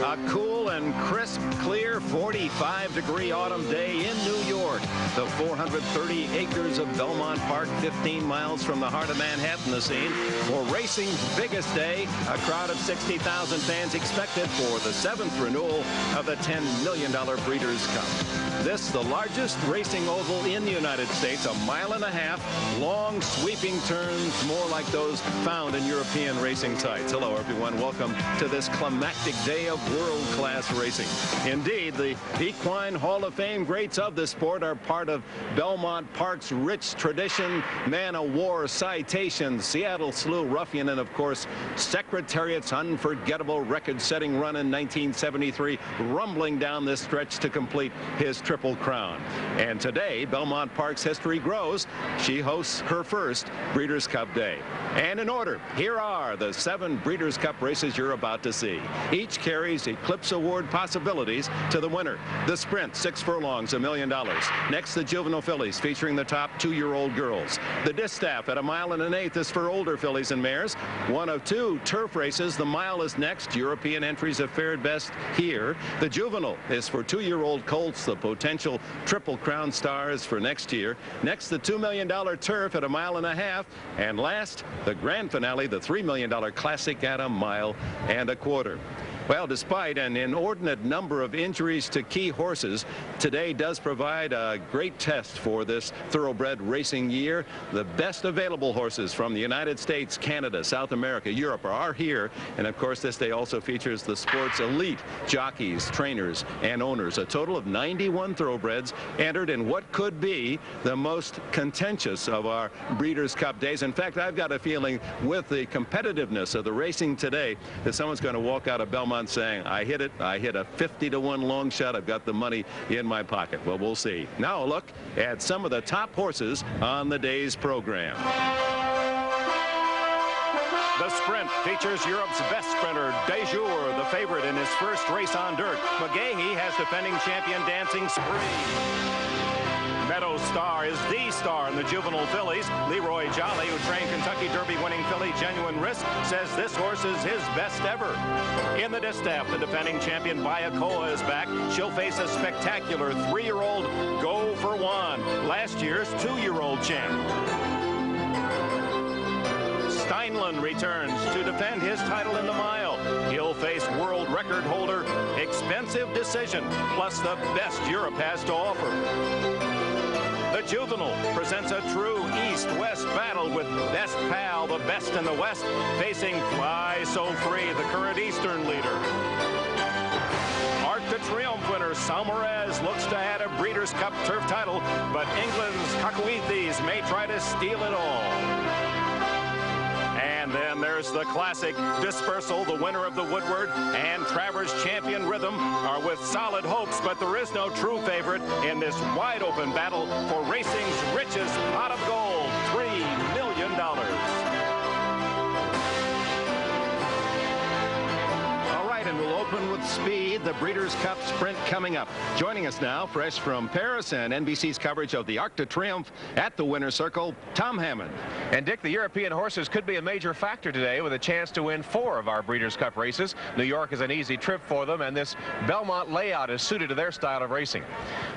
A cool and crisp, clear 45-degree autumn day in New York. The 430 acres of Belmont Park, 15 miles from the heart of Manhattan, the scene for racing's biggest day. A crowd of 60,000 fans expected for the 7th renewal of the $10 million Breeders' Cup. This, the largest racing oval in the United States, a mile and a half, long sweeping turns, more like those found in European racing sites. Hello, everyone. Welcome to this climactic day of world-class racing. Indeed, the equine Hall of Fame greats of the sport are part of Belmont Park's rich tradition. Man o' War, Citation, Seattle Slew, Ruffian, and of course, Secretariat's unforgettable record-setting run in 1973, rumbling down this stretch to complete his Triple Crown. And today, Belmont Park's history grows. She hosts her first Breeders' Cup Day. And in order, here are the 7 Breeders' Cup races you're about to see. Each carries Eclipse Award possibilities to the winner. The Sprint, 6 furlongs, $1 million. Next, the Juvenile Fillies, featuring the top 2-year-old girls. The Distaff at 1 1/8 is for older fillies and mares. One of 2 turf races. The mile is next. European entries have fared best here. The Juvenile is for 2-year-old Colts, the potential Triple Crown stars for next year. Next, the $2 million turf at 1.5 miles. And last, the grand finale, the $3 million Classic at 1.25 miles. Well, despite an inordinate number of injuries to key horses, today does provide a great test for this thoroughbred racing year. The best available horses from the United States, Canada, South America, Europe are here. And of course, this day also features the sport's elite jockeys, trainers, and owners. A total of 91 thoroughbreds entered in what could be the most contentious of our Breeders' Cup days. In fact, I've got a feeling with the competitiveness of the racing today that someone's going to walk out of Belmont saying, I hit it. I hit a 50-to-1 long shot. I've got the money in my pocket. Well, we'll see. Now a look at some of the top horses on the day's program. The Sprint features Europe's best sprinter, Dejour, the favorite in his first race on dirt. McGahey has defending champion Dancing Spree. Meadow Star is the star in the Juvenile Fillies. Leroy Jolly, who trained Kentucky Derby winning filly Genuine Risk, says this horse is his best ever. In the Distaff, the defending champion Bayakoa is back. She'll face a spectacular 3-year-old Go for One, last year's 2-year-old champ. Steinlen returns to defend his title in the mile. He'll face world record holder Expensive Decision, plus the best Europe has to offer. The Juvenile presents a true East-West battle with Best Pal, the best in the West, facing Fly So Free, the current Eastern leader. Arc de Triomphe winner Salmoirez looks to add a Breeders' Cup turf title, but England's Cacuites may try to steal it all. And then there's the classic Dispersal. The winner of the Woodward and Travers champion Rhythm are with solid hopes, but there is no true favorite in this wide open battle for racing's richest pot of gold, $3 million. And we'll open with speed. The Breeders' Cup Sprint coming up. Joining us now, fresh from Paris and NBC's coverage of the Arc de Triomphe at the winner's circle, Tom Hammond. And Dick, the European horses could be a major factor today with a chance to win 4 of our Breeders' Cup races. New York is an easy trip for them, and this Belmont layout is suited to their style of racing.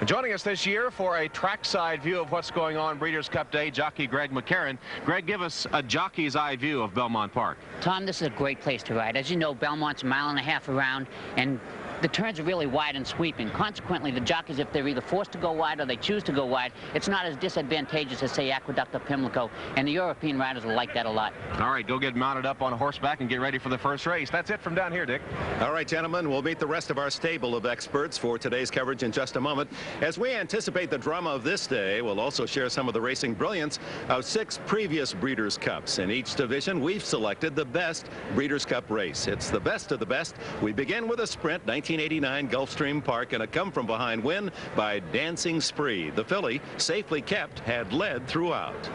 Joining us this year for a trackside view of what's going on Breeders' Cup Day, jockey Greg McCarron. Greg, give us a jockey's eye view of Belmont Park. Tom, this is a great place to ride. As you know, Belmont's 1.5 miles around, and the turns are really wide and sweeping. Consequently, the jockeys, if they're either forced to go wide or they choose to go wide, it's not as disadvantageous as, say, Aqueduct or Pimlico, and the European riders will like that a lot. All right, go get mounted up on horseback and get ready for the first race. That's it from down here, Dick. All right, gentlemen, we'll meet the rest of our stable of experts for today's coverage in just a moment. As we anticipate the drama of this day, we'll also share some of the racing brilliance of 6 previous Breeders' Cups. In each division, we've selected the best Breeders' Cup race. It's the best of the best. We begin with a Sprint, 1989 Gulfstream Park, and a come-from-behind win by Dancing Spree. The filly, safely kept, had led throughout.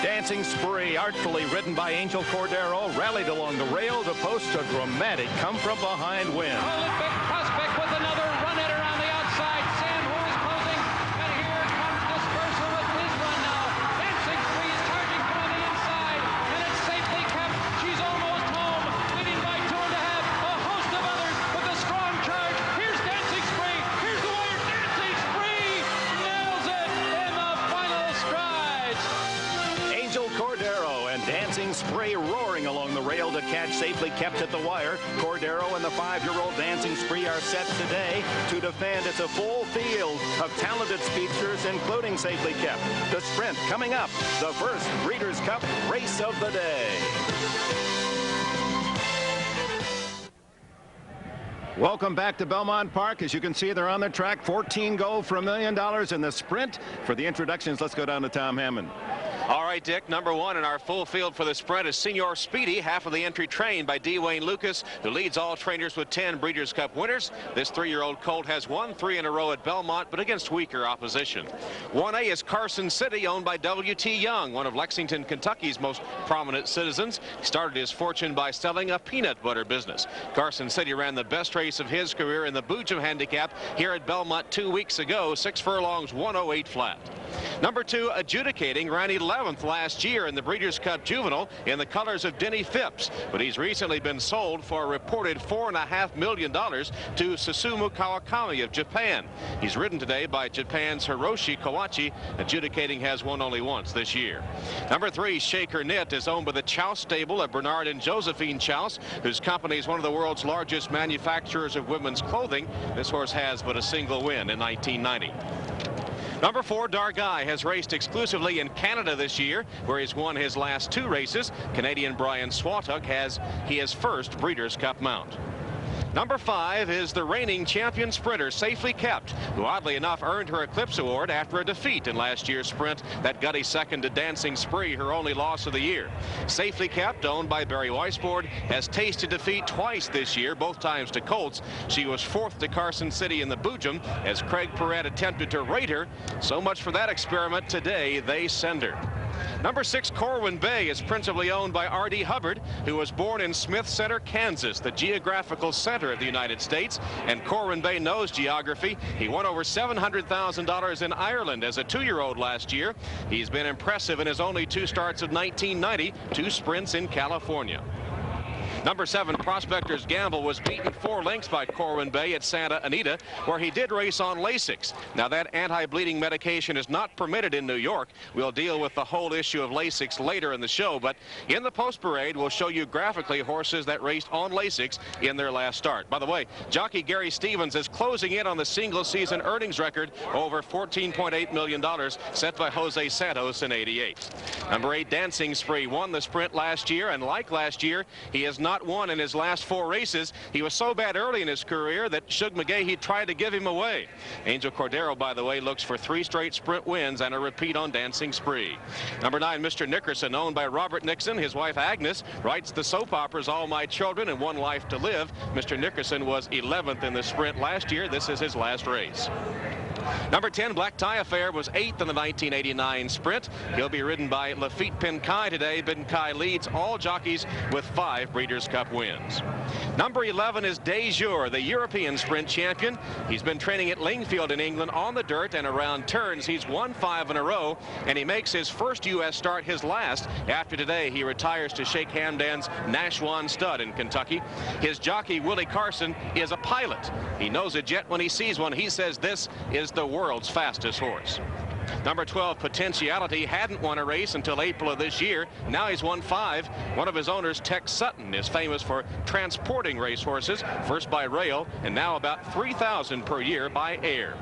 Dancing Spree, artfully ridden by Angel Cordero, rallied along the rail to post a dramatic come-from-behind win. Olympic prospect with another run at around the outside. Sam, who is closing, and here comes Dispersal with his run now. Dancing Spree is charging from the inside, and it's safely kept. She's almost home, leading by 2.5. A host of others Spree roaring along the rail to catch, safely kept at the wire. Cordero and the 5-year-old Dancing Spree are set today to defend. It's a full field of talented speedsters, including safely kept. The sprint coming up, the first Breeders' Cup race of the day. Welcome back to Belmont Park. As you can see, they're on the track. 14 go for $1 million in the sprint. For the introductions, let's go down to Tom Hammond. All right, Dick, number 1 in our full field for the sprint is Senior Speedy, half of the entry trained by D. Wayne Lucas, who leads all trainers with 10 Breeders' Cup winners. This 3-year-old colt has won 3 in a row at Belmont, but against weaker opposition. 1A is Carson City, owned by W.T. Young, one of Lexington, Kentucky's most prominent citizens. He started his fortune by selling a peanut butter business. Carson City ran the best race of his career in the Boojum handicap here at Belmont 2 weeks ago, 6 furlongs, 108 flat. Number 2, Adjudicating, ran 11th last year in the Breeders' Cup Juvenile in the colors of Denny Phipps, but he's recently been sold for a reported $4.5 million to Susumu Kawakami of Japan. He's ridden today by Japan's Hiroshi Kawachi. Adjudicating has won only once this year. Number 3, Shaker Knit, is owned by the Chouse stable of Bernard and Josephine Chouse, whose company is one of the world's largest manufacturers of women's clothing. This horse has but a single win in 1990. Number 4, Dargai, has raced exclusively in Canada this year, where he's won his last 2 races. Canadian Brian Swatuk has his first Breeders' Cup mount. Number 5 is the reigning champion sprinter, Safely Kept, who oddly enough earned her Eclipse Award after a defeat in last year's sprint. That gutty second to Dancing Spree, her only loss of the year. Safely Kept, owned by Barry Weisbord, has tasted defeat twice this year, both times to Colts. She was 4th to Carson City in the Boojum as Craig Perret attempted to rate her. So much for that experiment. Today they send her. Number 6, Corwin Bay, is principally owned by R.D. Hubbard, who was born in Smith Center, Kansas, the geographical center of the United States. And Corwin Bay knows geography. He won over $700,000 in Ireland as a 2-year-old last year. He's been impressive in his only 2 starts of 1990, 2 sprints in California. Number 7, Prospector's Gamble, was beaten 4 lengths by Corwin Bay at Santa Anita, where he did race on Lasix. Now, that anti-bleeding medication is not permitted in New York. We'll deal with the whole issue of Lasix later in the show, but in the post-parade, we'll show you graphically horses that raced on Lasix in their last start. By the way, jockey Gary Stevens is closing in on the single-season earnings record, over $14.8 million, set by Jose Santos in '88. Number 8, Dancing Spree, won the sprint last year, and like last year, he has not won in his last 4 races. He was so bad early in his career that Shug McGahee tried to give him away. Angel Cordero, by the way, looks for 3 straight sprint wins and a repeat on Dancing Spree. Number 9, Mr. Nickerson, owned by Robert Nixon. His wife Agnes writes the soap operas All My Children and One Life to Live. Mr. Nickerson was 11th in the sprint last year. This is his last race. Number 10, Black Tie Affair, was 8th in the 1989 sprint. He'll be ridden by Lafitte Pinkai today. Pinkai leads all jockeys with 5 Breeders' Cup wins. Number 11 is De Jour, the European sprint champion. He's been training at Lingfield in England on the dirt and around turns. He's won 5 in a row, and he makes his first U.S. start his last. After today, he retires to Sheikh Hamdan's Nashwan Stud in Kentucky. His jockey, Willie Carson, is a pilot. He knows a jet when he sees one. He says this is the world's fastest horse. Number 12, Potentiality, hadn't won a race until April of this year. Now he's won 5. One of his owners, Tex Sutton, is famous for transporting racehorses, first by rail and now about 3,000 per year by air.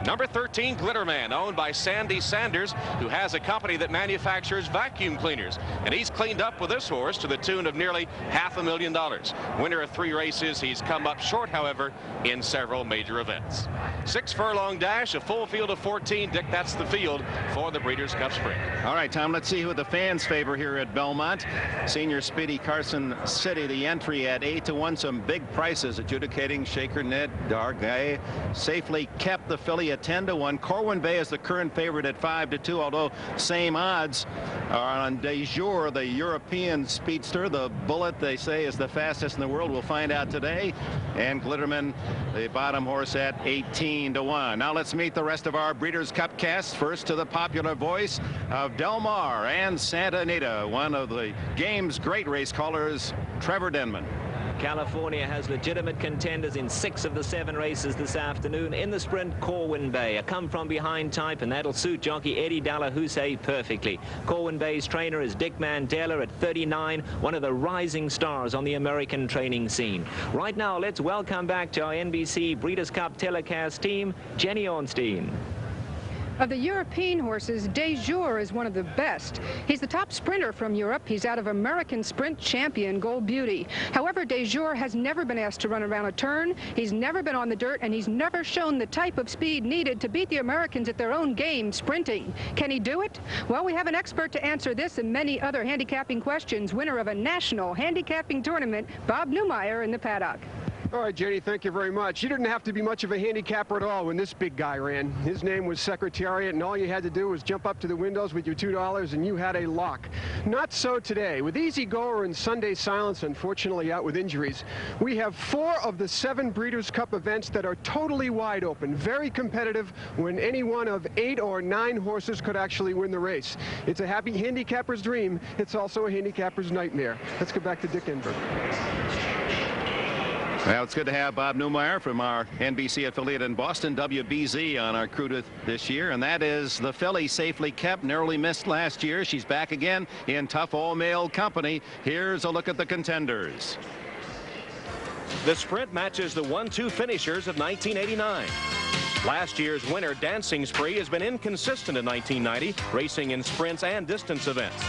Number 13, Glitterman, owned by Sandy Sanders, who has a company that manufactures vacuum cleaners. And he's cleaned up with this horse to the tune of nearly $500,000. Winner of 3 races. He's come up short, however, in several major events. 6 furlong dash, a full field of 14. Dick, that's the field for the Breeders' Cup Sprint. All right, Tom, let's see who the fans favor here at Belmont. Senior Speedy, Carson City, the entry at 8-1. Some big prices. Adjudicating, Shaker Ned, Dargai, Safely Kept, the filly at 10-1. Corwin Bay is the current favorite at 5-2, although same odds are on De Jour, the European speedster. The Bullet, they say, is the fastest in the world. We'll find out today. And Glitterman, the bottom horse, at 18-1. Now let's meet the rest of our Breeders' Cup cast. First to the popular voice of Del Mar and Santa Anita, one of the game's great race callers, Trevor Denman. California has legitimate contenders in 6 of the 7 races this afternoon. In the sprint, Corwin Bay, a come-from-behind type, and that'll suit jockey Eddie Dallahousse perfectly. Corwin Bay's trainer is Dick Mandela at 39, one of the rising stars on the American training scene. Right now, let's welcome back to our NBC Breeders' Cup telecast team, Jenny Ornstein. Of the European horses, De Jour is one of the best. He's the top sprinter from Europe. He's out of American sprint champion Gold Beauty. However, De Jour has never been asked to run around a turn. He's never been on the dirt, and he's never shown the type of speed needed to beat the Americans at their own game, sprinting. Can he do it? Well, we have an expert to answer this and many other handicapping questions. Winner of a national handicapping tournament, Bob Newmeyer in the paddock. All right, Jenny, thank you very much. You didn't have to be much of a handicapper at all when this big guy ran. His name was Secretariat, and all you had to do was jump up to the windows with your $2 and you had a lock. Not so today. With Easy Goer and Sunday Silence, unfortunately out with injuries, we have 4 of the 7 Breeders' Cup events that are totally wide open, very competitive, when any one of 8 or 9 horses could actually win the race. It's a happy handicapper's dream. It's also a handicapper's nightmare. Let's go back to Dick Enberg. Well, it's good to have Bob Newmeyer from our NBC affiliate in Boston, WBZ, on our crew this year, and that is the filly Safely Kept, narrowly missed last year. She's back again in tough all-male company. Here's a look at the contenders. The sprint matches the 1-2 finishers of 1989. Last year's winner, Dancing Spree, has been inconsistent in 1990, racing in sprints and distance events.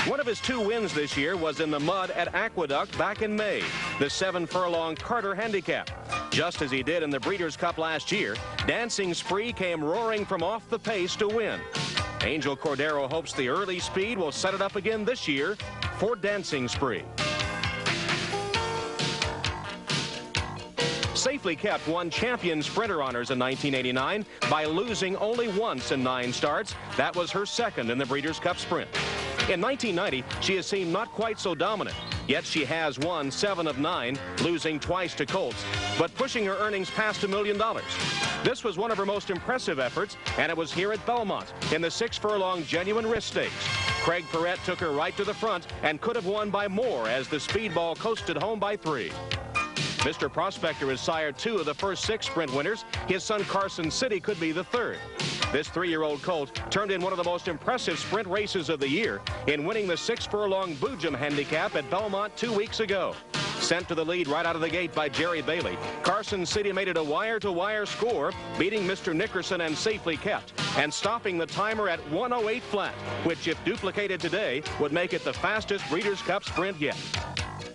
One of his 2 wins this year was in the mud at Aqueduct back in May, the 7-furlong Carter Handicap. Just as he did in the Breeders' Cup last year, Dancing Spree came roaring from off the pace to win. Angel Cordero hopes the early speed will set it up again this year for Dancing Spree. Safely Kept won champion sprinter honors in 1989 by losing only once in 9 starts. That was her second in the Breeders' Cup Sprint. In 1990, she has seemed not quite so dominant, yet she has won 7 of 9, losing twice to Colts, but pushing her earnings past $1 million. This was one of her most impressive efforts, and it was here at Belmont in the 6-furlong Genuine Risk Stakes. Craig Perrette took her right to the front and could have won by more as the Speedball coasted home by 3. Mr. Prospector has sired 2 of the first 6 sprint winners. His son Carson City could be the 3rd. This 3-year-old colt turned in one of the most impressive sprint races of the year in winning the 6-furlong Boojum Handicap at Belmont 2 weeks ago. Sent to the lead right out of the gate by Jerry Bailey, Carson City made it a wire-to-wire score, beating Mr. Nickerson and Safely Kept, and stopping the timer at 1:08 flat, which, if duplicated today, would make it the fastest Breeders' Cup sprint yet.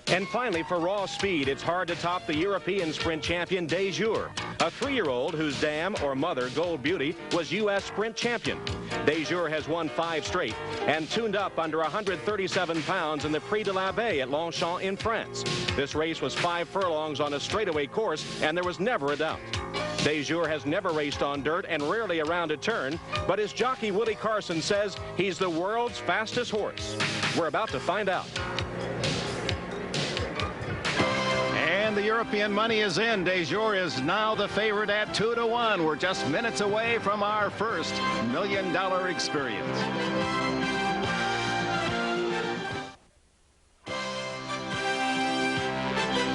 And finally, for raw speed, it's hard to top the European sprint champion De Jour, a 3-year-old whose dam or mother, Gold Beauty, was U.S. sprint champion. De Jour has won 5 straight and tuned up under 137 pounds in the Prix de l'Abbé at Longchamp in France. This race was 5 furlongs on a straightaway course, and there was never a doubt. De Jour has never raced on dirt and rarely around a turn, but his jockey Willie Carson says he's the world's fastest horse. We're about to find out. And the European money is in. De Jour is now the favorite at 2-1. We're just minutes away from our first $1 million experience.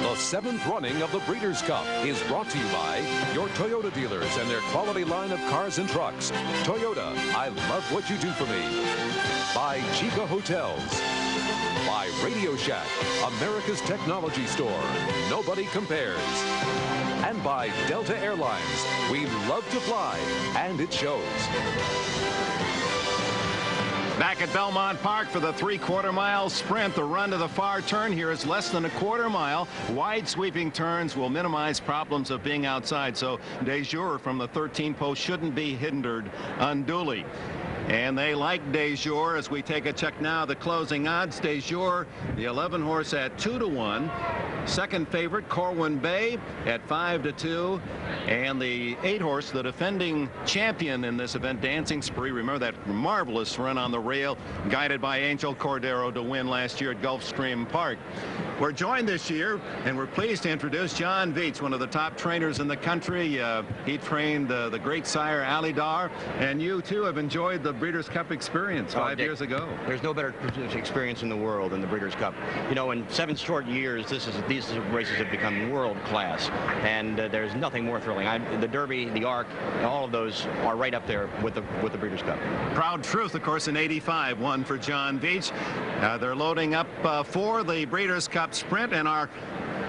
The 7th running of the Breeders' Cup is brought to you by your Toyota dealers and their quality line of cars and trucks. Toyota, I love what you do for me. By Chica Hotels. By Radio Shack, America's technology store. Nobody compares. And by Delta Airlines. We love to fly, and it shows. Back at Belmont Park for the 3/4 mile sprint. The run to the far turn here is less than a 1/4 mile. Wide sweeping turns will minimize problems of being outside, so De Jour from the 13 post shouldn't be hindered unduly. And they like De Jour as we take a check now. The closing odds, De Jour, the 11 horse at 2-1. Second favorite, Corwin Bay at 5-2. And the 8 horse, the defending champion in this event, Dancing Spree. Remember that marvelous run on the rail, guided by Angel Cordero to win last year at Gulfstream Park. We're joined this year, and we're pleased to introduce John Veach, one of the top trainers in the country. He trained the great sire Alidar, and you too have enjoyed the the Breeders' Cup experience 5 years ago. There's no better experience in the world than the Breeders' Cup. You know, in 7 short years, these races have become world class, and there's nothing more thrilling. The Derby, the Arc, all of those are right up there with the Breeders' Cup. Proud Truth, of course, in '85, won for John Veach. They're loading up for the Breeders' Cup Sprint, and our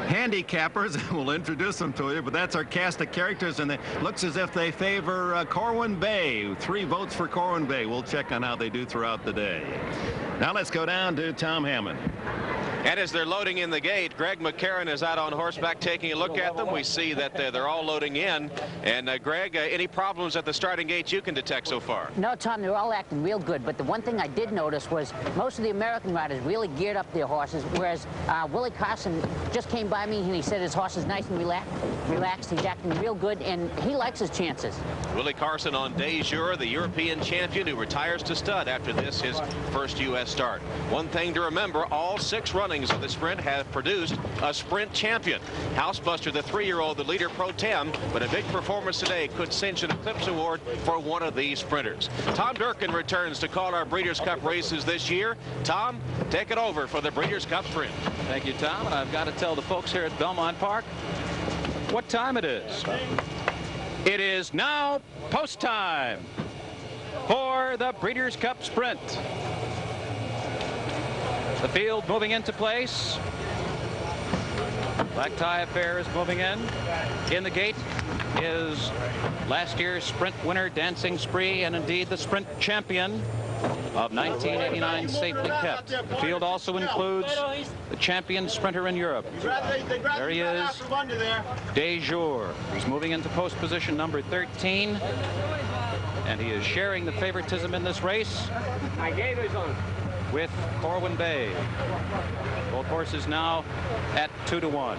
handicappers, we'll introduce them to you, but that's our cast of characters, and it looks as if they favor Corwin Bay. 3 votes for Corwin Bay. We'll check on how they do throughout the day. Now let's go down to Tom Hammond. And as they're loading in the gate, Greg McCarron is out on horseback taking a look at them. We see that they're all loading in. And Greg, any problems at the starting gate you can detect so far? No, Tom, they're all acting real good. But the one thing I did notice was most of the American riders really geared up their horses, whereas Willie Carson just came by me and he said his horse is nice and relaxed. He's acting real good, and he likes his chances. Willie Carson on Des Jours, the European champion who retires to stud after this, his first U.S. start. One thing to remember, all 6 runnings of the sprint have produced a sprint champion. Housebuster, the 3-year-old, the leader pro tem, but a big performance today could cinch an Eclipse Award for one of these sprinters. Tom Durkin returns to call our Breeders' Cup races this year. Tom, take it over for the Breeders' Cup Sprint. Thank you, Tom. And I've got to tell the folks here at Belmont Park what time it is. It is now post time for the Breeders' Cup Sprint. The field moving into place. Black Tie Affair is moving in. In the gate is last year's sprint winner, Dancing Spree, and indeed the sprint champion of 1989, Safely Kept. The field also includes the champion sprinter in Europe. There he is, Des Jours. He's moving into post position number 13, and he is sharing the favoritism in this race with Corwin Bay. Both horses now at 2-1.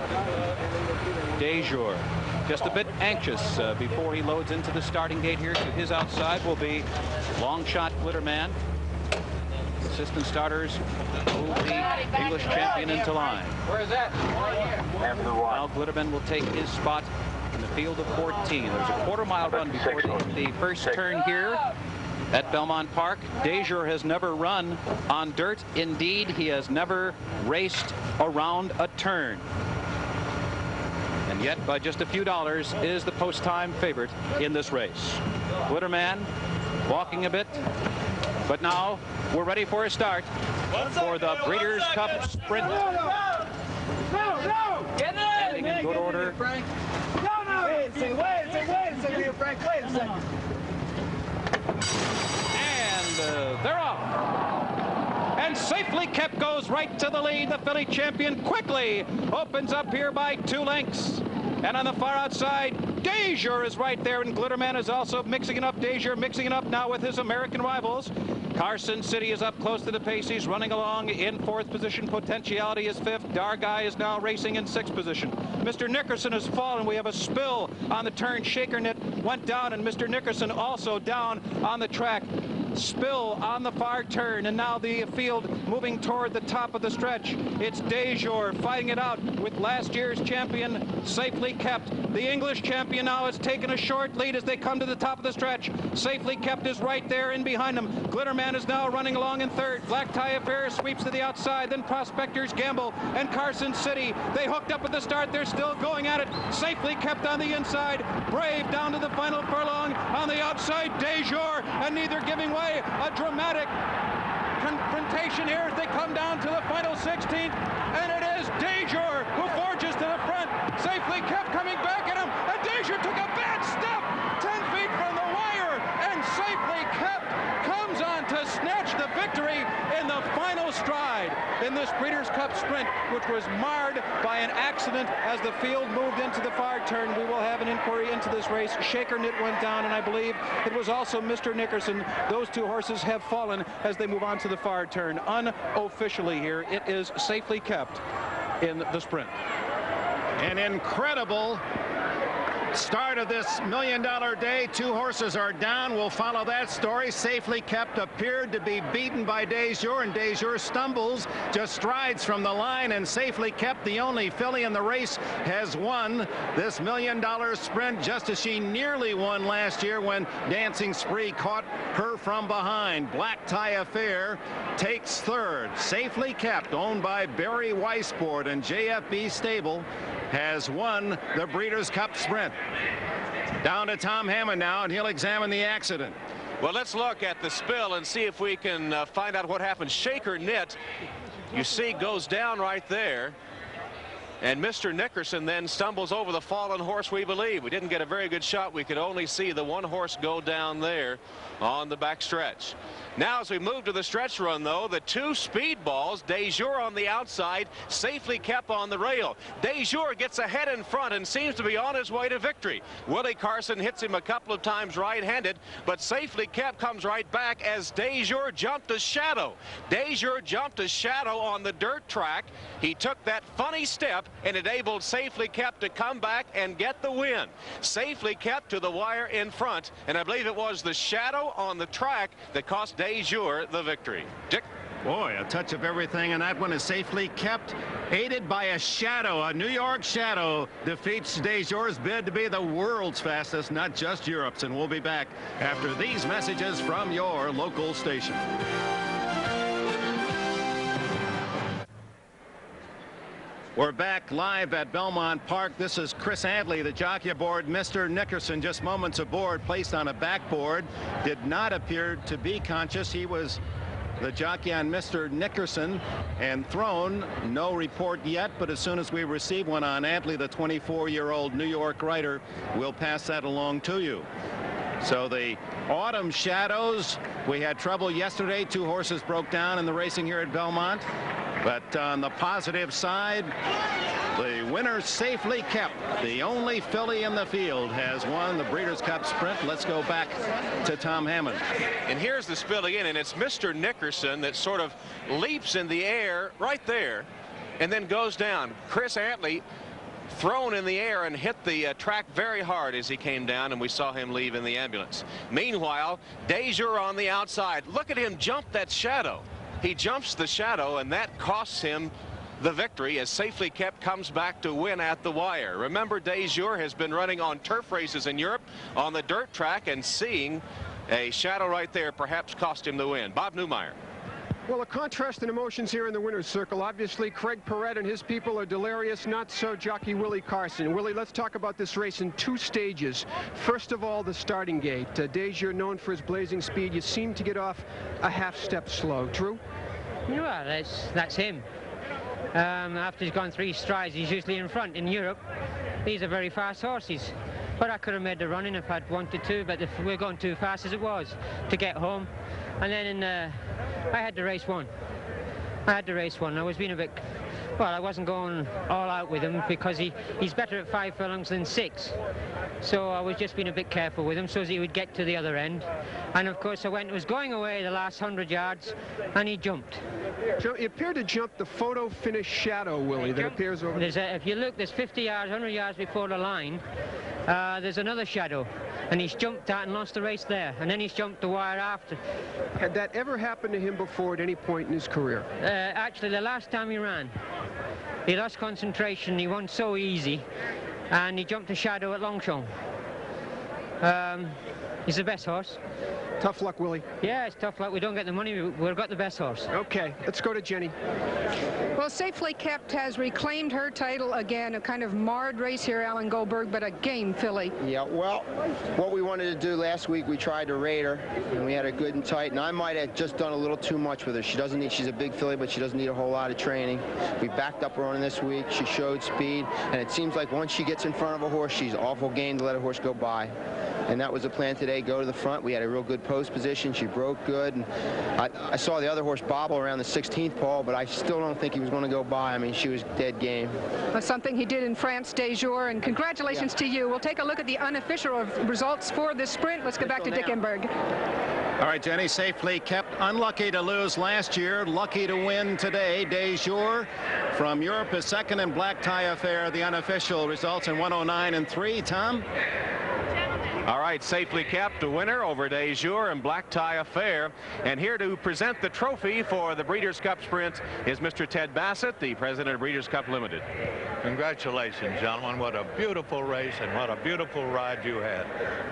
Des Jours just a bit anxious before he loads into the starting gate here. To his outside will be Long Shot Glitterman. Assistant starters move the English champion into line. Where is that? Now Glitterman will take his spot in the field of 14. There's a quarter-mile run before the first turn here at Belmont Park. Des Jours has never run on dirt. Indeed, he has never raced around a turn. And yet, by just a few dollars, is the post-time favorite in this race. Glitterman walking a bit, but now we're ready for a start for the Breeders' Cup Sprint. Heading in good order. Wait a second, Frank, wait a second. And they're off. And Safely Kept goes right to the lead. The filly champion quickly opens up here by 2 lengths. And on the far outside, Des Jours is right there, and Glitterman is also mixing it up. Des Jours mixing it up now with his American rivals. Carson City is up close to the pace. He's running along in 4th position. Potentiality is 5th. Dargai is now racing in 6th position. Mr. Nickerson has fallen. We have a spill on the turn. Shaker Knit went down, and Mr. Nickerson also down on the track. Spill on the far turn, and now the field moving toward the top of the stretch. It's Des Jours fighting it out with last year's champion, Safely Kept. The English champion now has taken a short lead as they come to the top of the stretch. Safely Kept is right there in behind them. Glitterman is now running along in 3rd. Black Tie Affair sweeps to the outside. Then Prospectors Gamble and Carson City. They hooked up at the start. They're still going at it. Safely Kept on the inside. Brave down to the final furlong on the outside. Des Jours, and neither giving way. A dramatic confrontation here as they come down to the final 16th, and it is Des Jours who forges to the front. Safely Kept coming back at him, and Des Jours took a bad step 10 feet from the wire, and Safely Kept comes on to snatch the victory in the final stride in this Breeders' Cup Sprint, which was marred by an accident as the field moved into the far turn. We will have an inquiry into this race. Shaker Knit went down, and I believe it was also Mr. Nickerson. Those 2 horses have fallen as they move on to the far turn. Unofficially here, it is Safely Kept in the sprint. An incredible Start of this $1 Million Day. 2 horses are down. We'll follow that story. Safely Kept appeared to be beaten by Des Jours, and Des Jours stumbles, just strides from the line, and Safely Kept, the only filly in the race, has won this $1 Million Sprint, just as she nearly won last year when Dancing Spree caught her from behind. Black Tie Affair takes third. Safely Kept, owned by Barry Weissport and JFB Stable, has won the Breeders' Cup Sprint. Down to Tom Hammond now, and he'll examine the accident. Well, let's look at the spill and see if we can find out what happened. Shaker Knit, you see, goes down right there. And Mr. Nickerson then stumbles over the fallen horse, we believe. We didn't get a very good shot. We could only see the one horse go down there on the back stretch. Now, as we move to the stretch run, though, the 2 speedballs, Des Jours on the outside, Safely Kept on the rail. Des Jours gets ahead in front and seems to be on his way to victory. Willie Carson hits him a couple of times right-handed, but Safely Kept comes right back as Des Jours jumped a shadow. Des Jours jumped a shadow on the dirt track. He took that funny step and enabled Safely Kept to come back and get the win. Safely Kept to the wire in front, and I believe it was the shadow on the track that cost Des Jours the victory. Dick? Boy, a touch of everything, and that one is Safely Kept, aided by a shadow. A New York shadow defeats Des Jours' bid to be the world's fastest, not just Europe's. And we'll be back after these messages from your local station. We're back live at Belmont Park. This is Chris Adley, the jockey aboard Mr. Nickerson, just moments aboard, placed on a backboard. Did not appear to be conscious. He was the jockey on Mr. Nickerson and thrown. No report yet, but as soon as we receive one on Adley, the 24-year-old New York writer, we'll pass that along to you. So the autumn shadows, we had trouble yesterday. 2 horses broke down in the racing here at Belmont. But on the positive side, the winner Safely Kept, the only filly in the field, has won the Breeders' Cup Sprint. Let's go back to Tom Hammond. And here's the spill again, and it's Mr. Nickerson that sort of leaps in the air right there and then goes down. Chris Adley thrown in the air and hit the track very hard as he came down, and we saw him leave in the ambulance. Meanwhile, Des Jours on the outside. Look at him jump that shadow. He jumps the shadow, and that costs him the victory as Safely Kept comes back to win at the wire. Remember, Des Jours has been running on turf races in Europe on the dirt track, and seeing a shadow right there perhaps cost him the win. Bob Newmeyer. Well, a contrast in emotions here in the winner's circle. Obviously, Craig Perret and his people are delirious. Not so jockey Willie Carson. Willie, let's talk about this race in 2 stages. First of all, the starting gate. Des Jours, known for his blazing speed. You seem to get off a half step slow. True? Well, that's him. After he's gone 3 strides, he's usually in front. In Europe, these are very fast horses. But I could have made the running if I'd wanted to, but if we're going too fast as it was to get home. And then I had to race one. I was being a bit, well, I wasn't going all out with him because he's better at 5 furlongs than 6. So I was just being a bit careful with him so as he would get to the other end. And of course I was going away the last 100 yards and he jumped. So he appeared to jump the photo finish shadow, Willie, that appears over. If you look, there's 50 yards, 100 yards before the line. There's another shadow, and he's jumped that and lost the race there, and then he's jumped the wire after. Had that ever happened to him before at any point in his career? Actually, the last time he ran, he lost concentration. He won so easy, and he jumped a shadow at Longchamp. He's the best horse. Tough luck, Willie. Yeah, it's tough luck. We don't get the money. We've got the best horse. Okay, let's go to Jenny. Well, Safely Kept has reclaimed her title again. A kind of marred race here, Alan Goldberg, but a game filly. Yeah, well, what we wanted to do last week, we tried to rate her, and we had her good and tight, and I might have just done a little too much with her. She's a big filly, but she doesn't need a whole lot of training. We backed up her on this week. She showed speed, and it seems like once she gets in front of a horse, she's awful game to let a horse go by. And that was the plan today, go to the front. We had a real good post position. She broke good. And I saw the other horse bobble around the 16th pole, but I still don't think he was going to go by. I mean, she was dead game. That's something he did in France, Des Jours, and congratulations to you. We'll take a look at the unofficial results for this sprint. Let's go back to Dick Enberg. All right, Jenny, safely kept, unlucky to lose last year, lucky to win today. De Jour from Europe is second, in Black Tie Affair, the unofficial results in 109.3. Tom? All right, safely kept, a winner over De Jour and Black Tie Affair. And here to present the trophy for the Breeders' Cup Sprint is Mr. Ted Bassett, the president of Breeders' Cup Limited. Congratulations, gentlemen. What a beautiful race and what a beautiful ride you had.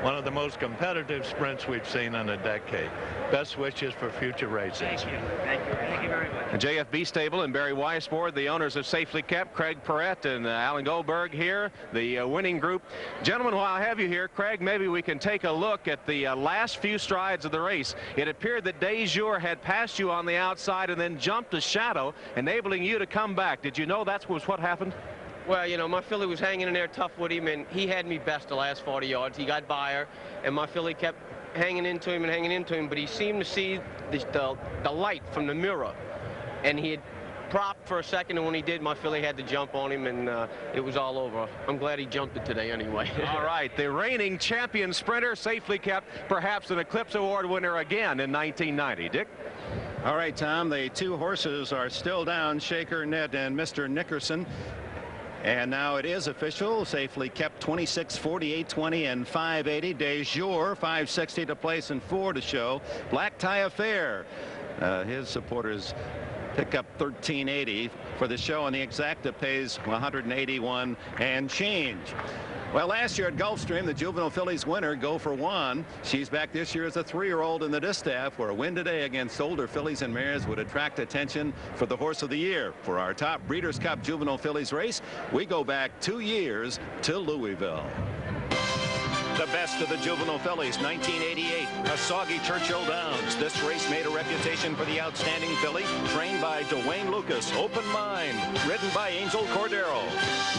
One of the most competitive sprints we've seen in a decade. Best wishes for future races. Thank you. Thank you. Thank you very much. JFB Stable and Barry Weisford, the owners of Safely Kept, Craig Perrett and Alan Goldberg here, the winning group. Gentlemen, while I have you here, Craig, maybe we can take a look at the last few strides of the race. It appeared that De Jour had passed you on the outside and then jumped a shadow, enabling you to come back. Did you know that was what happened? Well, you know, my filly was hanging in there tough with him, and he had me best the last 40 yards. He got by her, and my filly kept hanging into him, but he seemed to see the light from the mirror, and he had propped for a second, and when he did, my filly had to jump on him, and it was all over. I'm glad he jumped it today anyway. All right, the reigning champion sprinter, Safely Kept, perhaps an Eclipse Award winner again in 1990. Dick? All right, Tom, the two horses are still down, Shaker Ned and Mr. Nickerson. And now it is official. Safely Kept 26, 48, 20, and 580. De Jour 560 to place and 4 to show. Black Tie Affair. His supporters pick up 1380 for the show, and the exacta pays 181 and change. Well, last year at Gulfstream, the Juvenile Fillies winner, Go for One. She's back this year as a 3-year-old in the Distaff, where a win today against older fillies and mares would attract attention for the horse of the year. For our top Breeders' Cup Juvenile Fillies race, we go back 2 years to Louisville. The best of the Juvenile Fillies, 1988, a soggy Churchill Downs. This race made a reputation for the outstanding filly, trained by Dwayne Lucas. Open Mind, ridden by Angel Cordero.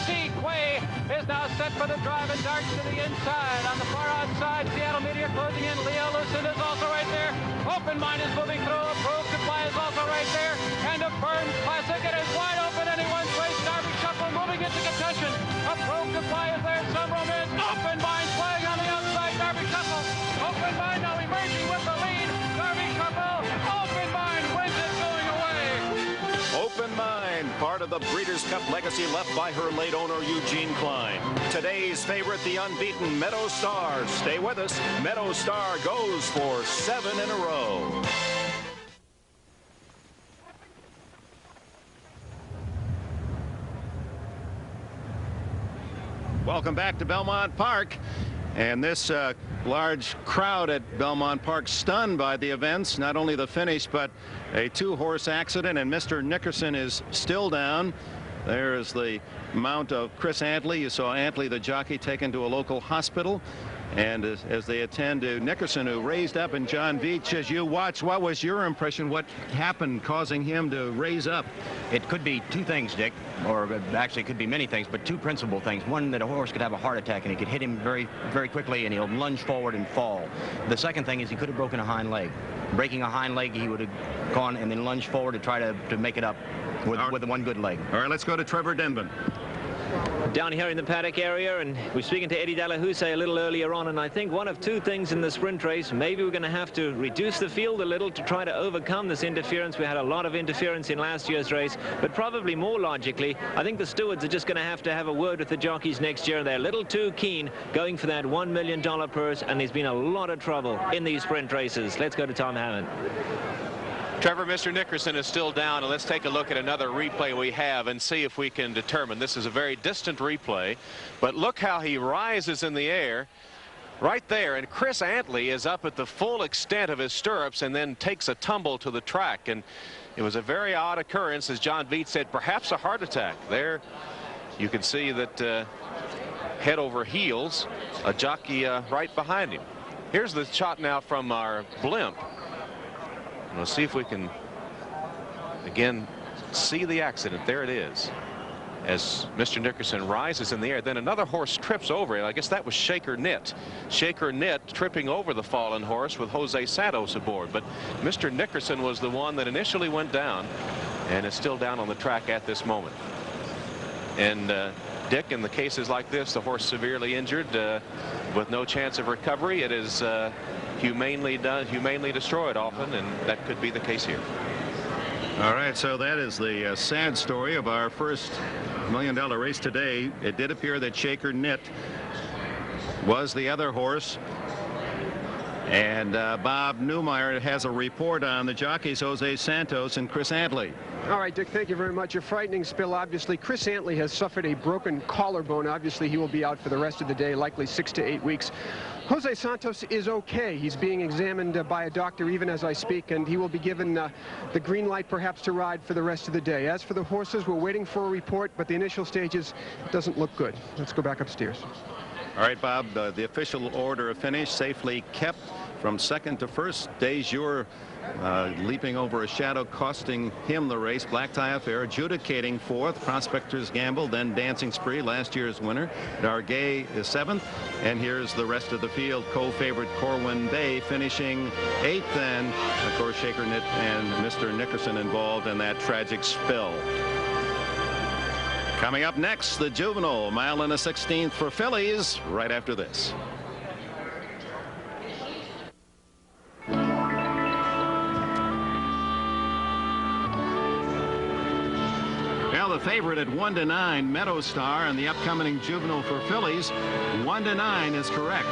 Quay is now set for the drive and darts to the inside. On the far outside, Seattle Meteor closing in. Leo Lucid is also right there. Open Mind is moving through. Approved Supply is also right there. And a Burns Classic. It is wide open. Anyone's race. Darby Shuffle moving into contention. Approved Supply is there. Some Romance. Open Mind playing on the outside. Darby Shuffle. Open Mind now emerging with the lead. Darby Shuffle. Open Mind wins it going away. Open Mind, part of the Breeders' Cup legacy left by her late owner, Eugene Klein. Today's favorite, the unbeaten Meadow Star. Stay with us. Meadow Star goes for 7 in a row. Welcome back to Belmont Park. And this large crowd at Belmont Park stunned by the events, not only the finish, but a 2-horse accident, and Mr. Nickerson is still down. There is the mount of Chris Antley. You saw Antley, the jockey, taken to a local hospital. And as they attend to Nickerson, who raised up, and John Veach, as you watch, what was your impression? What happened causing him to raise up? It could be 2 things, Dick, or actually it could be many things, but 2 principal things. One, that a horse could have a heart attack and it could hit him very, very quickly, and he'll lunge forward and fall. The second thing is he could have broken a hind leg. Breaking a hind leg, he would have gone and then lunged forward to try to make it up with the one good leg. All right, let's go to Trevor Denman. Down here in the paddock area, and we're speaking to Eddie Dalahousie a little earlier on, and I think one of 2 things in the sprint race, maybe we're going to have to reduce the field a little to try to overcome this interference. We had a lot of interference in last year's race, but probably more logically, I think the stewards are just going to have a word with the jockeys next year. They're a little too keen going for that $1 million purse, and there's been a lot of trouble in these sprint races. Let's go to Tom Hammond. Trevor, Mr. Nickerson is still down, and let's take a look at another replay we have and see if we can determine. This is a very distant replay, but look how he rises in the air right there, and Chris Antley is up at the full extent of his stirrups and then takes a tumble to the track. And it was a very odd occurrence, as John Veach said, perhaps a heart attack. There you can see that head over heels, a jockey right behind him. Here's the shot now from our blimp. We'll see if we can again see the accident. There it is, as Mr. Nickerson rises in the air. Then another horse trips over it. I guess that was Shaker Knit. Shaker Knit tripping over the fallen horse with Jose Santos aboard. But Mr. Nickerson was the one that initially went down and is still down on the track at this moment. And Dick, in the cases like this, the horse severely injured with no chance of recovery, it is humanely destroy it often, and that could be the case here. All right, so that is the sad story of our first $1 million race today. It did appear that Shaker Knit was the other horse. And Bob Newmeyer has a report on the jockeys, Jose Santos and Chris Antley. All right, Dick, thank you very much. A frightening spill, obviously. Chris Antley has suffered a broken collarbone. Obviously, he will be out for the rest of the day, likely 6 to 8 weeks. Jose Santos is okay. He's being examined by a doctor even as I speak, and he will be given the green light perhaps to ride for the rest of the day. As for the horses, we're waiting for a report, but the initial stages doesn't look good. Let's go back upstairs. All right, Bob, the official order of finish safely kept from second to first. Des Jours leaping over a shadow, costing him the race. Black Tie Affair adjudicating fourth. Prospector's Gamble, then Dancing Spree, last year's winner. Dargay is seventh. And here's the rest of the field. Co-favorite Corwin Bay finishing eighth. And, of course, Shaker Knit and Mr. Nickerson involved in that tragic spill. Coming up next, the Juvenile, 1 1/16 miles for fillies, right after this. Well, the favorite at 1 to 9, Meadow Star, and the upcoming Juvenile for fillies, 1 to 9 is correct,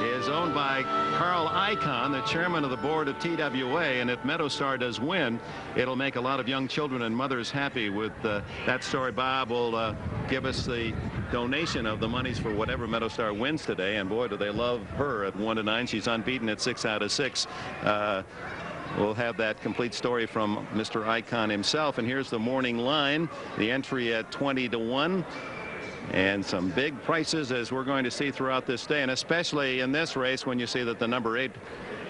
is owned by Carl Icahn, the chairman of the board of TWA, and if Meadow Star does win, it'll make a lot of young children and mothers happy. With that story, Bob will give us the donation of the monies for whatever Meadow Star wins today, and boy, do they love her at 1 to 9. She's unbeaten at 6 out of 6. We'll have that complete story from Mr. Icahn himself. And here's the morning line, the entry at 20 to 1. And some big prices, as we're going to see throughout this day, and especially in this race when you see that the number 8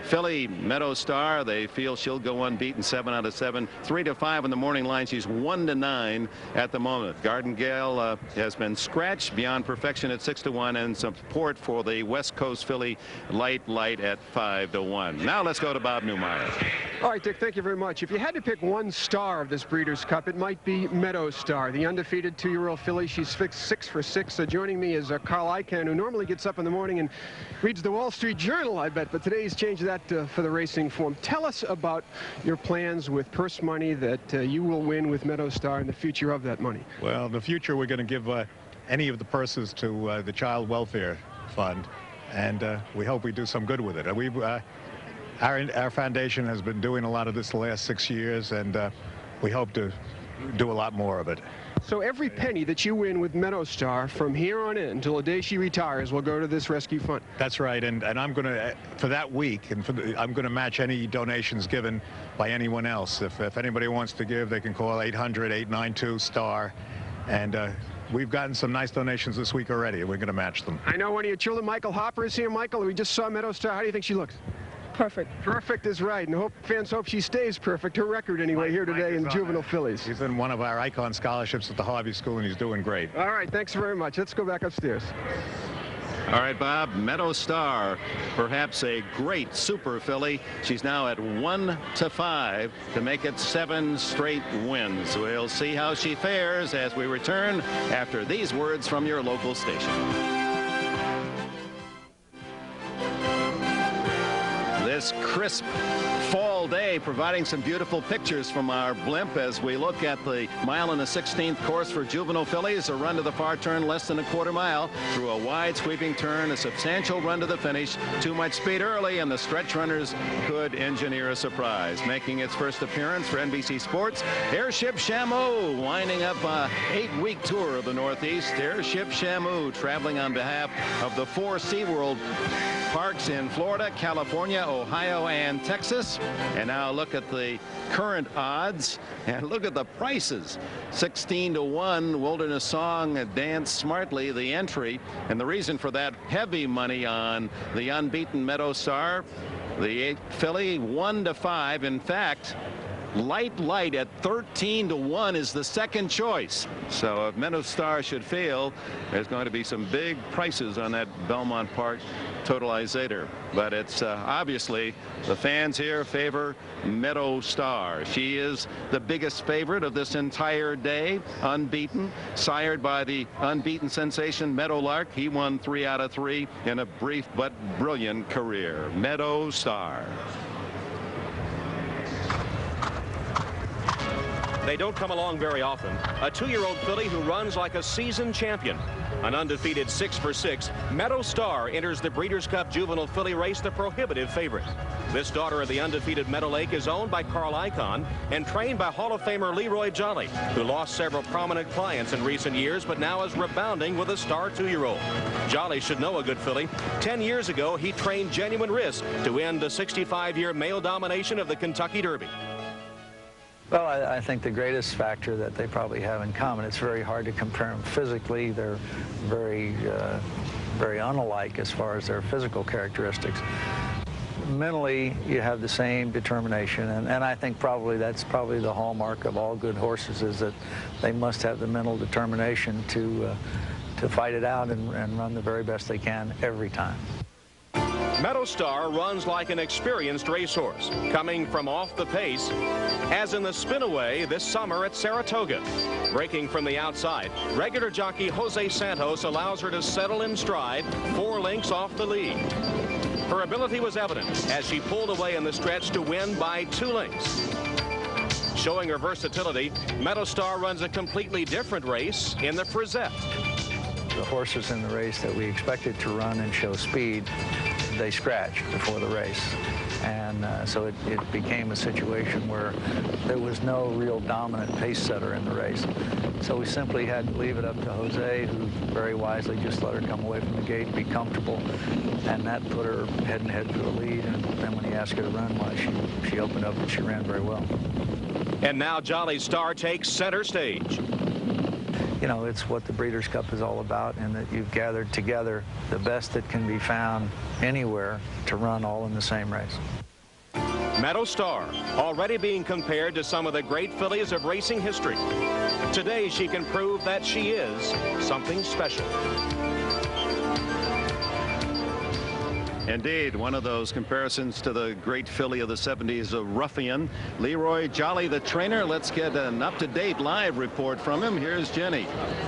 filly, Meadow Star, they feel she'll go unbeaten, 7 out of 7. 3 to 5 in the morning line. She's 1 to 9 at the moment. Garden Gale has been scratched beyond perfection at 6 to 1, and some support for the West Coast filly Light at 5 to 1. Now let's go to Bob Newmeyer. All right, Dick, thank you very much. If you had to pick one star of this Breeders' Cup, it might be Meadow Star, the undefeated 2-year-old filly. She's 6 for 6. Joining me is Carl Icahn, who normally gets up in the morning and reads the Wall Street Journal, I bet, but today he's changed that for the racing form. Tell us about your plans with purse money that you will win with Meadow Star and the future of that money. Well, in the future, we're going to give any of the purses to the Child Welfare Fund, and we hope we do some good with it. Our foundation has been doing a lot of this the last 6 years, and we hope to do a lot more of it. So every penny that you win with Meadow Star from here on in until the day she retires will go to this rescue fund. That's right, and I'm going to, for that week, and I'm going to match any donations given by anyone else. If anybody wants to give, they can call 800-892-STAR, and we've gotten some nice donations this week already, and we're going to match them. I know one of your children, Michael Hopper, is here. Michael, we just saw Meadow Star. How do you think she looks? Perfect. Perfect is right, and fans hope she stays perfect. Her record anyway here today in Juvenile Fillies. He's in one of our Icahn scholarships at the Harvey School, and he's doing great. All right, thanks very much. Let's go back upstairs. All right, Bob, Meadow Star, perhaps a great super filly. She's now at 1 to 5 to make it 7 straight wins. We'll see how she fares as we return after these words from your local station. This crisp fall day providing some beautiful pictures from our blimp as we look at the 1 1/16 miles course for Juvenile Fillies. A run to the far turn, less than a quarter mile through a wide sweeping turn, a substantial run to the finish. Too much speed early, and the stretch runners could engineer a surprise. Making its first appearance for NBC Sports, Airship Shamu, winding up a 8-week tour of the Northeast. Airship Shamu traveling on behalf of the 4 SeaWorld parks in Florida, California, Ohio, and Texas. And now look at the current odds and look at the prices. 16 to 1, Wilderness Song, Dance Smartly, the entry. And the reason for that heavy money on the unbeaten Meadow Star, the 8 filly, 1 to 5. In fact, Light at 13-1 is the second choice. So if Meadow Star should fail, there's going to be some big prices on that Belmont Park totalizator. But it's obviously the fans here favor Meadow Star. She is the biggest favorite of this entire day, unbeaten, sired by the unbeaten sensation Meadowlark. He won 3 out of 3 in a brief but brilliant career. Meadow Star. They don't come along very often. A 2-year-old filly who runs like a seasoned champion. An undefeated 6 for 6, Meadow Star enters the Breeders' Cup Juvenile Filly race the prohibitive favorite. This daughter of the undefeated Meadow Lake is owned by Carl Icahn and trained by Hall of Famer Leroy Jolly, who lost several prominent clients in recent years, but now is rebounding with a star 2-year-old. Jolly should know a good filly. 10 years ago, he trained Genuine Risk to end the 65-year male domination of the Kentucky Derby. Well, I think the greatest factor that they probably have in common, it's very hard to compare them physically. They're very unalike as far as their physical characteristics. Mentally, you have the same determination, and I think that's probably the hallmark of all good horses, is that they must have the mental determination to fight it out and run the very best they can every time. Meadow Star runs like an experienced racehorse, coming from off the pace, as in the spin-away this summer at Saratoga. Breaking from the outside, regular jockey Jose Santos allows her to settle in stride 4 lengths off the lead. Her ability was evident as she pulled away in the stretch to win by 2 lengths. Showing her versatility, Meadow Star runs a completely different race in the Frisette. The horses in the race that we expected to run and show speed, they scratched before the race. And so it became a situation where there was no real dominant pace setter in the race. So we simply had to leave it up to Jose, who very wisely just let her come away from the gate, be comfortable, and that put her head and head to the lead. And then when he asked her to run, well, she opened up and she ran very well. And now Jolly Star takes center stage. You know, it's what the Breeders' Cup is all about, and that you've gathered together the best that can be found anywhere to run all in the same race. Meadow Star, already being compared to some of the great fillies of racing history. Today, she can prove that she is something special. Indeed, one of those comparisons to the great filly of the 70s, a ruffian. Leroy Jolly, the trainer. Let's get an up-to-date live report from him. Here's Jenny.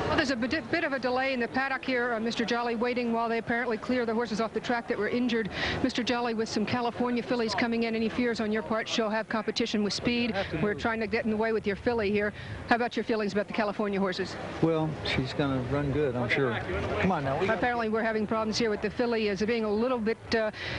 Well, there's a bit of a delay in the paddock here. Mr. Jolly waiting while they apparently clear the horses off the track that were injured. Mr. Jolly with some California fillies coming in. Any fears on your part? She'll have competition with speed. We're trying to get in the way with your filly here. How about your feelings about the California horses? Well, she's going to run good, I'm sure. Come on now. Apparently, we're having problems here with the filly as being a little bit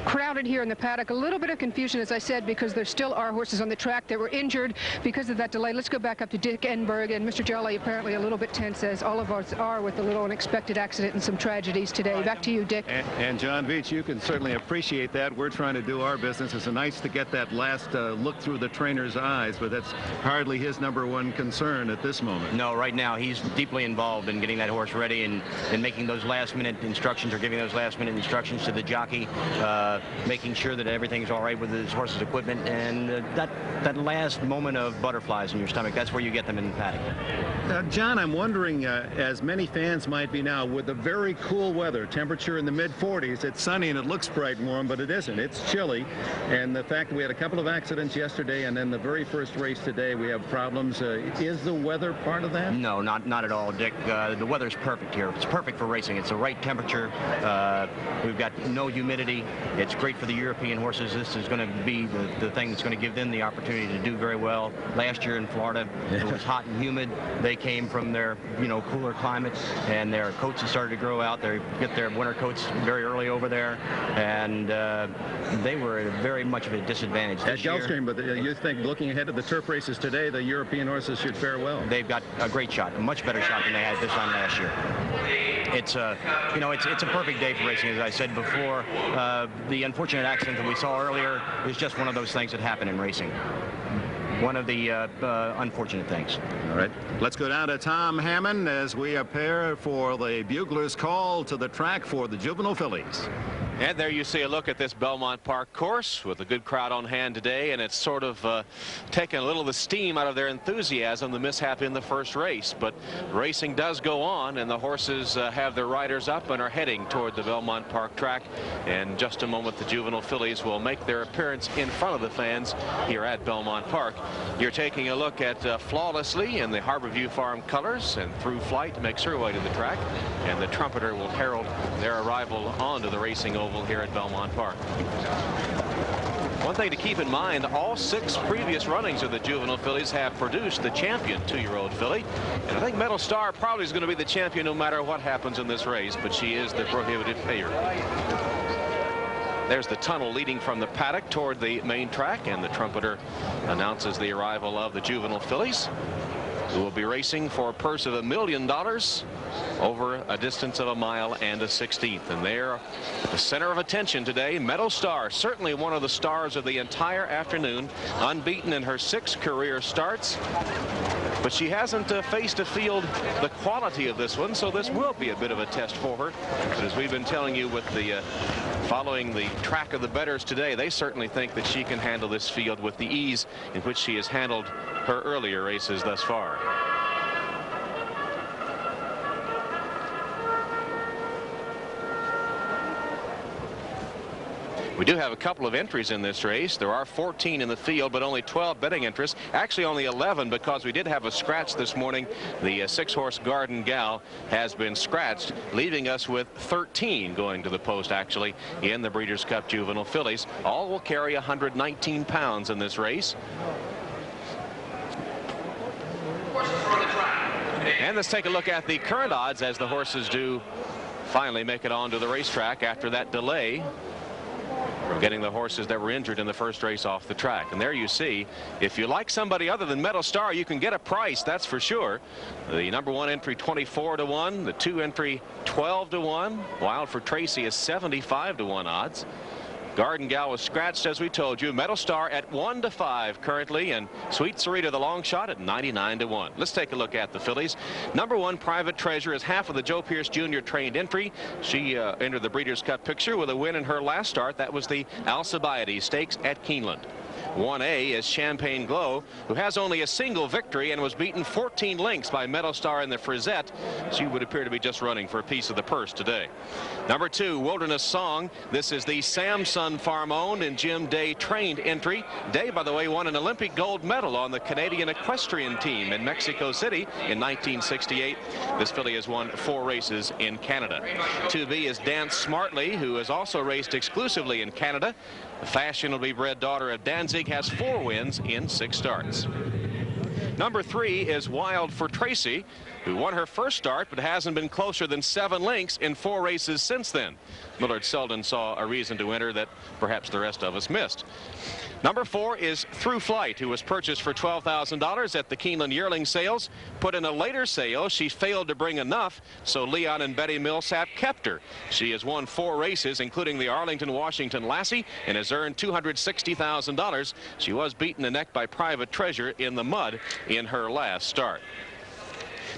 crowded here in the paddock. A little bit of confusion, as I said, because there still are horses on the track that were injured because of that delay. Let's go back up to Dick Enberg, and Mr. Jolly apparently a little bit tense, as all of us are, with a little unexpected accident and some tragedies today. Back to you, Dick. And John Veach, you can certainly appreciate that. We're trying to do our business. It's nice to get that last look through the trainer's eyes, but that's hardly his #1 concern at this moment. No, right now he's deeply involved in getting that horse ready and making those last-minute instructions, or giving those last-minute instructions to the jockey, making sure that everything's all right with his horse's equipment, and that last moment of butterflies in your stomach, that's where you get them in the paddock. John, I'm wondering, as many fans might be now, with the very cool weather, temperature in the mid-40s, it's sunny and it looks bright and warm, but it isn't. It's chilly, and the fact that we had a couple of accidents yesterday, and then the very first race today, we have problems. Is the weather part of that? No, not at all, Dick. The weather's perfect here. It's perfect for racing. It's the right temperature. We've got no humidity. It's great for the European horses. This is going to be the thing that's going to give them the opportunity to do very well. Last year in Florida, it was hot and humid. They came from their, cooler climate, and their coats have started to grow out. They get their winter coats very early over there, and they were at very much of a disadvantage this year. At Gulfstream, but you think, looking ahead to the turf races today, the European horses should fare well? They've got a great shot, a much better shot than they had this time last year. It's a perfect day for racing, as I said before. The unfortunate accident that we saw earlier is just one of those things that happen in racing. One of the unfortunate things. All right, let's go down to Tom Hammond as we prepare for the bugler's call to the track for the Juvenile Fillies. And there you see a look at this Belmont Park course with a good crowd on hand today, and it's sort of taken a little of the steam out of their enthusiasm, the mishap in the first race. But racing does go on, and the horses have their riders up and are heading toward the Belmont Park track. In just a moment, the Juvenile Fillies will make their appearance in front of the fans here at Belmont Park. You're taking a look at Flawlessly in the Harborview Farm colors, and Through Flight makes her way to the track, and the trumpeter will herald their arrival onto the racing oval here at Belmont Park. One thing to keep in mind, all 6 previous runnings of the Juvenile Fillies have produced the champion 2-year-old filly, and I think Metal Star probably is going to be the champion no matter what happens in this race, but she is the prohibitive favorite. There's the tunnel leading from the paddock toward the main track, and the trumpeter announces the arrival of the Juvenile Fillies, who will be racing for a purse of $1 million over a distance of 1 mile and 1/16. And they're the center of attention today. Metal Star, certainly one of the stars of the entire afternoon, unbeaten in her 6 career starts. But she hasn't faced a field the quality of this one, so this will be a bit of a test for her. But as we've been telling you, with the following the track of the bettors today, they certainly think that she can handle this field with the ease in which she has handled her earlier races thus far. We do have a couple of entries in this race. There are 14 in the field, but only 12 betting interests. Actually only 11, because we did have a scratch this morning. The 6-horse Garden Gal has been scratched, leaving us with 13 going to the post, actually, in the Breeders' Cup Juvenile Fillies. All will carry 119 pounds in this race. And let's take a look at the current odds as the horses do finally make it onto the racetrack after that delay from getting the horses that were injured in the first race off the track. And there you see, if you like somebody other than Metal Star, you can get a price, that's for sure. The number 1 entry 24 to 1, the 2 entry 12 to 1. Wild for Tracy is 75 to 1 odds. Garden Gal was scratched, as we told you. Metal Star at 1 to 5 currently, and Sweet Sarita, the long shot, at 99 to 1. Let's take a look at the fillies. Number 1, Private Treasure, is half of the Joe Pierce Jr. trained entry. She entered the Breeders' Cup picture with a win in her last start. That was the Alcibiades Stakes at Keeneland. 1A is Champagne Glow, who has only a single victory and was beaten 14 lengths by Metal Star in the Frisette. She would appear to be just running for a piece of the purse today. Number 2, Wilderness Song. This is the Samson Farm owned and Jim Day trained entry. Day, by the way, won an Olympic gold medal on the Canadian equestrian team in Mexico City in 1968. This filly has won 4 races in Canada. 2B is Dance Smartly, who has also raced exclusively in Canada. The fashionably bred daughter of Danzig has 4 wins in 6 starts. Number 3 is Wild for Tracy, who won her first start but hasn't been closer than 7 lengths in 4 races since then. Millard Selden saw a reason to enter that perhaps the rest of us missed. Number 4 is Through Flight, who was purchased for $12,000 at the Keeneland yearling sales. Put in a later sale, she failed to bring enough, so Leon and Betty Millsap kept her. She has won 4 races, including the Arlington Washington Lassie, and has earned $260,000. She was beaten the neck by Private Treasure in the mud in her last start.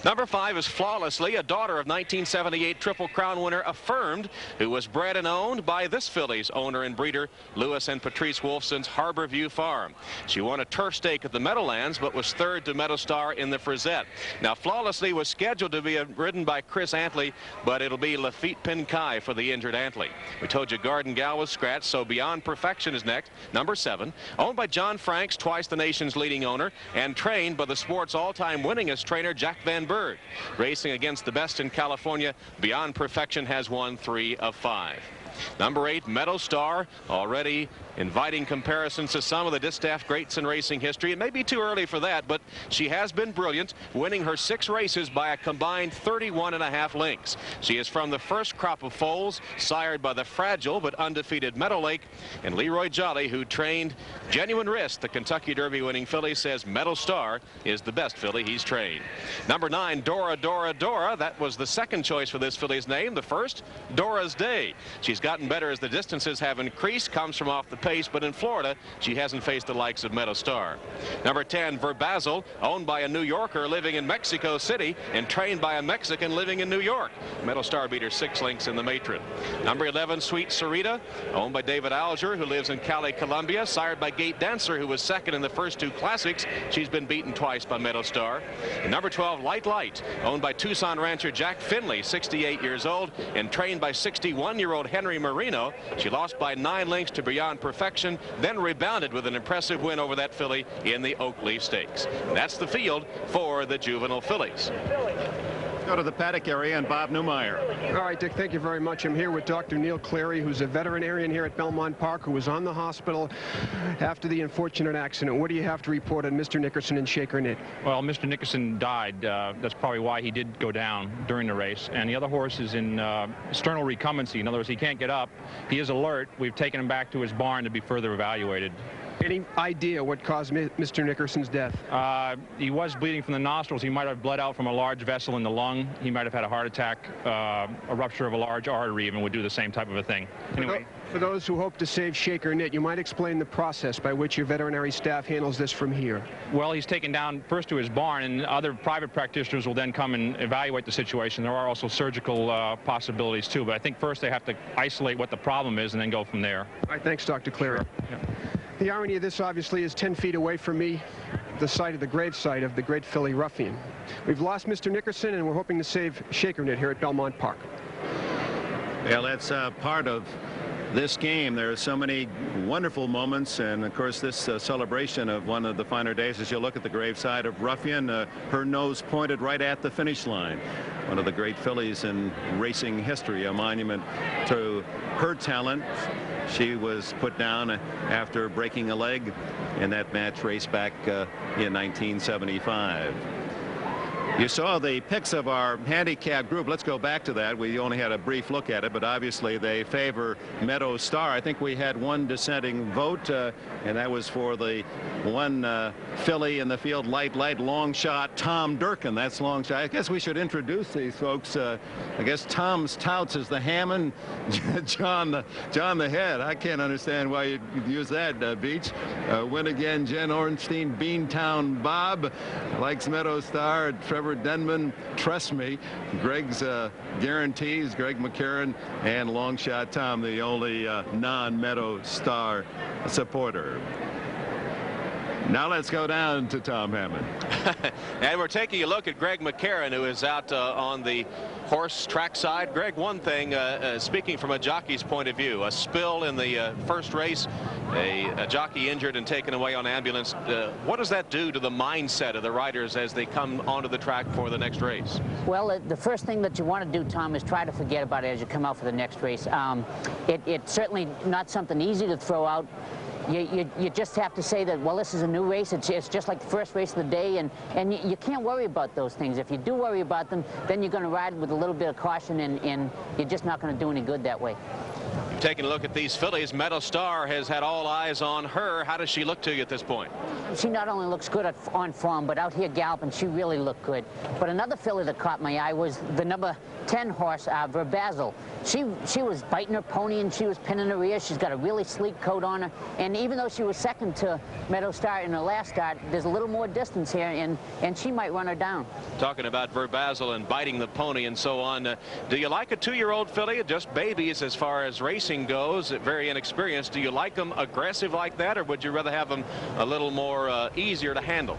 Number 5 is Flawlessly, a daughter of 1978 Triple Crown winner Affirmed, who was bred and owned by this filly's owner and breeder, Lewis and Patrice Wolfson's Harborview Farm. She won a turf stake at the Meadowlands, but was 3rd to Meadow Star in the Frisette. Now, Flawlessly was scheduled to be ridden by Chris Antley, but it'll be Lafitte Pincaille for the injured Antley. We told you Garden Gal was scratched, so Beyond Perfection is next. Number 7, owned by John Franks, twice the nation's leading owner, and trained by the sport's all-time winningest trainer, Jack Van Bird. Racing against the best in California, Beyond Perfection has won 3 of 5. Number 8, Meadow Star, already inviting comparisons to some of the Distaff greats in racing history. It may be too early for that, but she has been brilliant, winning her 6 races by a combined 31.5 lengths. She is from the first crop of foals, sired by the fragile but undefeated Meadow Lake. And Leroy Jolly, who trained Genuine Wrist, the Kentucky Derby winning filly, says Meadow Star is the best filly he's trained. Number 9, Dora Dora Dora. That was the second choice for this filly's name. The first, Dora's Day. She's gotten better as the distances have increased, comes from off the pace, but in Florida, she hasn't faced the likes of Meadow Star. Number 10, Verbazil, owned by a New Yorker living in Mexico City and trained by a Mexican living in New York. Meadow Star beat her 6 lengths in the matron. Number 11, Sweet Sarita, owned by David Alger, who lives in Cali, Colombia, sired by Gate Dancer, who was second in the first 2 classics. She's been beaten twice by Meadow Star. And number 12, Light Light, owned by Tucson rancher Jack Finley, 68 years old, and trained by 61-year-old Henry Marino. She lost by 9 lengths to Beyond Perfection, then rebounded with an impressive win over that filly in the Oakleaf Stakes. And that's the field for the Juvenile Fillies. Go to the Paddock area and Bob Newmeyer. All right, Dick, thank you very much. I'm here with Dr. Neil Cleary, who's a veterinarian here at Belmont Park, who was on the hospital after the unfortunate accident. What do you have to report on Mr. Nickerson and Shaker Knit? Well, Mr. Nickerson died. That's probably why he did go down during the race. And the other horse is in sternal recumbency. In other words, he can't get up. He is alert. We've taken him back to his barn to be further evaluated. Any idea what caused Mr. Nickerson's death? He was bleeding from the nostrils. He might have bled out from a large vessel in the lung. He might have had a heart attack, a rupture of a large artery, even would do the same type of a thing. Anyway. For those who hope to save Shaker Knit, you might explain the process by which your veterinary staff handles this from here. Well, he's taken down first to his barn, and other private practitioners will then come and evaluate the situation. There are also surgical possibilities, too. But I think first they have to isolate what the problem is and then go from there. All right, thanks, Dr. Cleary. Sure. Yeah. The irony of this, obviously, is 10 feet away from me, the site of the gravesite of the great filly Ruffian. We've lost Mr. Nickerson, and we're hoping to save Shaker Knit here at Belmont Park. Well, that's part of this game. There are so many wonderful moments, and of course this celebration of one of the finer days. As you look at the graveside of Ruffian, her nose pointed right at the finish line. One of the great fillies in racing history, a monument to her talent. She was put down after breaking a leg in that match race back in 1975. You saw the picks of our handicap group. Let's go back to that. We only had a brief look at it, but obviously they favor Meadow Star. I think we had one dissenting vote, and that was for the one filly in the field, Light Light, long shot, Tom Durkin. That's long shot. I guess we should introduce these folks. I guess Tom's touts is the Hammond, John the Head. I can't understand why you'd use that, Beach. Win again, Jen Ornstein, Beantown Bob, likes Meadow Star, Trevor Denman, Trust Me, Greg's Guarantees, Greg McCarran, and Long Shot Tom, the only non-Meadow Star supporter. Now let's go down to Tom Hammond. And we're taking a look at Greg McCarran, who is out on the horse track side. Greg, one thing, speaking from a jockey's point of view, a spill in the first race, a jockey injured and taken away on ambulance. What does that do to the mindset of the riders as they come onto the track for the next race? Well, the first thing that you want to do, Tom, is try to forget about it as you come out for the next race. It's certainly not something easy to throw out. You just have to say that, well, this is a new race. It's just like the first race of the day, and you can't worry about those things. If you do worry about them, then you're going to ride with a little bit of caution, and you're just not going to do any good that way. You've taken a look at these fillies. Meadow Star has had all eyes on her. How does she look to you at this point? She not only looks good on form, but out here galloping, she really looked good. But another filly that caught my eye was the number 10 horse, Verbazil. She was biting her pony, and she was pinning her ears. She's got a really sleek coat on her. And even though she was second to Meadow Star in her last start, there's a little more distance here, and she might run her down. Talking about Verbazil and biting the pony and so on, do you like a 2-year-old filly? Just babies as far as racing goes, very inexperienced. Do you like them aggressive like that, or would you rather have them a little more easier to handle?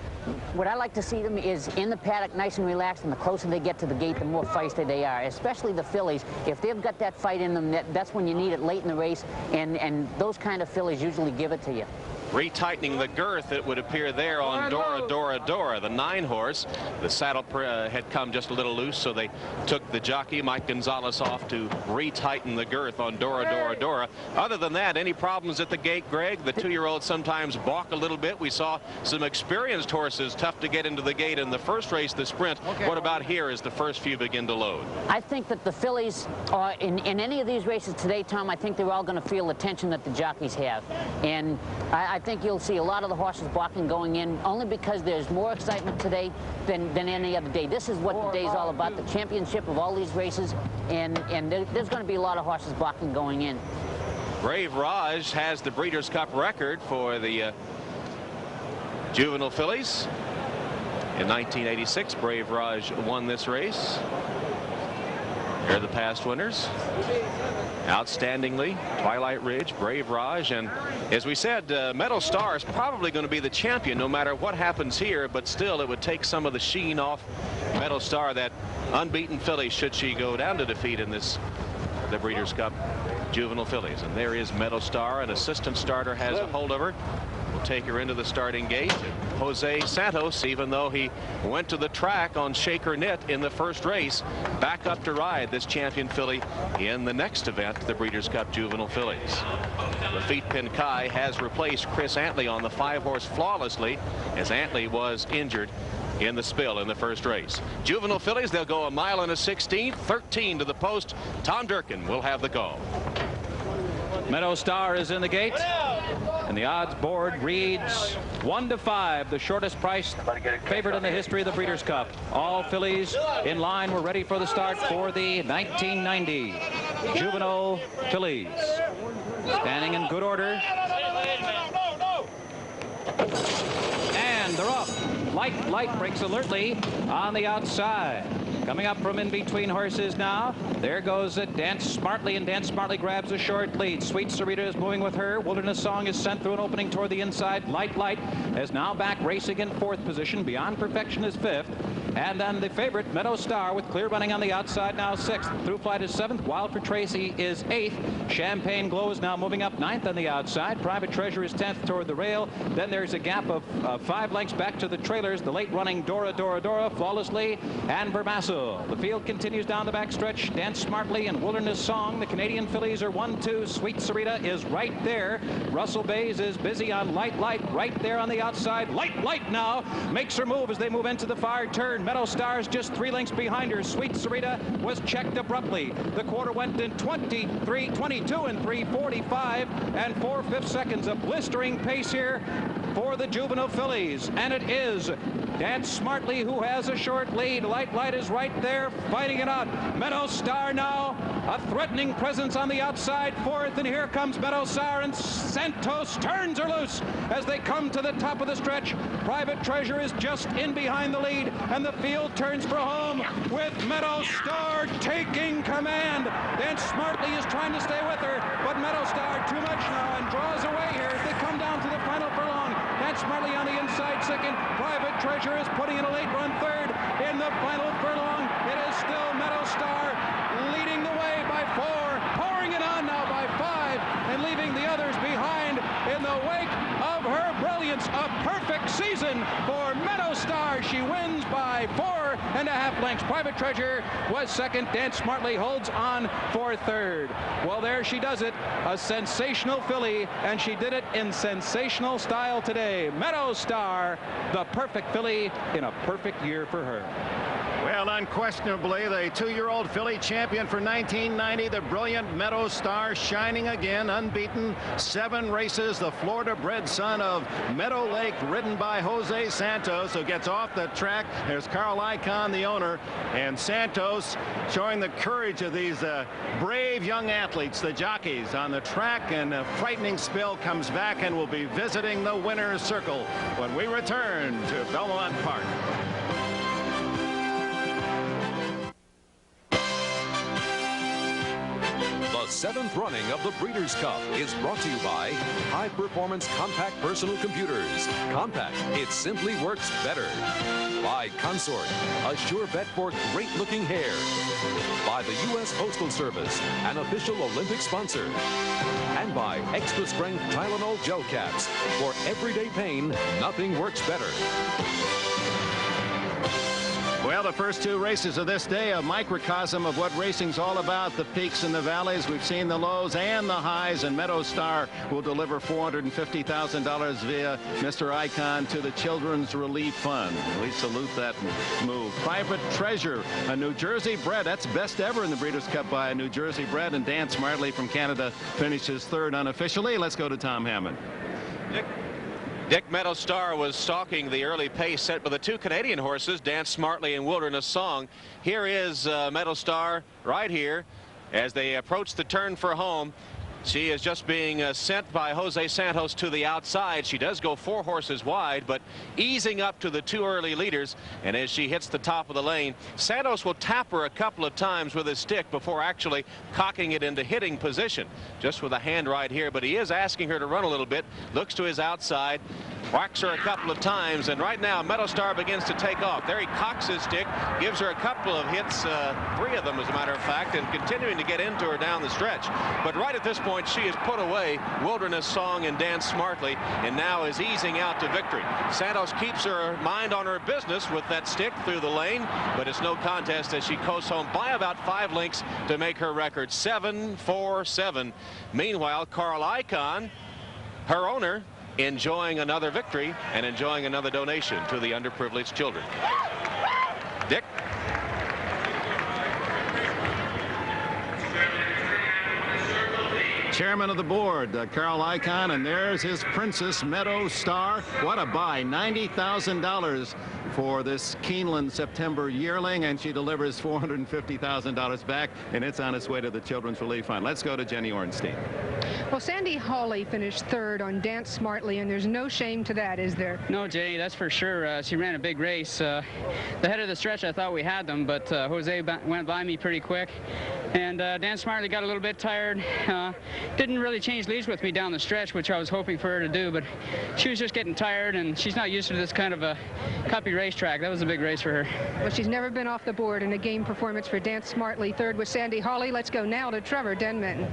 What I like to see them is in the paddock, nice and relaxed, and the closer they get to the gate, the more feisty they are, especially the fillies. If they've got that fight in them, that's when you need it late in the race, and those kind of fillies usually give it to you. Retightening the girth, it would appear there on Dora, the 9 horse. The saddle had come just a little loose, so they took the jockey, Mike Gonzalez, off to retighten the girth on Dora. Other than that, any problems at the gate, Greg? The 2-year-olds sometimes balk a little bit. We saw some experienced horses tough to get into the gate in the first race, the sprint. Okay. What about here as the first few begin to load? I think that the fillies, in any of these races today, Tom, I think they're all going to feel the tension that the jockeys have. And I think you'll see a lot of the horses balking going in, only because there's more excitement today than any other day. This is what the day is all about, the championship of all these races, and there's going to be a lot of horses balking going in. Brave Raj has the Breeders' Cup record for the Juvenile Fillies. In 1986, Brave Raj won this race. Here are the past winners. Outstandingly, Twilight Ridge, Brave Raj, and as we said, Meadow Star is probably going to be the champion no matter what happens here, but still it would take some of the sheen off Meadow Star, that unbeaten filly, should she go down to defeat in this the Breeders' Cup Juvenile Fillies. And there is Meadow Star. An assistant starter has a hold of her. Will take her into the starting gate. And Jose Santos, even though he went to the track on Shaker Knit in the first race, back up to ride this champion filly in the next event, the Breeders' Cup Juvenile Fillies. Lafitte Pinkai has replaced Chris Antley on the 5-horse Flawlessly, as Antley was injured in the spill in the first race. Juvenile Fillies, they'll go 1 mile and a 16th, 13 to the post. Tom Durkin will have the call. Meadow Star is in the gate, and the odds board reads 1-5, the shortest price favorite in the history of the Breeders' Cup. All fillies in line. We're ready for the start for the 1990 Juvenile Fillies. Standing in good order. And they're up. Light breaks alertly on the outside. Coming up from in between horses now. There goes it. Dance Smartly, and Dance Smartly grabs a short lead. Sweet Sarita is moving with her. Wilderness Song is sent through an opening toward the inside. Light is now back racing in 4th position. Beyond Perfection is 5th. And then the favorite, Meadow Star, with clear running on the outside, now 6th. Through Flight is 7th. Wild for Tracy is 8th. Champagne Glow is now moving up 9th on the outside. Private Treasure is 10th toward the rail. Then there's a gap of 5 lengths back to the trailers. The late running Dora, Flawlessly, and Vermasso. The field continues down the backstretch. Dance Smartly and Wilderness Song. The Canadian fillies are 1-2. Sweet Sarita is right there. Russell Bays is busy on Light right there on the outside. Light now makes her move as they move into the far turn. Meadow Star's just 3 lengths behind her. Sweet Sarita was checked abruptly. The quarter went in 22 and 3:45 and 4/5 seconds. A blistering pace here for the Juvenile Fillies, and it is Dance Smartly who has a short lead. Light is right there fighting it out. Meadow Star now a threatening presence on the outside, 4th, and here comes Meadow Star, and Santos turns her loose as they come to the top of the stretch. Private Treasure is just in behind the lead, and the field turns for home with Meadow Star taking command. Dance Smartly is trying to stay with her, but Meadow Star too much now and draws away here as they come down to the final furlong. Dance Smartly on the inside 2nd. Private Treasure is putting in a late run 3rd. In the final furlong, it is still Meadow Star leading the way by 4, pouring it on now by 5, and leaving the others behind in the wake of her brilliance. A perfect season for Meadow Star. She wins by 4.5 lengths. Private Treasure was 2nd. Dance Smartly holds on for 3rd. Well, there she does it. A sensational filly, and she did it in sensational style today. Meadow Star, the perfect filly in a perfect year for her. Well, unquestionably, the 2-year-old filly champion for 1990, the brilliant Meadow Star, shining again, unbeaten, 7 races. The Florida-bred son of Meadow Lake, ridden by Jose Santos, who gets off the track. There's Carl Icahn, the owner, and Santos showing the courage of these brave young athletes, the jockeys on the track, and a frightening spill comes back and will be visiting the winner's circle when we return to Belmont Park. The 7th running of the Breeders' Cup is brought to you by High Performance Compact Personal Computers. Compact, it simply works better. By Consort, a sure bet for great-looking hair. By the U.S. Postal Service, an official Olympic sponsor. And by Extra Strength Tylenol Gel Caps. For everyday pain, nothing works better. Well, the first 2 races of this day, a microcosm of what racing's all about. The peaks and the valleys. We've seen the lows and the highs, and Meadow Star will deliver $450,000 via Mr. Icahn to the Children's Relief Fund. We salute that move. Private Treasure, a New Jersey bred. That's best ever in the Breeders' Cup by a New Jersey bred, and Dance Smartly from Canada finishes 3rd unofficially. Let's go to Tom Hammond. Dick Meadow Star was stalking the early pace set by the 2 Canadian horses, Dance Smartly and Wilderness Song. Here is Meadow Star right here as they approach the turn for home. She is just being sent by Jose Santos to the outside. She does go 4 horses wide, but easing up to the 2 early leaders. And as she hits the top of the lane, Santos will tap her a couple of times with his stick before actually cocking it into hitting position. Just with a hand right here, but he is asking her to run a little bit. Looks to his outside, whacks her a couple of times, and right now Meadow Star begins to take off. There he cocks his stick, gives her a couple of hits, 3 of them as a matter of fact, and continuing to get into her down the stretch. But right at this point, she has put away Wilderness Song and Dance Smartly, and now is easing out to victory. Santos keeps her mind on her business with that stick through the lane, but it's no contest as she coasts home by about 5 lengths to make her record 7-4-7. Meanwhile, Carl Icahn, her owner, enjoying another victory and enjoying another donation to the underprivileged children. Dick. Chairman of the board, Carl Icahn, and there's his Princess Meadow Star. What a buy, $90,000 for this Keeneland September yearling, and she delivers $450,000 back, and it's on its way to the Children's Relief Fund. Let's go to Jenny Ornstein. Well, Sandy Hawley finished 3rd on Dance Smartly, and there's no shame to that, is there? No, Jenny, that's for sure. She ran a big race. The head of the stretch, I thought we had them, but Jose went by me pretty quick. And Dance Smartly got a little bit tired. Didn't really change leads with me down the stretch, which I was hoping for her to do, but she was just getting tired, and she's not used to this kind of a cuppy racetrack. That was a big race for her. Well, she's never been off the board in a game performance for Dance Smartly. 3rd was Sandy Hawley. Let's go now to Trevor Denman.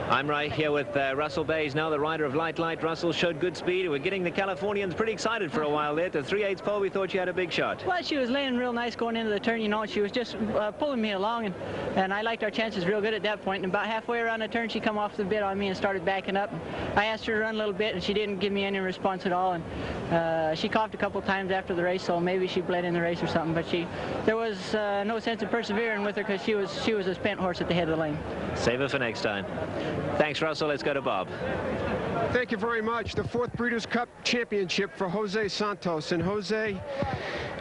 I'm right here with Russell Bays, now the rider of Light Light. Russell showed good speed. We're getting the Californians pretty excited for a while there. The 3/8 pole, we thought she had a big shot. Well, she was laying real nice going into the turn, you know. She was just pulling me along, and I liked our chances real good at that point. And about halfway around the turn, she come off the bit on me and started backing up. I asked her to run a little bit, and she didn't give me any response at all. And she coughed a couple times after the race, so maybe she bled in the race or something. But there was no sense of persevering with her because she was a spent horse at the head of the lane. Save her for next time. Thanks, Russell. Let's go to Bob. Thank you very much. The 4th Breeders' Cup Championship for Jose Santos. And Jose,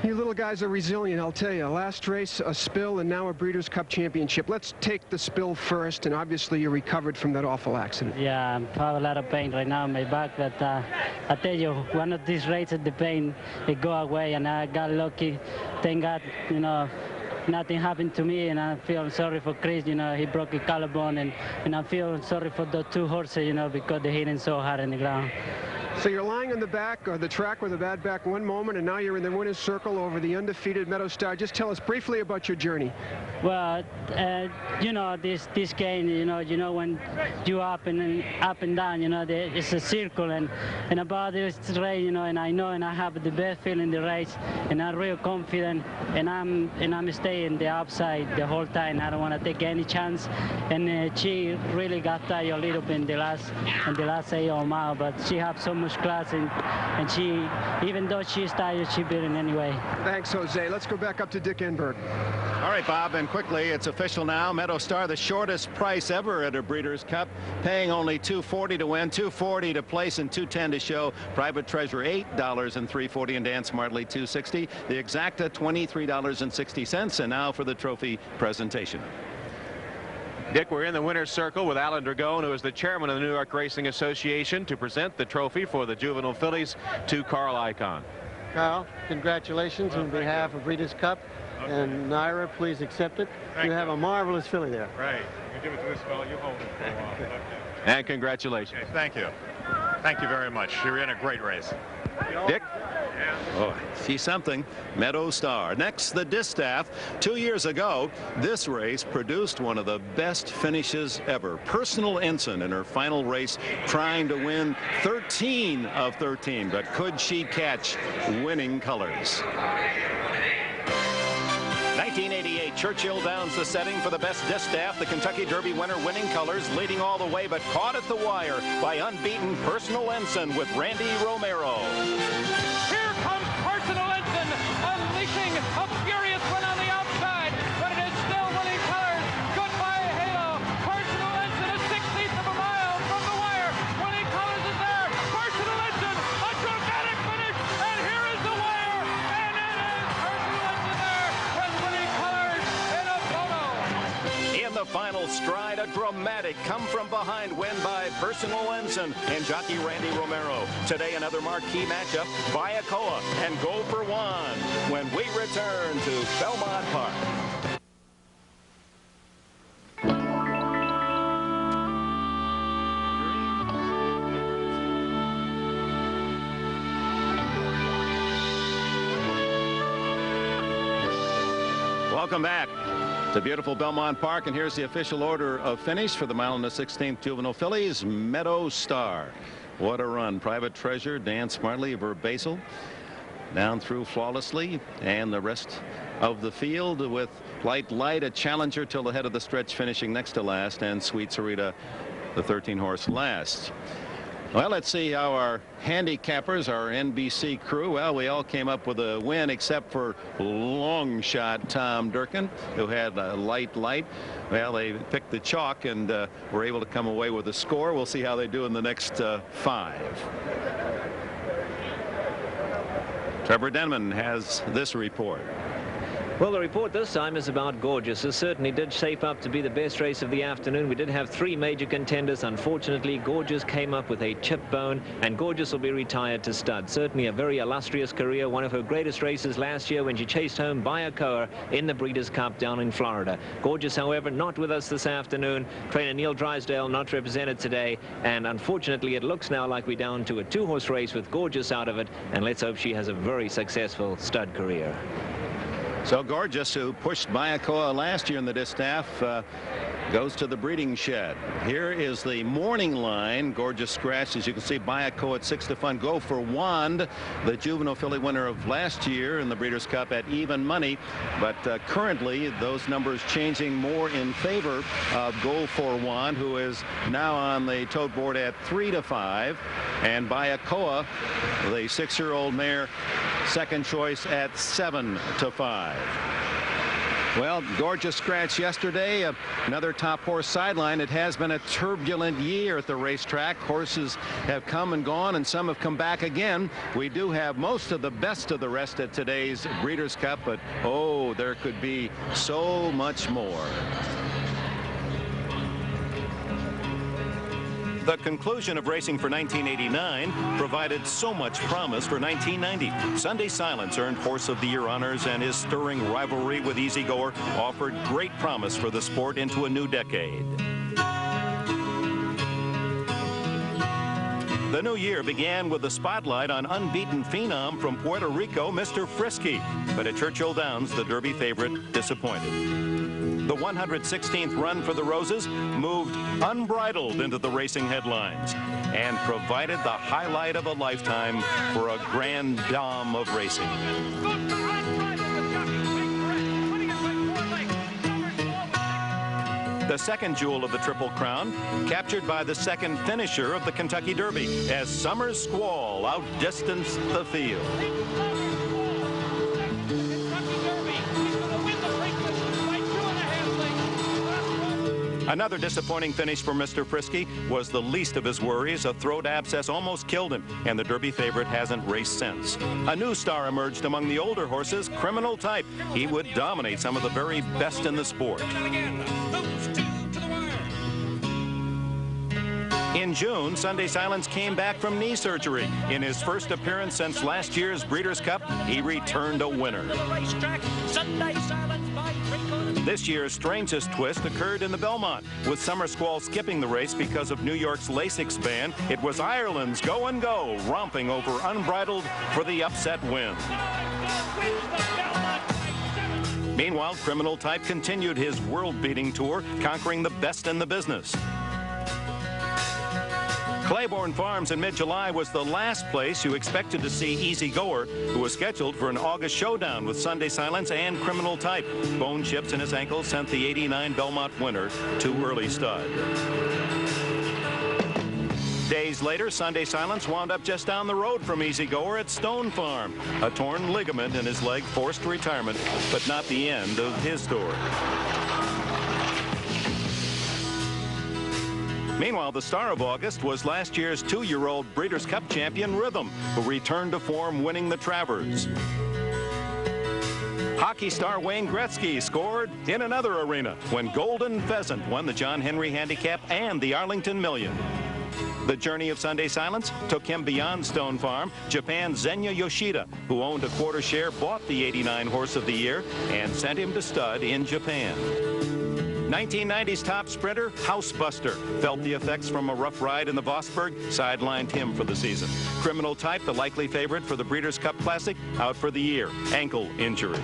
you little guys are resilient, I'll tell you. Last race, a spill, and now a Breeders' Cup Championship. Let's take the spill first, and obviously you recovered from that awful accident. Yeah, I have a lot of pain right now in my back, but I tell you, one of these races, the pain, it go away, and I got lucky. Thank God, you know, nothing happened to me, and I feel sorry for Chris. You know, he broke a collarbone, and I feel sorry for the 2 horses, you know, because they're hitting so hard in the ground. So you're lying on the back or the track with a bad back one moment, and now you're in the winner's circle over the undefeated Meadow Star. Just tell us briefly about your journey. Well, you know, this game, you know when you up and down, you know, it's a circle, and about this race, you know, and I have the best feeling in the race, and I'm real confident, and I'm staying the outside the whole time. I don't want to take any chance, and she really got tired a little bit in the last 8 miles, but she has so much class, and she, even though she's tired, she beat it anyway. Thanks, Jose. Let's go back up to Dick Enberg. All right, Bob, and quickly, it's official now. Meadow Star, the shortest price ever at a Breeders' Cup, paying only $240 to win, $240 to place, and $210 to show. Private Treasure, $8 and $340, and Dance Smartly, $260. The Exacta, $23.60. And now for the trophy presentation. Dick, we're in the winner's circle with Alan Dragone, who is the chairman of the New York Racing Association, to present the trophy for the Juvenile Fillies to Carl Icahn. Carl, congratulations on behalf of Breeders' Cup. And Naira, please accept it. You have a marvelous filly there. Right. You give it to this fellow, you hold it for a while. Okay. And congratulations. Okay, thank you. Thank you very much. You're in a great race. Dick? Oh, see something. Meadow Star. Next, the Distaff. 2 years ago, this race produced one of the best finishes ever. Personal Ensign in her final race, trying to win 13 of 13. But could she catch Winning Colors? 1988, Churchill Downs the setting for the best Distaff. The Kentucky Derby winner, Winning Colors, leading all the way, but caught at the wire by unbeaten Personal Ensign with Randy Romero. Here comes Personal Ensign, unleashing a furious one on the outside, but it is still Winning Colors. Goodbye, Halo. Personal Ensign is 1/16 of a mile from the wire. Winning Colors is there. Personal Ensign, a dramatic finish, and here is the wire, and it is Personal Ensign there with Winning Colors in a photo. In the final stride, a dramatic come-from-behind win by Personal Ensign and jockey Randy Romero. Today, another marquee matchup, Bayakoa and Go for One, when we return to Belmont Park. Welcome back to beautiful Belmont Park, and here's the official order of finish for the mile and the 16th Juvenile Fillies. Meadow Star, what a run. Private Treasure, Dan Smartley, Verbasil down through flawlessly, and the rest of the field with Light, a challenger till the head of the stretch, finishing next to last, and Sweet Sarita, the 13-horse, last. Well, let's see how our handicappers, our NBC crew, well, we all came up with a win except for long shot Tom Durkin, who had a light. Well, they picked the chalk and were able to come away with a score. We'll see how they do in the next 5. Trevor Denman has this report. Well, the report this time is about Gorgeous. It certainly did shape up to be the best race of the afternoon. We did have 3 major contenders. Unfortunately, Gorgeous came up with a chip bone, and Gorgeous will be retired to stud. Certainly a very illustrious career, one of her greatest races last year when she chased home Bayakoa in the Breeders' Cup down in Florida. Gorgeous, however, not with us this afternoon. Trainer Neil Drysdale not represented today, and unfortunately it looks now like we're down to a 2-horse race with Gorgeous out of it, and let's hope she has a very successful stud career. So Gorgeous, who pushed Bayakoa last year in the Distaff, goes to the breeding shed. Here is the morning line. Gorgeous scratched, as you can see. Bayakoa at 6 to fun. Go for Wand, the juvenile filly winner of last year in the Breeders' Cup, at even money. But currently, those numbers changing more in favor of Go for Wand, who is now on the tote board at 3 to 5. And Bayakoa, the 6-year-old mare, second choice at 7 to 5. Well, Gorgeous scratch yesterday. Another top horse sideline. It has been a turbulent year at the racetrack. Horses have come and gone, and some have come back again. We do have most of the best of the rest at today's Breeders' Cup, but oh, there could be so much more. The conclusion of racing for 1989 provided so much promise for 1990. Sunday Silence earned Horse of the Year honors, and his stirring rivalry with Easygoer offered great promise for the sport into a new decade. The new year began with the spotlight on unbeaten phenom from Puerto Rico, Mr. Frisky. But at Churchill Downs, the Derby favorite disappointed. The 116th run for the Roses moved unbridled into the racing headlines and provided the highlight of a lifetime for a grand dame of racing. The second jewel of the Triple Crown, captured by the second finisher of the Kentucky Derby, as Summer's Squall outdistanced the field. Another disappointing finish for Mr. Frisky was the least of his worries. A throat abscess almost killed him, and the Derby favorite hasn't raced since. A new star emerged among the older horses, Criminal Type. He would dominate some of the very best in the sport. In June, Sunday Silence came back from knee surgery. In his first appearance since last year's Breeders' Cup, he returned a winner. This year's strangest twist occurred in the Belmont, with Summer Squall skipping the race because of New York's Lasix ban. It was Ireland's Go and Go, romping over Unbridled for the upset win. Meanwhile, Criminal Type continued his world-beating tour, conquering the best in the business. Claiborne Farms in mid-July was the last place you expected to see Easygoer, who was scheduled for an August showdown with Sunday Silence and Criminal Type. Bone chips in his ankle sent the '89 Belmont winner to early stud. Days later, Sunday Silence wound up just down the road from Easygoer at Stone Farm. A torn ligament in his leg forced retirement, but not the end of his story. Meanwhile, the star of August was last year's 2-year-old Breeders' Cup champion Rhythm, who returned to form, winning the Travers. Hockey star Wayne Gretzky scored in another arena when Golden Pheasant won the John Henry Handicap and the Arlington Million. The journey of Sunday Silence took him beyond Stone Farm. Japan's Zenya Yoshida, who owned a quarter share, bought the '89 Horse of the Year and sent him to stud in Japan. 1990's top sprinter, Housebuster, felt the effects from a rough ride in the Vosburg, sidelined him for the season. Criminal Type, the likely favorite for the Breeders' Cup Classic, out for the year, ankle injury.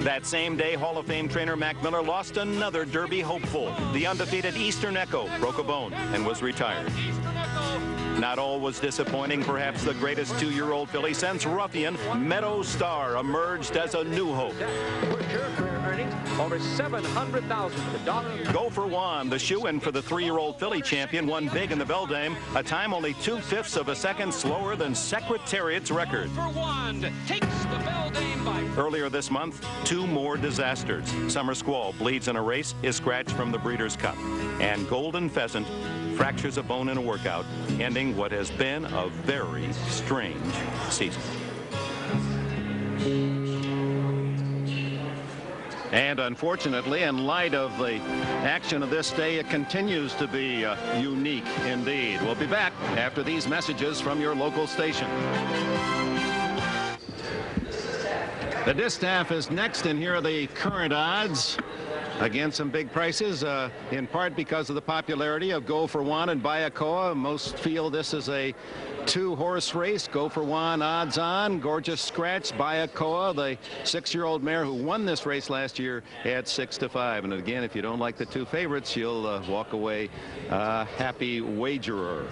That same day, Hall of Fame trainer Mac Miller lost another Derby hopeful. The undefeated Eastern Echo broke a bone and was retired. Not all was disappointing. Perhaps the greatest 2-year-old filly since Ruffian, Meadow Star, emerged as a new hope. Over $700,000. Go for Juan, the shoe-in for the 3-year-old filly champion, won big in the Beldame, a time only 2/5 of a second slower than Secretariat's record. For Juan takes the Beldame by... Earlier this month, 2 more disasters. Summer Squall bleeds in a race, is scratched from the Breeders' Cup. And Golden Pheasant fractures a bone in a workout, ending what has been a very strange season. And unfortunately, in light of the action of this day, it continues to be unique indeed. We'll be back after these messages from your local station. The Distaff is next, and here are the current odds. Again, some big prices, in part because of the popularity of Go for Juan and Bayacoa. Most feel this is a 2-horse race. Go for Juan, odds on. Gorgeous Scratch, Bayacoa, the 6-year-old mare who won this race last year, at 6-5. And again, if you don't like the 2 favorites, you'll walk away happy wagerer.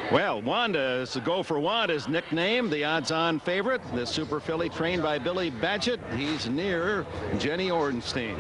Well, Wanda's Go for Wanda's nickname, the odds-on favorite, the super filly trained by Billy Badgett. He's near Jenny Ornstein.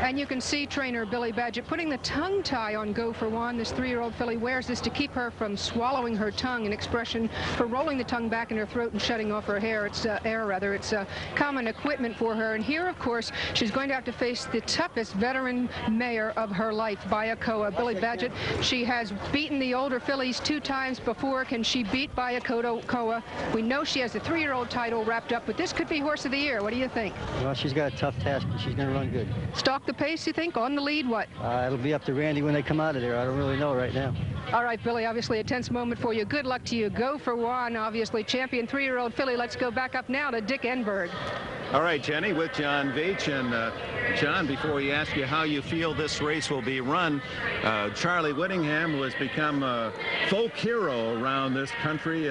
And you can see trainer Billy Badgett putting the tongue tie on Go for Juan. This 3-year-old filly wears this to keep her from swallowing her tongue, an expression for rolling the tongue back in her throat and shutting off her hair. It's It's common equipment for her. And here, of course, she's going to have to face the toughest veteran mare of her life, Bayacoa. Billy Badgett, she has beaten the older fillies 2 times before. Can she beat Bayacoa? We know she has the 3-year-old title wrapped up, but this could be Horse of the Year. What do you think? Well, she's got a tough task, but she's going to run good. Stalk the pace, you think? On the lead, what? It'll be up to Randy when they come out of there. I don't really know right now. All right, Billy, obviously a tense moment for you. Good luck to you. Go for Juan, obviously champion 3-year-old filly. Let's go back up now to Dick Enberg. All right, Jenny, with John Veach. And John, before we ask you how you feel this race will be run, Charlie Whittingham, who has become a folk hero around this country,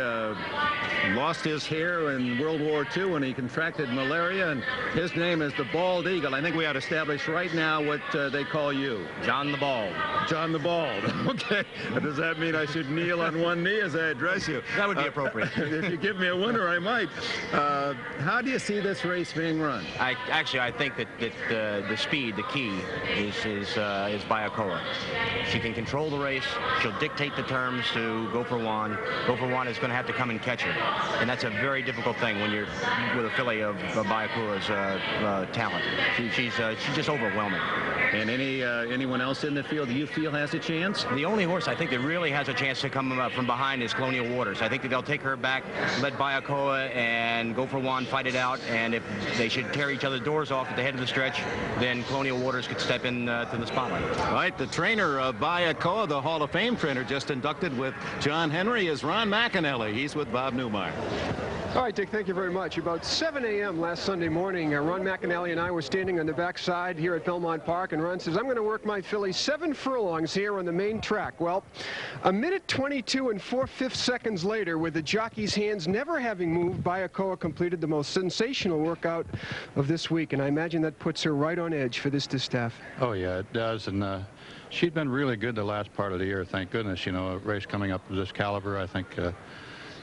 lost his hair in World War II when he contracted malaria, and his name is the Bald Eagle. I think we ought to establish right now what they call you. John the Bald. John the Bald. Okay. Does that mean I should kneel on one knee as I address you? That would be appropriate. If you give me a winner, I might. How do you see this race being run? I think that the speed, the key, is Bayacoa. She can control the race. She'll dictate the terms to Go for Juan. Go for Juan is going to have to come and catch her, and that's a very difficult thing when you're with a filly of Bayacoa's talent. She's just overwhelming. And anyone else in the field do you feel has a chance? The only horse I think that really has a chance to come from behind is Colonial Waters. I think that they'll take her back, let Bayacoa and Go for Juan fight it out, and if they should tear each other's doors off at the head of the stretch, then Colonial Waters could step in to the spotlight. All right, the trainer of Bayacoa, the Hall of Fame trainer, just inducted with John Henry, is Ron McAnally. He's with Bob Newmeyer. All right, Dick, thank you very much. About 7 a.m. last Sunday morning, Ron McAnally and I were standing on the backside here at Belmont Park, and Ron says, I'm going to work my filly 7 furlongs here on the main track. Well, 1:22 and 4/5 seconds later, with the jockey's hands never having moved, Bayacoa completed the most sensational workout of this week, and I imagine that puts her right on edge for this Distaff. Oh, yeah, it does, and she'd been really good the last part of the year, thank goodness. You know, a race coming up of this caliber, I think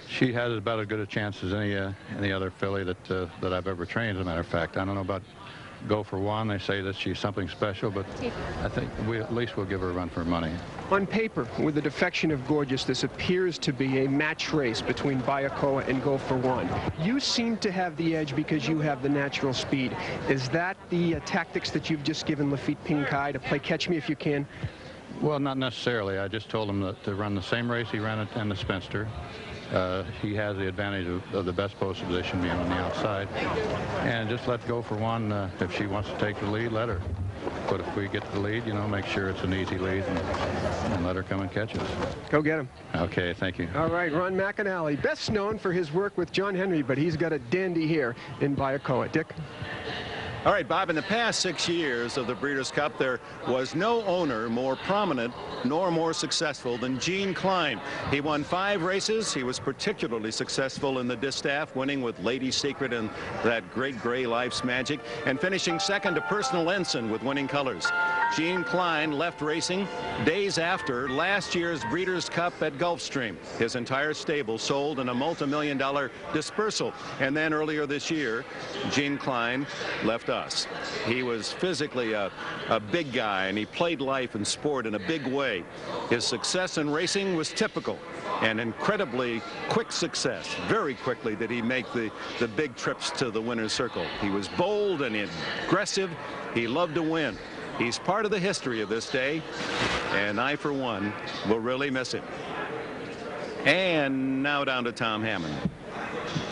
she has about as good a chance as any other filly that I've ever trained, as a matter of fact. I don't know about Go for Juan. They say that she's something special, but I think at least we'll give her a run for her money. On paper, with the defection of Gorgeous, this appears to be a match race between Bayacoa and Go for Juan. You seem to have the edge because you have the natural speed. Is that the tactics that you've just given Lafitte Pinkai to play catch me if you can? Well, not necessarily. I just told him to run the same race he ran in the Spinster, he has the advantage of the best post position being on the outside. And just let Go for One. If she wants to take the lead, let her. But if we get the lead, you know, make sure it's an easy lead and let her come and catch us. Go get him. Okay, thank you. All right, Ron McAnally, best known for his work with John Henry, but he's got a dandy here in Bayakoa. Dick? All right, Bob, in the past 6 years of the Breeders' Cup, there was no owner more prominent nor more successful than Gene Klein. He won 5 races. He was particularly successful in the Distaff, winning with Lady Secret and that Great Gray Life's Magic, and finishing second to Personal Ensign with winning colors. Gene Klein left racing days after last year's Breeders' Cup at Gulfstream. His entire stable sold in a multi-million-dollar dispersal. And then earlier this year, Gene Klein left us. He was physically a big guy, and he played life and sport in a big way. His success in racing was typical, and incredibly quick success. Very quickly did he make the big trips to the winner's circle. He was bold and aggressive. He loved to win. He's part of the history of this day, and I, for one, will really miss him. And now down to Tom Hammond.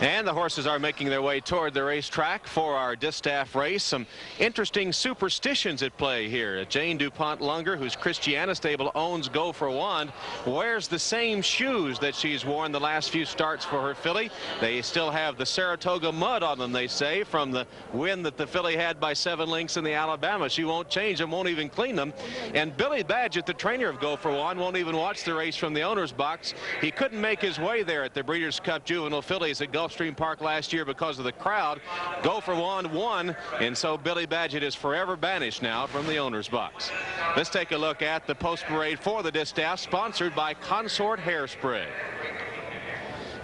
And the horses are making their way toward the racetrack for our Distaff race. Some interesting superstitions at play here. Jane DuPont Lunger, whose Christiana stable owns Go for Wand, wears the same shoes that she's worn the last few starts for her filly. They still have the Saratoga mud on them, they say, from the win that the filly had by 7 lengths in the Alabama. She won't change them, won't even clean them. And Billy Badgett, the trainer of Go for Wand, won't even watch the race from the owner's box. He couldn't make his way there at the Breeders' Cup Juvenile Fillies at Gulfstream Park last year because of the crowd. Go for Wand won, and so Billy Badgett is forever banished now from the owner's box. Let's take a look at the post parade for the Distaff, sponsored by Consort Hairspray.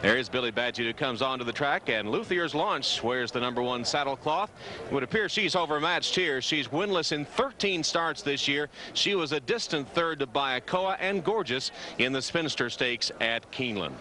There's Billy Badgett, who comes onto the track, and Luthier's Launch wears the #1 saddlecloth. It would appear she's overmatched here. She's winless in 13 starts this year. She was a distant third to Bayakoa and Gorgeous in the Spinster Stakes at Keeneland.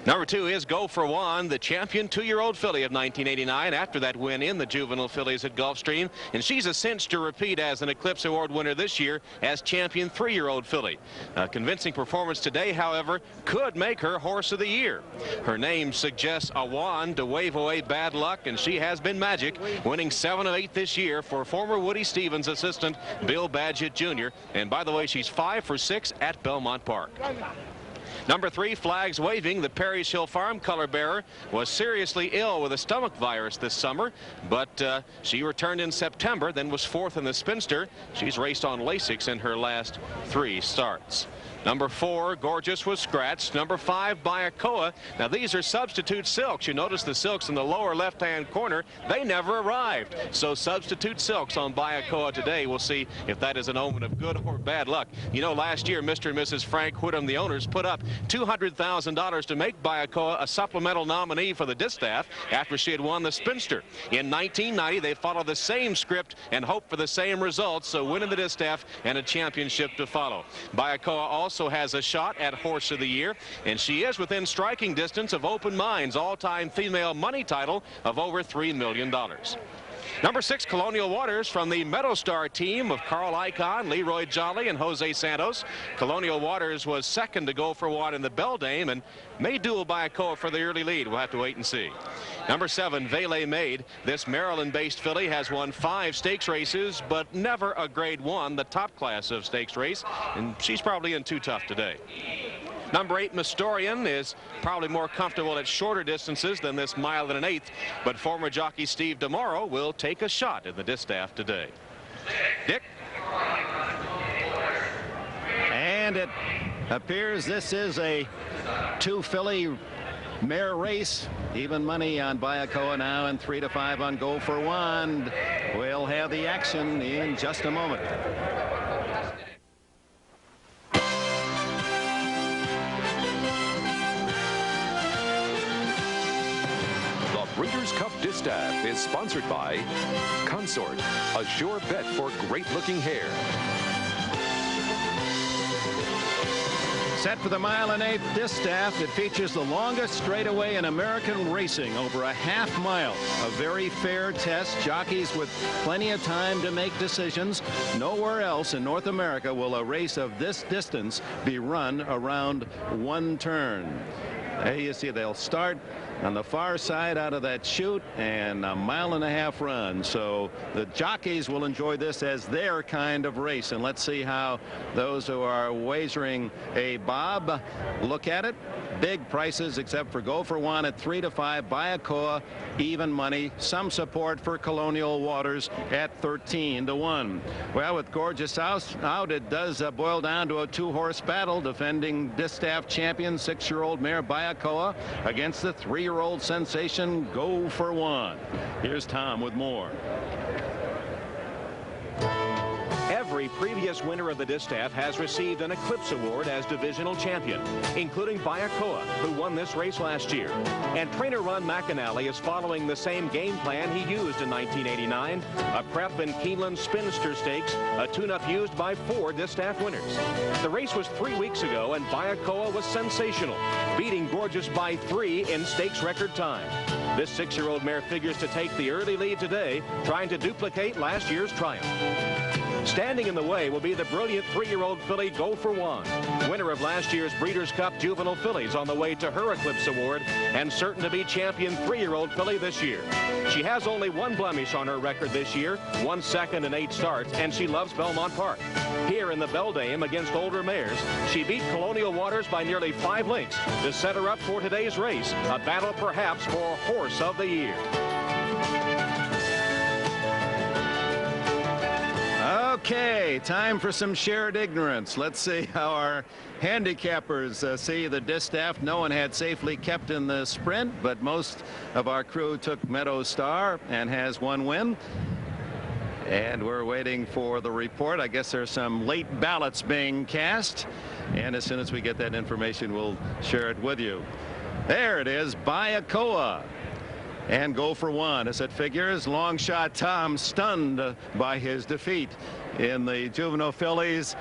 #2 is Go for Wand, the champion 2-year-old filly of 1989 after that win in the Juvenile Fillies at Gulfstream. And she's a cinch to repeat as an Eclipse Award winner this year as champion 3-year-old filly. A convincing performance today, however, could make her Horse of the Year. Her name suggests a wand to wave away bad luck, and she has been magic, winning 7 of 8 this year for former Woody Stevens assistant Bill Badgett Jr. And by the way, she's 5 for 6 at Belmont Park. #3, Flags Waving, the Perry's Hill Farm color bearer, was seriously ill with a stomach virus this summer, but she returned in September, then was 4th in the Spinster. She's raced on Lasix in her last 3 starts. #4, Gorgeous, was scratched. #5, Bayakoa. Now these are substitute silks. You notice the silks in the lower left-hand corner. They never arrived. So substitute silks on Bayakoa today. We'll see if that is an omen of good or bad luck. You know, last year, Mr. and Mrs. Frank Whittam, the owners, put up $200,000 to make Bayakoa a supplemental nominee for the Distaff after she had won the Spinster. In 1990, they followed the same script and hoped for the same results, so winning the Distaff and a championship to follow. Bayakoa also has a shot at Horse of the Year, and she is within striking distance of Open Mind's all-time female money title of over $3 million. #6, Colonial Waters, from the Meadowstar team of Carl Icahn, Leroy Jolly, and Jose Santos. Colonial Waters was second to Go for Wand in the Beldame and may duel Bayakoa for the early lead. We'll have to wait and see. #7, Vele Maid. This Maryland-based filly has won 5 stakes races, but never a Grade 1, the top class of stakes race, and she's probably in too tough today. #8, Mystorian, is probably more comfortable at shorter distances than this 1 1/8, but former jockey Steve DeMauro will take a shot in the Distaff today. Dick? And it appears this is a 2-filly mare race. Even money on Bayakoa now and 3 to 5 on Go for Wand. We'll have the action in just a moment. Breeders' Cup Distaff is sponsored by Consort, a sure bet for great-looking hair. Set for the mile and 1/8 Distaff. It features the longest straightaway in American racing, over a half mile. A very fair test. Jockeys with plenty of time to make decisions. Nowhere else in North America will a race of this distance be run around one turn. There you see they'll start on the far side out of that chute and a 1.5 mile run. So the jockeys will enjoy this as their kind of race. And let's see how those who are wagering a bob look at it. Big prices except for Go for One at 3 to 5. Bayakoa even money. Some support for Colonial Waters at 13 to 1. Well, with Gorgeous House out, it does boil down to a 2-horse battle. Defending Distaff champion 6-year-old mare Bayakoa against the 3-year-old sensation Go for One. Here's Tom with more. Every previous winner of the Distaff has received an Eclipse Award as divisional champion, including Bayakoa, who won this race last year. And trainer Ron McAnally is following the same game plan he used in 1989, a prep in Keeneland Spinster Stakes, a tune-up used by 4 Distaff winners. The race was 3 weeks ago, and Bayakoa was sensational, beating Gorgeous by 3 in stakes record time. This 6-year-old mare figures to take the early lead today, trying to duplicate last year's triumph. Standing in the way will be the brilliant 3-year-old filly Go for One, winner of last year's Breeders' Cup Juvenile Fillies, on the way to her Eclipse Award and certain to be champion 3-year-old filly this year. She has only 1 blemish on her record this year, 1 second in 8 starts, and she loves Belmont Park. Here in the Beldame against older mares, she beat Colonial Waters by nearly 5 lengths to set her up for today's race, a battle perhaps for Horse of the Year. Okay, time for some shared ignorance. Let's see how our handicappers see the Distaff. No one had safely kept in the sprint, but most of our crew took Meadow Star and has 1 win. And we're waiting for the report. I guess there's some late ballots being cast, and as soon as we get that information, we'll share it with you. There it is, Bayakoa. And Go for One, as it figures. Long shot Tom stunned by his defeat in the Juvenile Fillies.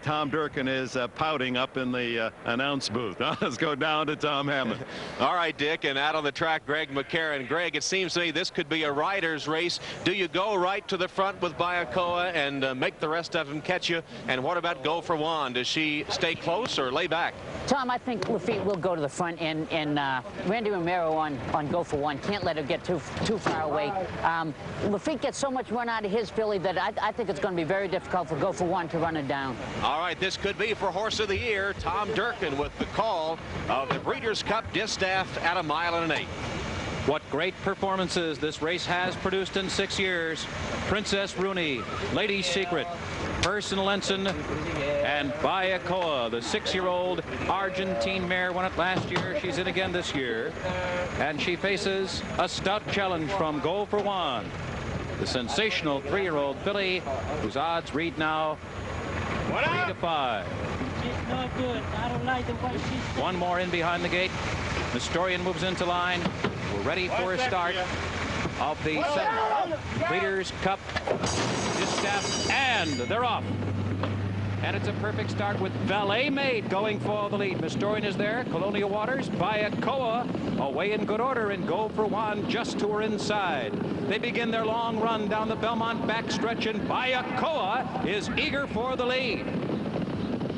Tom Durkin is pouting up in the announce booth. Let's go down to Tom Hammond. All right, Dick, and out on the track, Greg McCarron. Greg, it seems to me this could be a rider's race. Do you go right to the front with Bayakoa and make the rest of them catch you? And what about Go for One? Does she stay close or lay back? Tom, I think Lafitte will go to the front, and Randy Romero on Go for One can't let her get too far away. Lafitte gets so much run out of his filly that I think it's going to be very difficult for Go for One to run it down. All right, this could be for Horse of the Year. Tom Durkin with the call of the Breeders' Cup Distaff at 1 1/8 miles. What great performances this race has produced in 6 years. Princess Rooney, Lady's Secret, Personal Ensign, and Bayakoa, the 6-year-old Argentine mare, won it last year. She's in again this year, and she faces a stout challenge from Go for One, the sensational 3-year-old filly, whose odds read now 3 to 5. She's no good. I don't like the way she's... 1 more in behind the gate. Nestorian moves into line. We're ready for a start of the Breeders' Cup Distaff, and they're off. And it's a perfect start with Valet Maid going for the lead. Nestorian is there. Colonial Waters, Bayakoa away in good order, and Go for One just to her inside. They begin their long run down the Belmont backstretch, and Bayakoa is eager for the lead.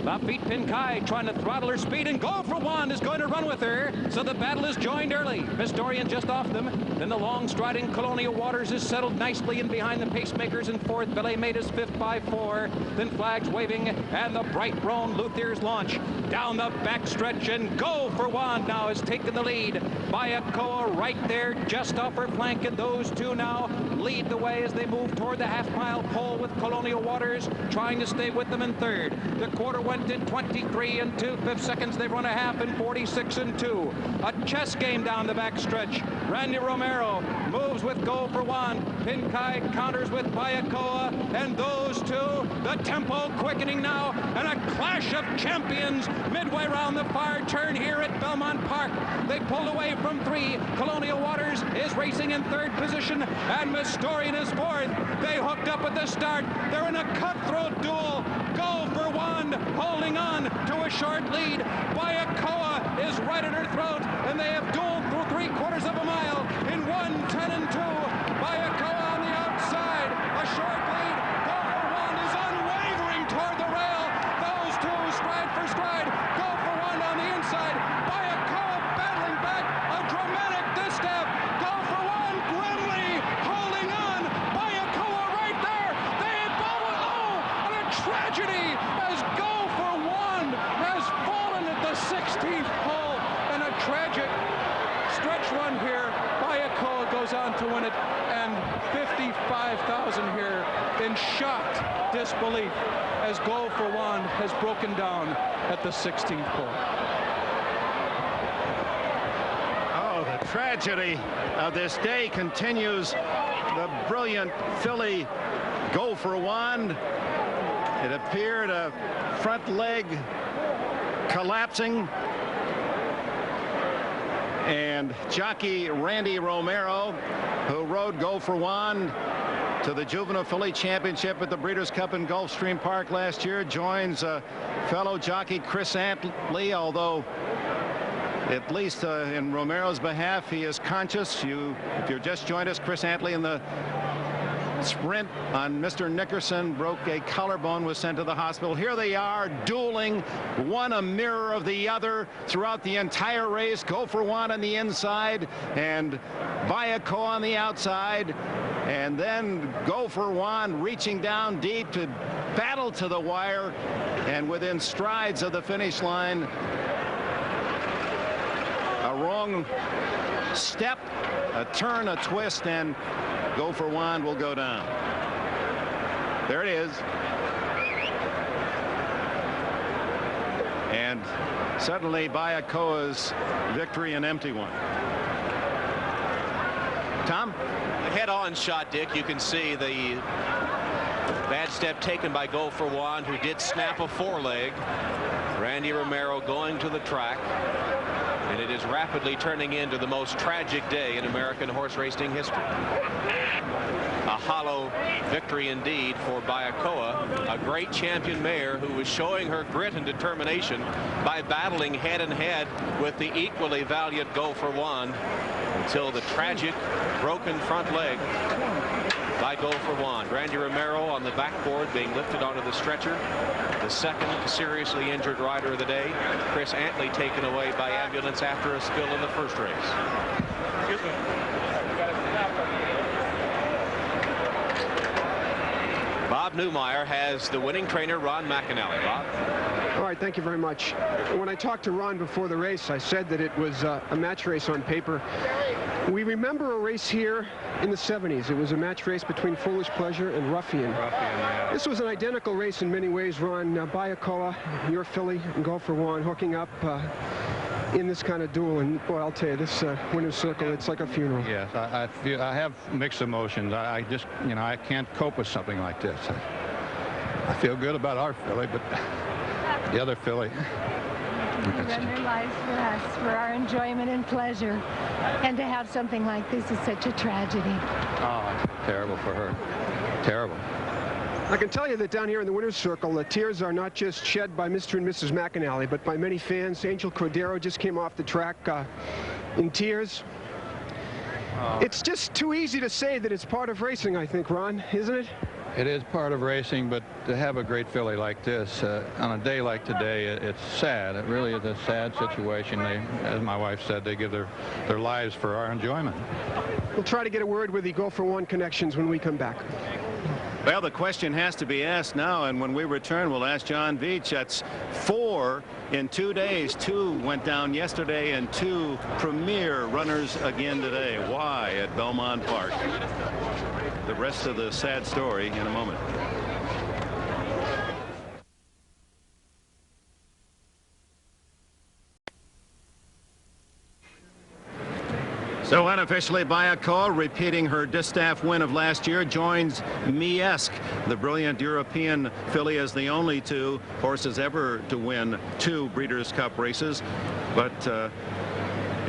Lafitte Pinkai trying to throttle her speed, and Go for One is going to run with her, so the battle is joined early. Nestorian just off them. Then the long striding Colonial Waters is settled nicely in behind the pacemakers in 4th. Valet Maid is 5th by 4. Then flags waving, and the bright roan Luthier's launch down the backstretch, and Go for One now has taken the lead. Bayakoa right there just off her flank, and those two now lead the way as they move toward the half-mile pole, with Colonial Waters trying to stay with them in 3rd. The quarter went in 23 2/5 seconds. They've run a half in 46 2. A chess game down the backstretch. Randy Romero moves with with Go for One. Pinkai counters with Bayakoa, and those two, the tempo quickening now, and a clash of champions midway around the far turn here at Belmont Park. They pulled away from 3. Colonial Waters is racing in 3rd position, and Mystorian is 4th. They hooked up at the start. They're in a cutthroat duel. Go for One holding on to a short lead. Bayakoa is right at her throat, and they have dueled through 3/4 of a mile in 1:10 and 2. Bayakoa on the outside, a short lead. Go for One is unwavering toward the rail. Those two stride for stride. Go for One on the inside. Bayakoa battling back, a dramatic distaff. Go for One grimly holding on. Bayakoa right there. They both, and a tragedy as Go for One has fallen at the 16th hole, and a tragic stretch run here. Bayakoa goes on to win it, and 55,000 here in shocked disbelief as Go for One has broken down at the 16th hole. Oh, the tragedy of this day continues. The brilliant filly Go for One. It appeared a front leg collapsing, and jockey Randy Romero, who rode Go for One to the Juvenile Filly Championship at the Breeders' Cup in Gulfstream Park last year, joins fellow jockey Chris Antley, although at least in Romero's behalf, he is conscious. If you've just joined us, Chris Antley in the sprint on Mr. Nickerson broke a collarbone, was sent to the hospital. Here they are dueling, one a mirror of the other throughout the entire race. Go for One on the inside and Bayakoa on the outside, and then Go for One reaching down deep to battle to the wire, and within strides of the finish line, a wrong step, a turn, a twist, and Go for One will go down. There it is. And suddenly Bayakoa's victory an empty one. Tom? The head-on shot, Dick. You can see the bad step taken by Go for One, who did snap a foreleg. Randy Romero going to the track. And it is rapidly turning into the most tragic day in American horse racing history. A hollow victory indeed for Bayakoa, a great champion mare who was showing her grit and determination by battling head-and-head with the equally valiant Go for One until the tragic broken front leg by Go for One. Randy Romero on the backboard being lifted onto the stretcher. The second seriously injured rider of the day. Chris Antley taken away by ambulance after a spill in the first race. Excuse me. Bob Newmeyer has the winning trainer, Ron McAnally. Bob? All right, thank you very much. When I talked to Ron before the race, I said that it was a match race on paper. We remember a race here in the 70s. It was a match race between Foolish Pleasure and Ruffian. Yeah. This was an identical race in many ways, Ron. Bayakoa, your filly, and Go for One hooking up in this kind of duel. And boy, I'll tell you, this winner's circle, it's like a funeral. Yes, I have mixed emotions. I just, I can't cope with something like this. I feel good about our filly, but the other filly. They run their lives for us, for our enjoyment and pleasure. And to have something like this is such a tragedy. Oh, terrible for her. Terrible. I can tell you that down here in the winner's circle, the tears are not just shed by Mr. and Mrs. McAnally, but by many fans. Angel Cordero just came off the track in tears. Oh. It's just too easy to say that it's part of racing, I think, Ron, isn't it? It is part of racing, but to have a great filly like this on a day like today, it's sad. It really is a sad situation. They, as my wife said, they give their lives for our enjoyment. We'll try to get a word with the Go for One connections when we come back. Well, the question has to be asked now, and when we return, we'll ask John Veach. That's 4 in 2 days. 2 went down yesterday, and 2 premier runners again today. Why at Belmont Park? The rest of the sad story in a moment. So unofficially, Bayakoa, repeating her Distaff win of last year, joins Miesk, the brilliant European filly, as the only two horses ever to win 2 Breeders' Cup races. But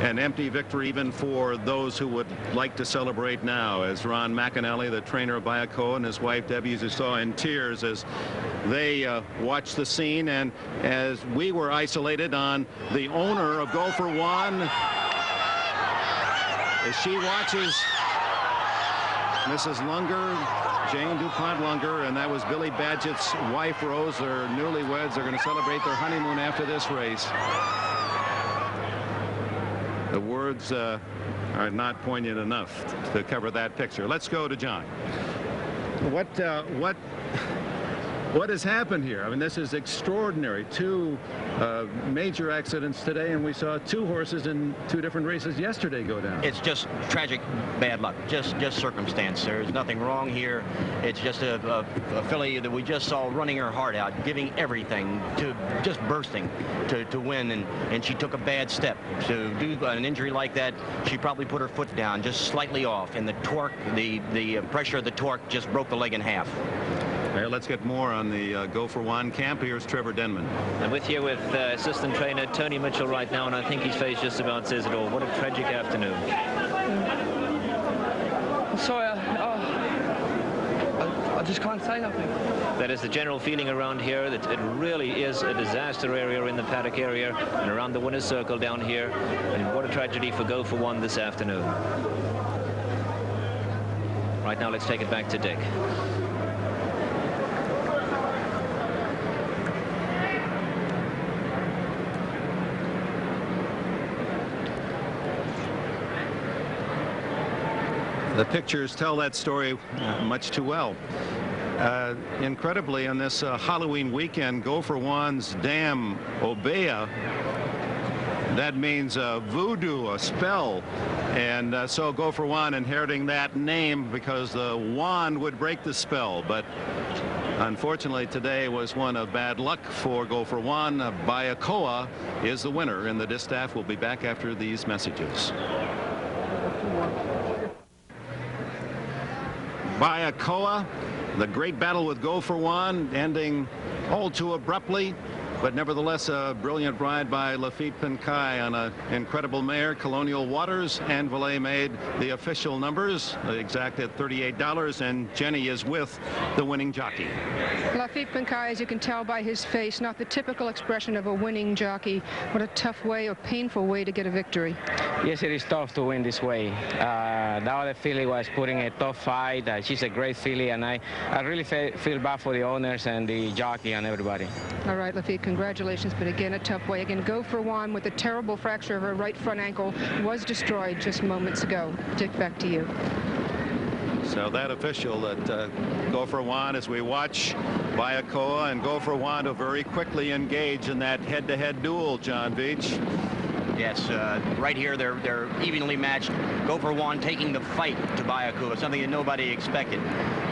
an empty victory even for those who would like to celebrate now, as Ron McAnally, the trainer of Bayakoa, and his wife Debbie, as you saw, in tears as they watched the scene, and as we were isolated on the owner of Go for One, as she watches Mrs. Lunger, Jane DuPont Lunger, and that was Billy Badgett's wife, Rose. They're newlyweds. They're going to celebrate their honeymoon after this race. The words are not poignant enough to cover that picture. Let's go to John. What has happened here? I mean, this is extraordinary. 2 major accidents today, and we saw 2 horses in 2 different races yesterday go down. It's just tragic bad luck, just circumstance. There's nothing wrong here. It's just a filly that we just saw running her heart out, giving everything, to just bursting to win, and she took a bad step. To do an injury like that, she probably put her foot down just slightly off, and the torque, the pressure of the torque just broke the leg in half. Okay, let's get more on the Go for One camp. Here's Trevor Denman. And with you with assistant trainer Tony Mitchell right now, and I think his face just about says it all. What a tragic afternoon. I'm sorry, I just can't say nothing. That is the general feeling around here, that it really is a disaster area in the Paddock area and around the winner's circle down here. And what a tragedy for Go for One this afternoon. Right now, let's take it back to Dick. The pictures tell that story much too well. Incredibly, on this Halloween weekend, Go for One's Dam Obeah, that means voodoo, a spell. And so Go for One inheriting that name because the wand would break the spell. But unfortunately, today was one of bad luck for Go for One. Bayakoa is the winner in the Distaff. We'll be back after these messages. Bayakoa, the great battle with Go for One, ending all too abruptly, but nevertheless a brilliant ride by Lafitte Pinkai on an incredible mare. Colonial Waters and Valet made the official numbers, exact at $38, and Jenny is with the winning jockey. Lafitte Pinkai, as you can tell by his face, not the typical expression of a winning jockey. What a tough way, a painful way to get a victory. Yes, it is tough to win this way. The other filly was putting a tough fight. She's a great filly, and I really feel bad for the owners and the jockey and everybody. All right, Lafitte, congratulations, but again, a tough way. Again, Go for One with a terrible fracture of her right front ankle was destroyed just moments ago. Dick, back to you. So that official that Go for One, as we watch Bayakoa and Go for One to very quickly engage in that head-to-head duel, John Veach. Yes, right here they're evenly matched. Go for One taking the fight to Bayakoa, something that nobody expected.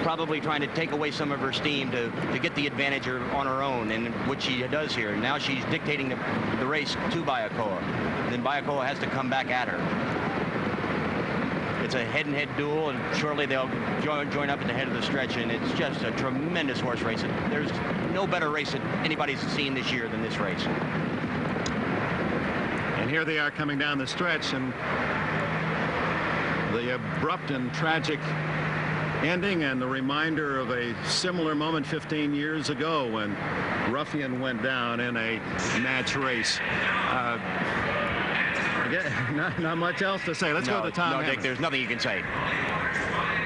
Probably trying to take away some of her steam to get the advantage on her own, and which she does here. Now she's dictating the race to Bayakoa. Then Bayakoa has to come back at her. It's a head-and-head duel, and shortly they'll join up at the head of the stretch, and it's just a tremendous horse race. There's no better race that anybody's seen this year than this race. And here they are coming down the stretch, and the abrupt and tragic ending and the reminder of a similar moment 15 years ago when Ruffian went down in a match race. Not much else to say. Let's go to Tom. No, Dick, there's nothing you can say.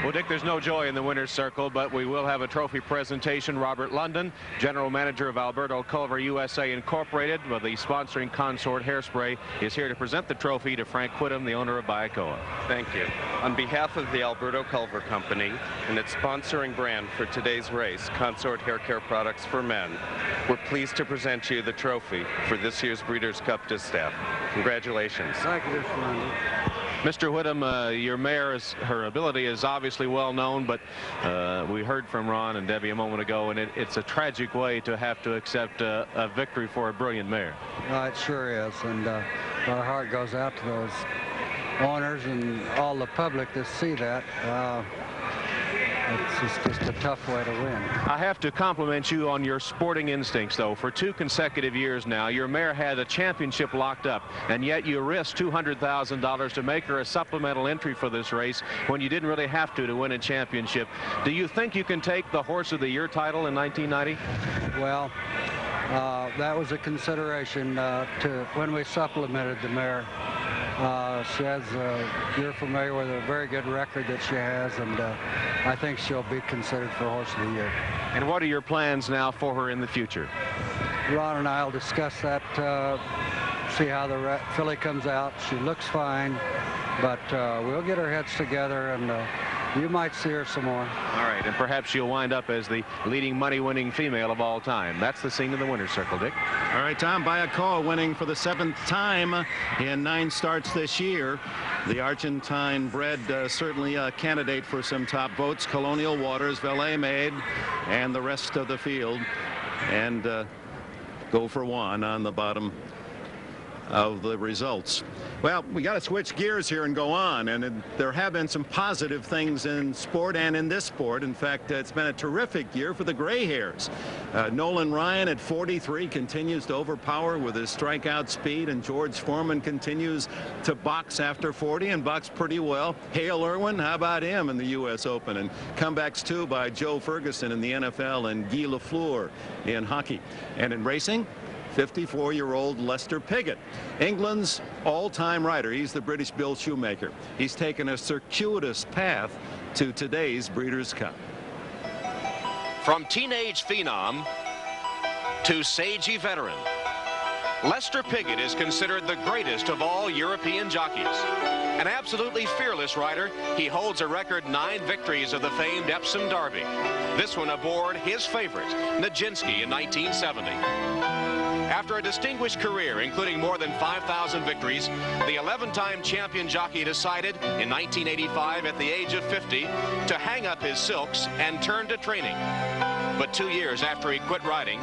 Well, Dick, there's no joy in the winner's circle, but we will have a trophy presentation. Robert London, general manager of Alberto Culver USA Incorporated, with the sponsoring Consort Hairspray, is here to present the trophy to Frank Quidham, the owner of Bayakoa. Thank you. On behalf of the Alberto Culver Company and its sponsoring brand for today's race, Consort Hair Care Products for Men, we're pleased to present you the trophy for this year's Breeders' Cup Distaff. Congratulations. Thank you, Mr. London. Mr. Whittam, your mare, her ability is obviously well known, but we heard from Ron and Debbie a moment ago, and it's a tragic way to have to accept a victory for a brilliant mare. It sure is, and our heart goes out to owners and all the public to see that. It's just a tough way to win. I have to compliment you on your sporting instincts, though. For 2 consecutive years now, your mare had a championship locked up, and yet you risked $200,000 to make her a supplemental entry for this race when you didn't really have to win a championship. Do you think you can take the Horse of the Year title in 1990? Well, that was a consideration to when we supplemented the mare. She has, you're familiar with a very good record that she has, and I think she'll be considered for Horse of the Year. And what are your plans now for her in the future? Ron and I will discuss that, see how the filly comes out. She looks fine, but we'll get our heads together, and you might see her some more. All right, and perhaps she'll wind up as the leading money-winning female of all time. That's the scene in the winner's circle, Dick. All right, Tom, Bayacoa winning for the 7th time in 9 starts this year. The Argentine-bred certainly a candidate for some top votes. Colonial Waters, Valet Maid, and the rest of the field. And Go for One on the bottom of the results. Well, we got to switch gears here and go on, and there have been some positive things in sport and in this sport. In fact, it's been a terrific year for the gray hairs. Nolan Ryan at 43 continues to overpower with his strikeout speed, and George Foreman continues to box after 40 and box pretty well. Hale Irwin, how about him in the U.S. Open? And comebacks too by Joe Ferguson in the NFL and Guy Lafleur in hockey. And in racing, 54-year-old Lester Piggott, England's all-time rider. He's the British Bill Shoemaker. He's taken a circuitous path to today's Breeders' Cup. From teenage phenom to sagey veteran, Lester Piggott is considered the greatest of all European jockeys. An absolutely fearless rider, he holds a record 9 victories of the famed Epsom Derby. This one aboard his favorite, Nijinsky, in 1970. After a distinguished career, including more than 5,000 victories, the 11-time champion jockey decided in 1985 at the age of 50 to hang up his silks and turn to training. But 2 years after he quit riding,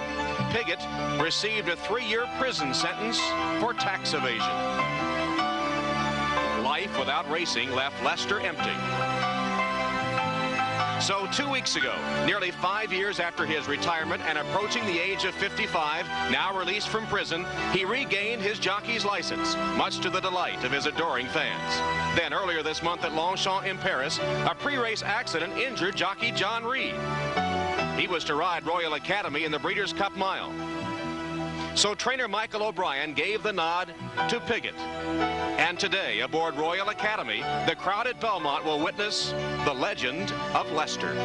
Piggott received a 3-year prison sentence for tax evasion. Life without racing left Lester empty. So 2 weeks ago, nearly 5 years after his retirement and approaching the age of 55, now released from prison, he regained his jockey's license, much to the delight of his adoring fans. Then earlier this month at Longchamp in Paris, a pre-race accident injured jockey John Reed. He was to ride Royal Academy in the Breeders' Cup Mile. So trainer Michael O'Brien gave the nod to Piggott. And today, aboard Royal Academy, the crowd at Belmont will witness the legend of Lester.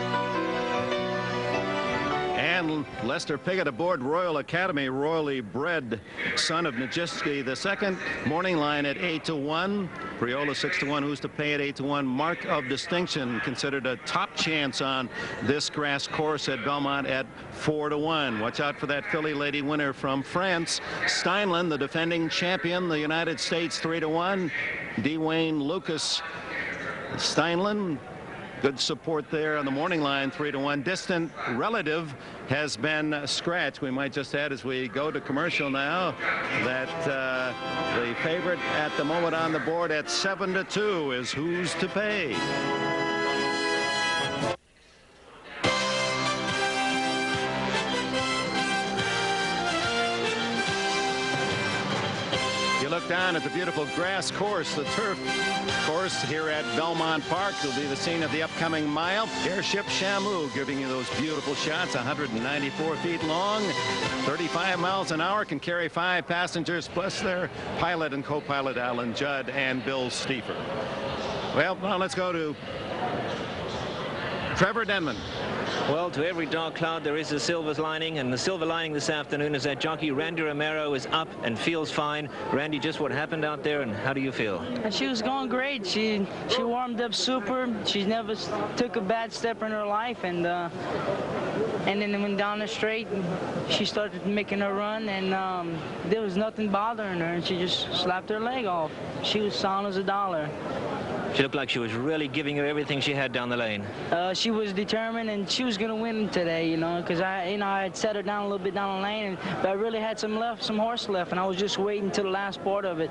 And Lester Piggott aboard Royal Academy, royally bred son of Nijinsky II. Morning line at 8-1. Priola 6-1. Who's to pay at 8-1. Mark of Distinction considered a top chance on this grass course at Belmont at 4-1. Watch out for that filly lady winner from France. Steinlen, the defending champion, the United States, 3-1. Dwayne Lucas. Steinlen, good support there on the morning line, 3-1. Distant Relative has been scratched. We might just add as we go to commercial now that the favorite at the moment on the board at 7-2 is Who's to Pay. You look down at the beautiful grass course, the turf course here at Belmont Park. Will be the scene of the upcoming mile. Airship Shamu giving you those beautiful shots, 194 feet long, 35 miles an hour, can carry 5 passengers plus their pilot and co-pilot Alan Judd and Bill Stiefer. Well, now let's go to Trevor Denman. Well, to every dark cloud there is a silver lining, and the silver lining this afternoon is that jockey Randy Romero is up and feels fine. Randy, just what happened out there, and how do you feel? She was going great. She warmed up super. She never took a bad step in her life, and then went down the straight, and she started making her run, and there was nothing bothering her, and she just slapped her leg off. She was sound as a dollar. She looked like she was really giving her everything she had down the lane. She was determined, and she was going to win today, you know, because I had set her down a little bit down the lane, but I really had some horse left, and I was just waiting till the last part of it.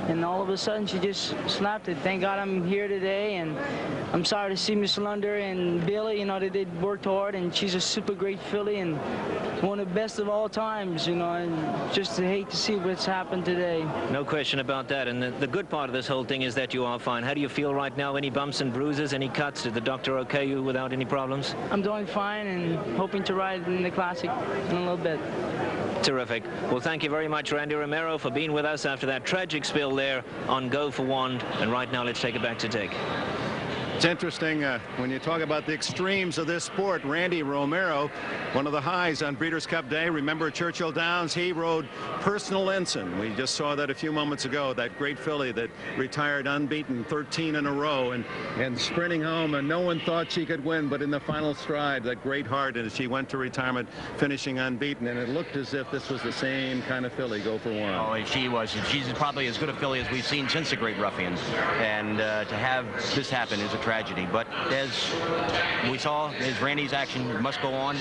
And all of a sudden, she just snapped it. Thank God I'm here today, and I'm sorry to see Miss Lunder and Billy. You know, they did work hard, and she's a super great filly and one of the best of all times, you know, and just hate to see what's happened today. No question about that. And the good part of this whole thing is that you are fine. How do you feel right now? Any bumps and bruises, any cuts? Did the doctor okay you without any problems? I'm doing fine and hoping to ride in the Classic in a little bit. Terrific. Well, thank you very much, Randy Romero, for being with us after that tragic spill there on Go for One. And right now, let's take it back to Dick. It's interesting when you talk about the extremes of this sport. Randy Romero, one of the highs on Breeders' Cup Day. Remember Churchill Downs? He rode Personal Ensign. We just saw that a few moments ago, that great filly that retired unbeaten 13 in a row and sprinting home, and no one thought she could win, but in the final stride, that great heart, and she went to retirement finishing unbeaten, and it looked as if this was the same kind of filly. Go for One. Oh, she was. She's probably as good a filly as we've seen since the Great Ruffians, and to have this happen is a tragedy. But as we saw, as Randy's action must go on,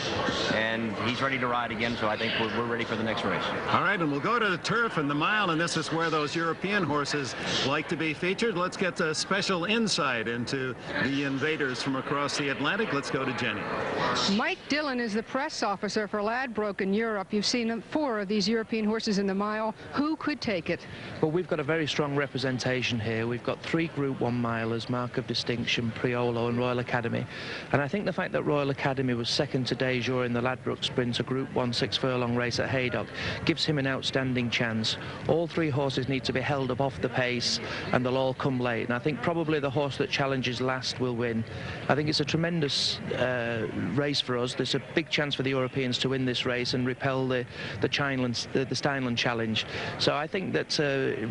and he's ready to ride again, so I think we're ready for the next race. All right, and we'll go to the turf and the mile, and this is where those European horses like to be featured. Let's get a special insight into the invaders from across the Atlantic. Let's go to Jenny. Mike Dillon is the press officer for Ladbroke in Europe. You've seen 4 of these European horses in the mile. Who could take it? Well, we've got a very strong representation here. We've got 3 Group 1 milers, Mark of Distinction, Priolo and Royal Academy. And I think the fact that Royal Academy was second to De Jour in the Ladbroke Sprint, a Group 1 6-furlong race at Haydock, gives him an outstanding chance. All 3 horses need to be held up off the pace, and they'll all come late. And I think probably the horse that challenges last will win. I think it's a tremendous race for us. There's a big chance for the Europeans to win this race and repel the Steinland challenge. So I think that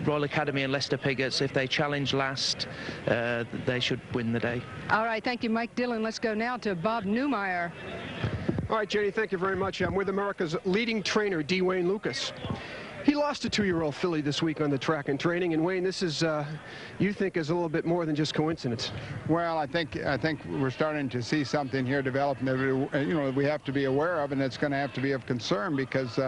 Royal Academy and Leicester Pigots, if they challenge last, they should win the day. All right, thank you, Mike Dillon. Let's go now to Bob Newmeyer. All right, Jenny, thank you very much. I'm with America's leading trainer, D. Wayne Lucas. He lost a 2-year-old filly this week on the track and training, and Wayne, this is, you think, is a little bit more than just coincidence. Well, I think we're starting to see something here develop that we have to be aware of, and it's going to have to be of concern, because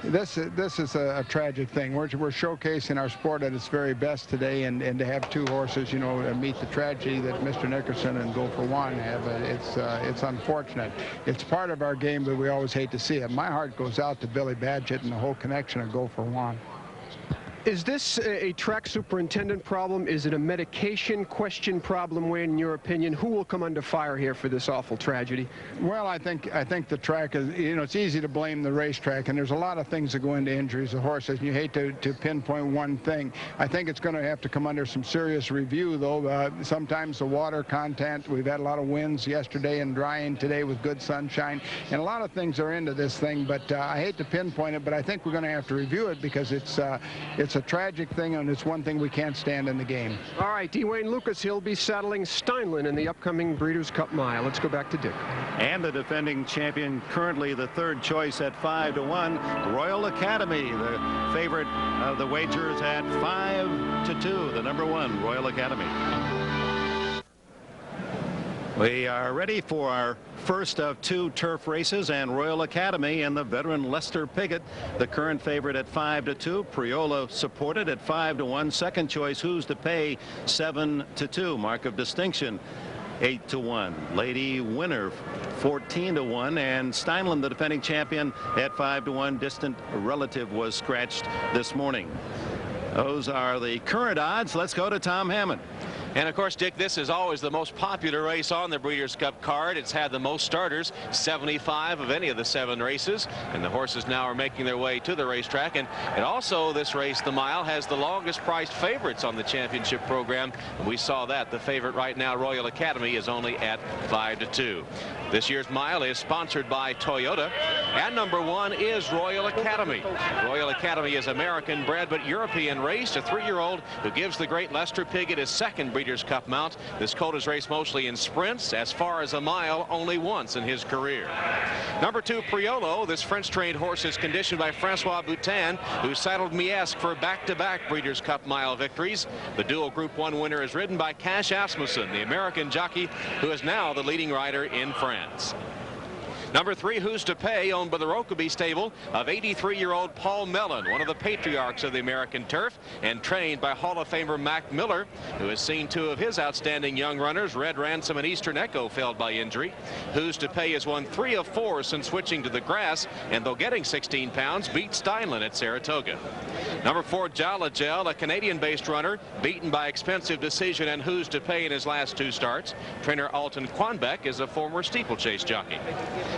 this is a tragic thing. We're showcasing our sport at its very best today, and to have 2 horses, meet the tragedy that Mr. Nickerson and Go for One have, it's unfortunate. It's part of our game, but we always hate to see it. My heart goes out to Billy Badgett and the whole connection of Go for One. Is this a track superintendent problem? Is it a medication question problem, Wayne, in your opinion? Who will come under fire here for this awful tragedy? Well, I think the track is, it's easy to blame the racetrack, and there's a lot of things that go into injuries of horses, and you hate to pinpoint one thing. I think it's going to have to come under some serious review, though. Sometimes the water content, we've had a lot of winds yesterday and drying today with good sunshine, and a lot of things are into this thing, but I hate to pinpoint it, but I think we're going to have to review it, because it's a tragic thing, and it's one thing we can't stand in the game. All right, D. Wayne Lucas, he'll be saddling Steinland in the upcoming Breeders' Cup Mile. Let's go back to Dick. And the defending champion, currently the 3rd choice at 5-1, Royal Academy, the favorite of the wagers at 5-2, the number 1, Royal Academy. We are ready for our first of 2 turf races, and Royal Academy and the veteran Lester Piggott, the current favorite at 5-2. Priolo supported at 5-1. Second choice, Who's to Pay, 7-2. Mark of Distinction, 8-1. Lady Winner, 14-1, and Steinland, the defending champion, at 5-1. Distant Relative was scratched this morning. Those are the current odds. Let's go to Tom Hammond. And of course, Dick, this is always the most popular race on the Breeders' Cup card. It's had the most starters, 75 of any of the 7 races, and the horses now are making their way to the racetrack. And also, this race, the mile, has the longest priced favorites on the championship program. And we saw that. The favorite right now, Royal Academy, is only at 5-2. This year's mile is sponsored by Toyota, and number 1 is Royal Academy. Royal Academy is American bred but European raced, a 3-year-old who gives the great Lester Piggott his 2nd Breeders' Cup mount. This colt has raced mostly in sprints, as far as a mile only once in his career. Number 2, Priolo. This French-trained horse is conditioned by Francois Boutin, who saddled Miesque for back-to-back Breeders' Cup mile victories. The dual Group 1 winner is ridden by Cash Asmussen, the American jockey who is now the leading rider in France. Number 3, Who's to Pay, owned by the Rokeby stable of 83-year-old Paul Mellon, one of the patriarchs of the American turf, and trained by Hall of Famer Mac Miller, who has seen 2 of his outstanding young runners, Red Ransom and Eastern Echo, felled by injury. Who's to Pay has won 3 of 4 since switching to the grass, and though getting 16 pounds, beat Steinlen at Saratoga. Number 4, Jala Gel, a Canadian-based runner, beaten by expensive decision and Who's to Pay in his last 2 starts. Trainer Alton Quanbeck is a former steeplechase jockey.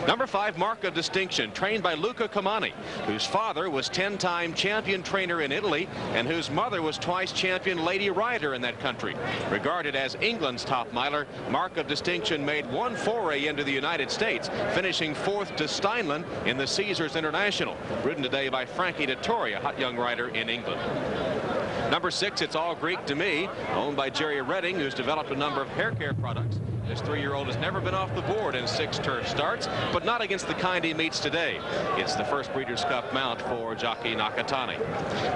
Number 5, Mark of Distinction, trained by Luca Comani, whose father was 10-time champion trainer in Italy and whose mother was twice champion lady rider in that country. Regarded as England's top miler, Mark of Distinction made 1 foray into the United States, finishing 4th to Steinlen in the Caesars International, ridden today by Frankie Dettori, a hot young rider in England. Number 6, It's All Greek to Me, owned by Jerry Redding, who's developed a number of hair care products. This 3-year-old has never been off the board in 6 turf starts, but not against the kind he meets today. It's the first Breeders' Cup mount for Jockey Nakatani.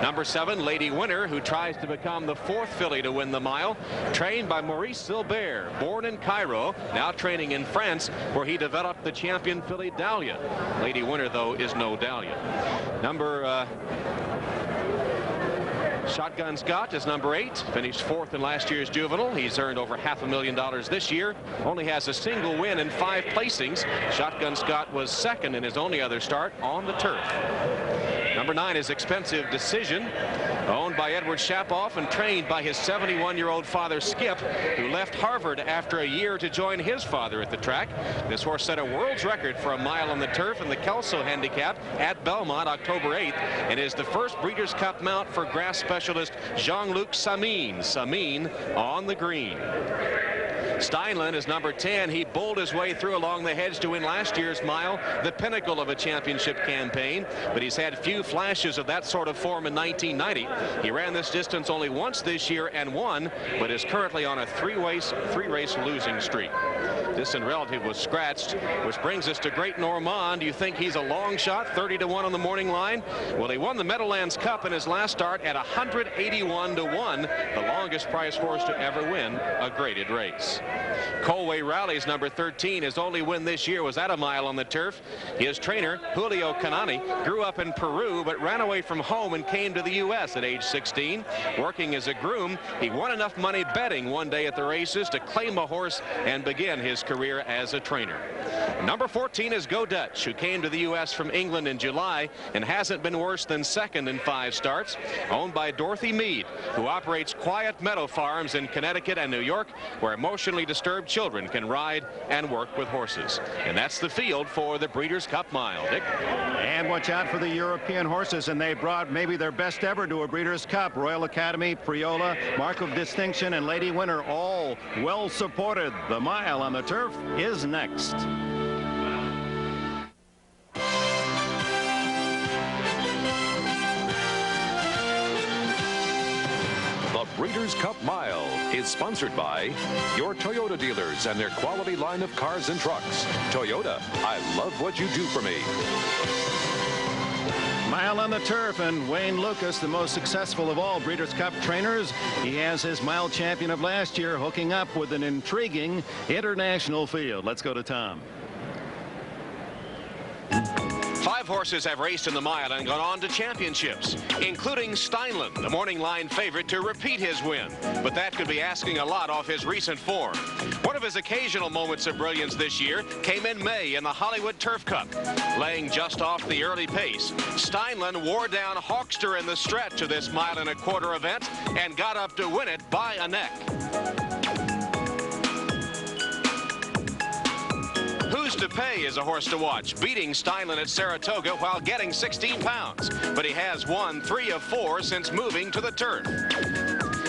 Number 7, Lady Winner, who tries to become the 4th filly to win the mile, trained by Maurice Silbert, born in Cairo, now training in France, where he developed the champion filly Dahlia. Lady Winner, though, is no Dahlia. Number Shotgun Scott is number 8, finished 4th in last year's Juvenile. He's earned over $500,000 this year, only has a single win in 5 placings. Shotgun Scott was 2nd in his only other start on the turf. Number 9 is Expensive Decision, owned by Edward Shapoff and trained by his 71-year-old father Skip, who left Harvard after a year to join his father at the track. This horse set a world's record for a mile on the turf in the Kelso handicap at Belmont October 8th, and is the first Breeders' Cup mount for grass specialist Jean-Luc Samin. Samin on the green. Steinlen is number 10. He bowled his way through along the hedge to win last year's mile, the pinnacle of a championship campaign, but he's had few flashes of that sort of form in 1990. He ran this distance only once this year and won, but is currently on a 3-race losing streak. Distant relative was scratched, which brings us to Great Normand. You think he's a long shot, 30-1 on the morning line? Well, he won the Meadowlands Cup in his last start at 181-1, the longest prize horse to ever win a graded race. Colway Rally's number 13. His only win this year was at a mile on the turf. His trainer, Julio Canani, grew up in Peru but ran away from home and came to the U.S. at age 16. Working as a groom, he won enough money betting one day at the races to claim a horse and begin his career as a trainer. Number 14 is Go Dutch, who came to the U.S. from England in July and hasn't been worse than 2nd in 5 starts. Owned by Dorothy Mead, who operates Quiet Meadow Farms in Connecticut and New York, where emotionally disturbed children can ride and work with horses. And that's the field for the Breeders' Cup Mile. Dick? And watch out for the European horses, and they brought maybe their best ever to a Breeders' Cup. Royal Academy, Priola, Mark of Distinction, and Lady Winner, all well supported. The mile on the turf is next. The Breeders' Cup Mile is sponsored by your Toyota dealers and their quality line of cars and trucks. Toyota, I love what you do for me. Mile on the turf, and Wayne Lucas, the most successful of all Breeders' Cup trainers. He has his mile champion of last year hooking up with an intriguing international field. Let's go to Tom. 5 horses have raced in the mile and gone on to championships, including Steinlen, the morning line favorite to repeat his win. But that could be asking a lot off his recent form. One of his occasional moments of brilliance this year came in May in the Hollywood Turf Cup. Laying just off the early pace, Steinlen wore down Hawkster in the stretch of this mile and a quarter event and got up to win it by a neck. Who's to Pay is a horse to watch, beating Steinlen at Saratoga while getting 16 pounds. But he has won 3 of 4 since moving to the turf.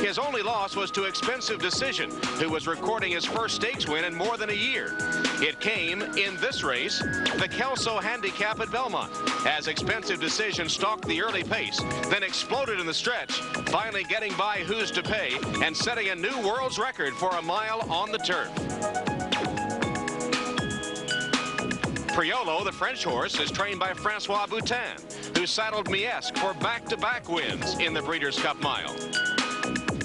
His only loss was to Expensive Decision, who was recording his first stakes win in more than a year. It came in this race, the Kelso Handicap at Belmont, as Expensive Decision stalked the early pace, then exploded in the stretch, finally getting by Who's to Pay and setting a new world's record for a mile on the turf. Priolo, the French horse, is trained by Francois Boutin, who saddled Miesque for back-to-back wins in the Breeders' Cup Mile.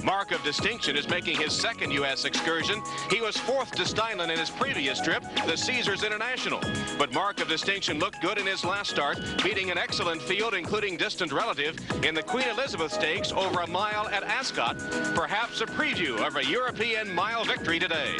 Mark of Distinction is making his second U.S. excursion. He was fourth to Steinlen in his previous trip, the Caesars International. But Mark of Distinction looked good in his last start, beating an excellent field, including Distant Relative, in the Queen Elizabeth Stakes over a mile at Ascot. Perhaps a preview of a European mile victory today.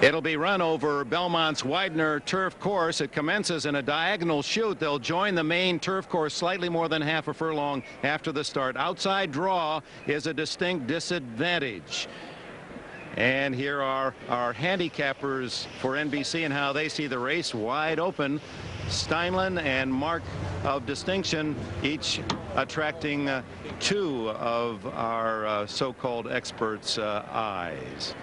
It'll be run over Belmont's Widener turf course. It commences in a diagonal chute. They'll join the main turf course slightly more than half a furlong after the start. Outside draw is a distinct disadvantage. And here are our handicappers for NBC and how they see the race. Wide open. Steinlen and Mark of Distinction, each attracting two of our so-called experts' eyes.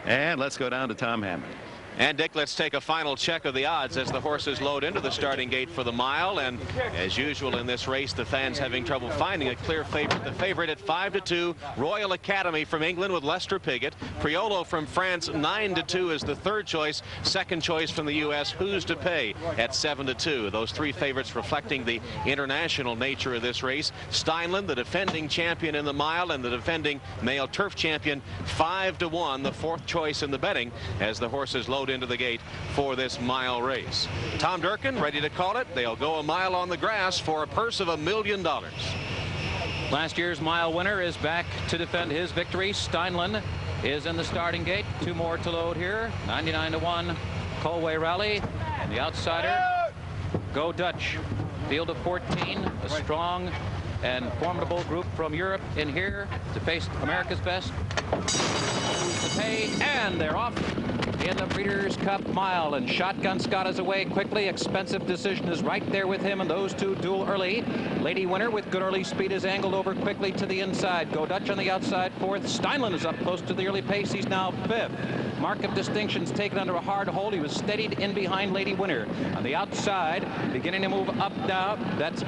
And let's go down to Tom Hammond. And Dick, let's take a final check of the odds as the horses load into the starting gate for the mile. And as usual in this race, the fans having trouble finding a clear favorite. The favorite at 5-2, Royal Academy from England with Lester Piggott. Priolo from France, 9-2 is the third choice. Second choice from the U.S., Who's to Pay at 7-2. Those three favorites reflecting the international nature of this race. Steinlen, the defending champion in the mile, and the defending male turf champion, 5-1, the fourth choice in the betting as the horses load into the gate for this mile race. Tom Durkin ready to call it. They'll go a mile on the grass for a purse of $1 million. Last year's mile winner is back to defend his victory. Steinlen is in the starting gate. Two more to load here. 99-1 Colway Rally, and the outsider Go Dutch. Field of 14, a strong and formidable group from Europe in here to face America's best. To pay, and they're off in the Breeders' Cup Mile, and Shotgun Scott is away quickly. Expensive Decision is right there with him, and those two duel early. Lady Winner with good early speed is angled over quickly to the inside. Go Dutch on the outside fourth. Steinlen is up close to the early pace. He's now fifth. Mark of Distinction's taken under a hard hold. He was steadied in behind Lady Winner. On the outside, beginning to move up now.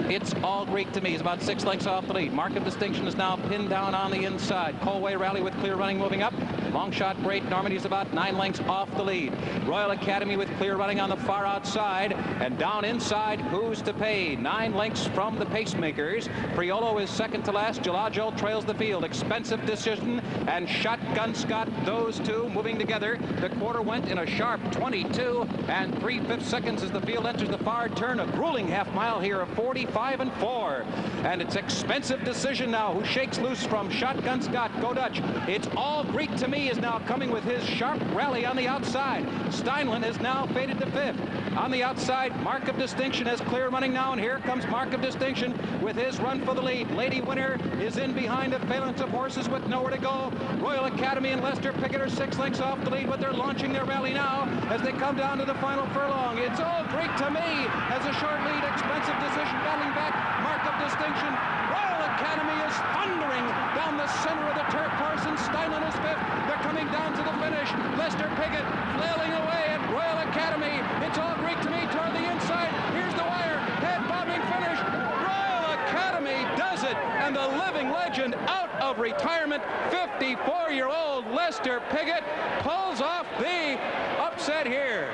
It's All Greek to me. He's about 6 lengths off the lead. Mark of Distinction is now pinned down on the inside. Colway Rally with clear running moving up. Long shot Great Normandy's about 9 lengths off the lead. Royal Academy with clear running on the far outside, and down inside Who's to Pay, 9 lengths from the pacemakers. Priolo is second to last. Gelajo trails the field. Expensive Decision and Shotgun Scott, those two moving together. The quarter went in a sharp 22 and 3/5 seconds as the field enters the far turn. A grueling half mile here of 45-4, and it's Expensive Decision now who shakes loose from Shotgun Scott. Go Dutch. It's All Greek to me is now coming with his sharp rally on the outside. Steinlen is now faded to fifth. On the outside, Mark of Distinction has clear running now, and here comes Mark of Distinction with his run for the lead. Lady Winner is in behind a phalanx of horses with nowhere to go. Royal Academy and Lester Piggott are 6 lengths off the lead, but they're launching their rally now as they come down to the final furlong. It's All Greek to me as a short lead. Expensive Decision battling back. Mark of Distinction. Royal Academy is thundering down the center of the turf course, and Steinlen is fifth. They're coming down to the finish. Lester Piggott flailing away at Royal Academy. It's All Greek to me toward the inside. Here's the wire. Head bobbing finish. Royal Academy does it, and the living legend out of retirement, 54-year-old Lester Piggott pulls off the upset here.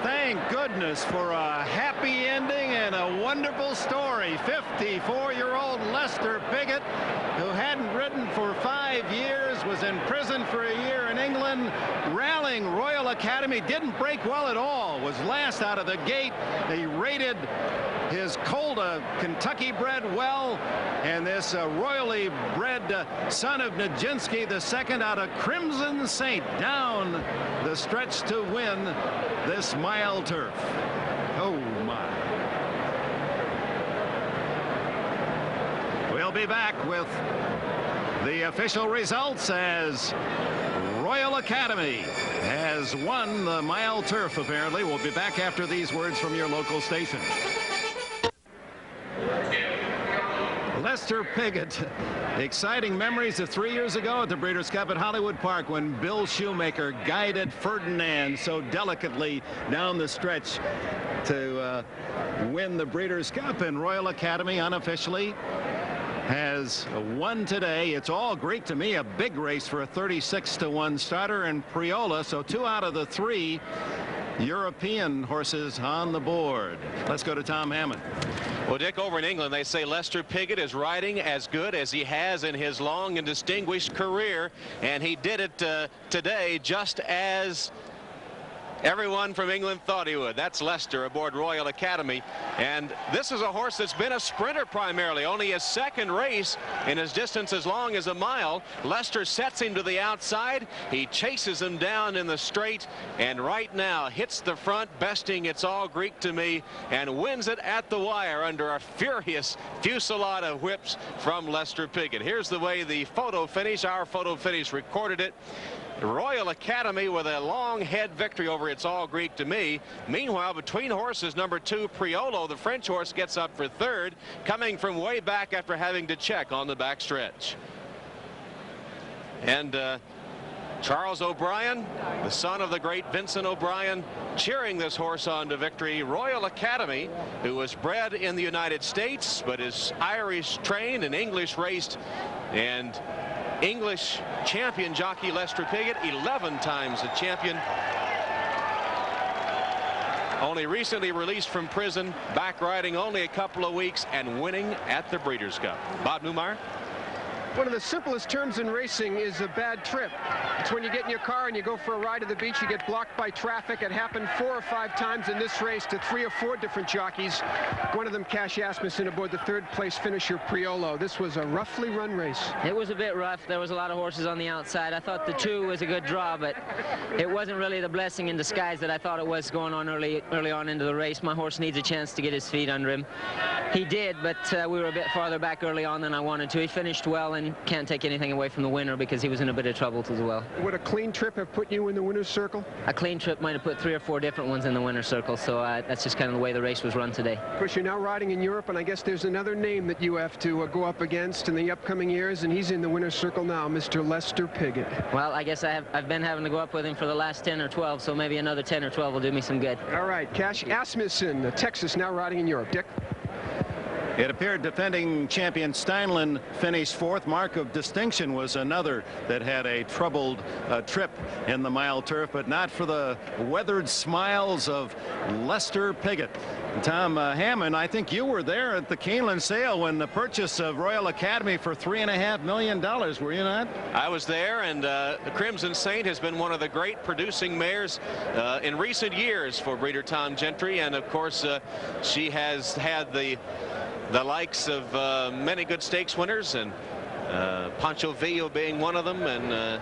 Thank goodness for a happy ending and a wonderful story. 54-year-old Lester Piggott, who hadn't ridden for 5 years, was in prison for a year in England, rallying Royal Academy, didn't break well at all, was last out of the gate. They rated his colt, a Kentucky bred, well, and this royally bred son of Nijinsky, the second out of Crimson Saint, down the stretch to win this mile turf. Oh my. We'll be back with the official results as Royal Academy has won the mile turf, apparently. We'll be back after these words from your local station. Lester Piggott. Exciting memories of 3 years ago at the Breeders' Cup at Hollywood Park when Bill Shoemaker guided Ferdinand so delicately down the stretch to win the Breeders' Cup. And Royal Academy unofficially has won today. It's all Greek to me. A big race for a 36-to-1 starter, and Priola. So 2 out of the 3 European horses on the board. Let's go to Tom Hammond. Well, Dick, over in England, they say Lester Piggott is riding as good as he has in his long and distinguished career, and he did it today just as everyone from England thought he would. That's Lester aboard Royal Academy, and this is a horse that's been a sprinter primarily. Only his second race in his distance as long as a mile. Lester sets him to the outside. He chases him down in the straight, and right now hits the front, besting It's All Greek to Me, and wins it at the wire under a furious fusillade of whips from Lester Piggott. Here's the way the photo finish, our photo finish recorded it. Royal Academy with a long head victory over It's All Greek to Me. Meanwhile, between horses, number 2 Priolo, the French horse, gets up for third, coming from way back after having to check on the back stretch. And Charles O'Brien, the son of the great Vincent O'Brien, cheering this horse on to victory. Royal Academy, who was bred in the United States but is Irish trained and English raced, and English champion jockey Lester Piggott, 11 times a champion. Only recently released from prison, back riding only a couple of weeks and winning at the Breeders' Cup. Bob Newmeyer. One of the simplest terms in racing is a bad trip. It's when you get in your car and you go for a ride to the beach, you get blocked by traffic. It happened 4 or 5 times in this race to 3 or 4 different jockeys. One of them, Cash Asmussen, aboard the 3rd place finisher, Priolo. This was a roughly run race. It was a bit rough. There was a lot of horses on the outside. I thought the 2 was a good draw, but it wasn't really the blessing in disguise that I thought it was going on early on into the race. My horse needs a chance to get his feet under him. He did, but we were a bit farther back early on than I wanted to. He finished well and can't take anything away from the winner because he was in a bit of trouble as well. Would a clean trip have put you in the winner's circle? A clean trip might have put 3 or 4 different ones in the winner's circle, so that's just kind of the way the race was run today. Of course, you're now riding in Europe, and I guess there's another name that you have to go up against in the upcoming years, and he's in the winner's circle now, Mr. Lester Piggott. Well, I guess I've been having to go up with him for the last 10 or 12, so maybe another 10 or 12 will do me some good. All right, Cash Asmussen, Texas, now riding in Europe. Dick? It appeared defending champion Steinlen finished 4th. Mark of Distinction was another that had a troubled trip in the mile turf, but not for the weathered smiles of Lester Piggott. Tom Hammond, I think you were there at the Keeneland sale when the purchase of Royal Academy for $3.5 million, were you not? I was there, and the Crimson Saint has been one of the great producing mares in recent years for breeder Tom Gentry, and of course she has had the likes of many good stakes winners, and Pancho Villa being one of them, and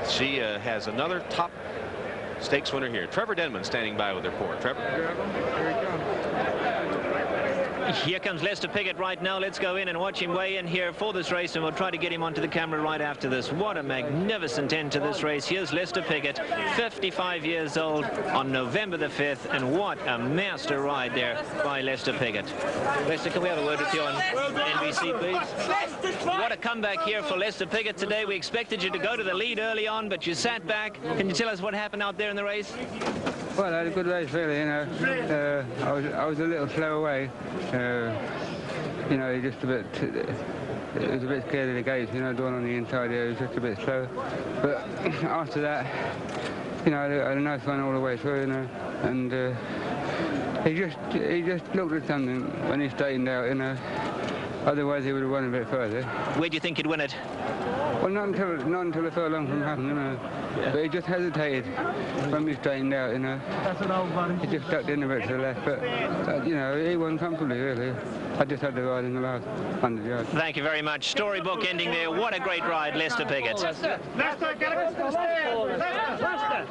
she has another top stakes winner here. Trevor Denman standing by with the report. Trevor. Here he comes. Here comes Lester Piggott right now. Let's go in and watch him weigh in here for this race, and we'll try to get him onto the camera right after this. What a magnificent end to this race. Here's Lester Piggott, 55 years old on November the 5th, and what a master ride there by Lester Piggott. Lester, can we have a word with you on NBC, please? What a comeback here for Lester Piggott today. We expected you to go to the lead early on, but you sat back. Can you tell us what happened out there in the race? Well, I had a good race, really. You know, I was a little slow away. You know, just a bit. It was a bit scared of the gates. You know, doing on the inside there, it was just a bit slow. But after that, you know, I had a nice run all the way through. You know, and he just looked at something when he straightened out. You know, otherwise he would have run a bit further. Where do you think he'd win it? Well, not until the furlong from happened, you know. Yeah. But he just hesitated when we straightened out, you know. He just ducked in a bit to the left, but you know, he won comfortably, really. I just had to ride in the last 100 yards. Thank you very much. Storybook ending there. What a great ride, Lester Piggott. Lester, gotta go to the stairs. Lester.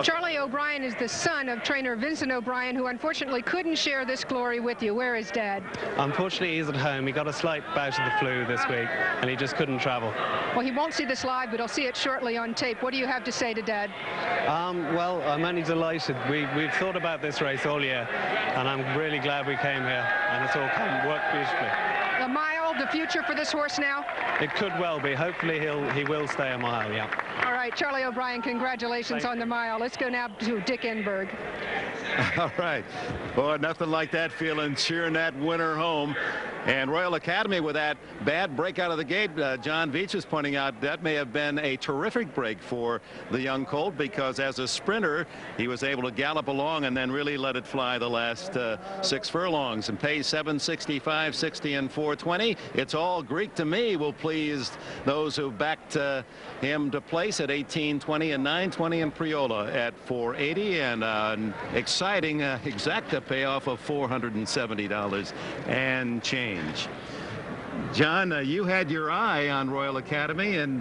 Charlie O'Brien is the son of trainer Vincent O'Brien, who unfortunately couldn't share this glory with you. Where is Dad? Unfortunately, he's at home. He got a slight bout of the flu this week, and he just couldn't travel. Well, he won't see this live, but he'll see it shortly on tape. What do you have to say to Dad? Well, I'm only delighted. We've thought about this race all year, and I'm really glad we came here, and it's all worked beautifully. The mile, the future for this horse now? It could well be. Hopefully he will stay a mile, yeah. All right, Charlie O'Brien, congratulations on the mile. Let's go now to Dick Enberg. All right. Boy, nothing like that feeling, cheering that winner home. And Royal Academy with that bad break out of the gate, John Veach is pointing out that may have been a terrific break for the young colt, because as a sprinter, he was able to gallop along and then really let it fly the last 6 furlongs and pay 765, 60, and 420. It's all Greek to me will please those who backed him to place at 1820 and 920, and Priola at 480, and an exciting exacta payoff of $470 and change. John, you had your eye on Royal Academy, and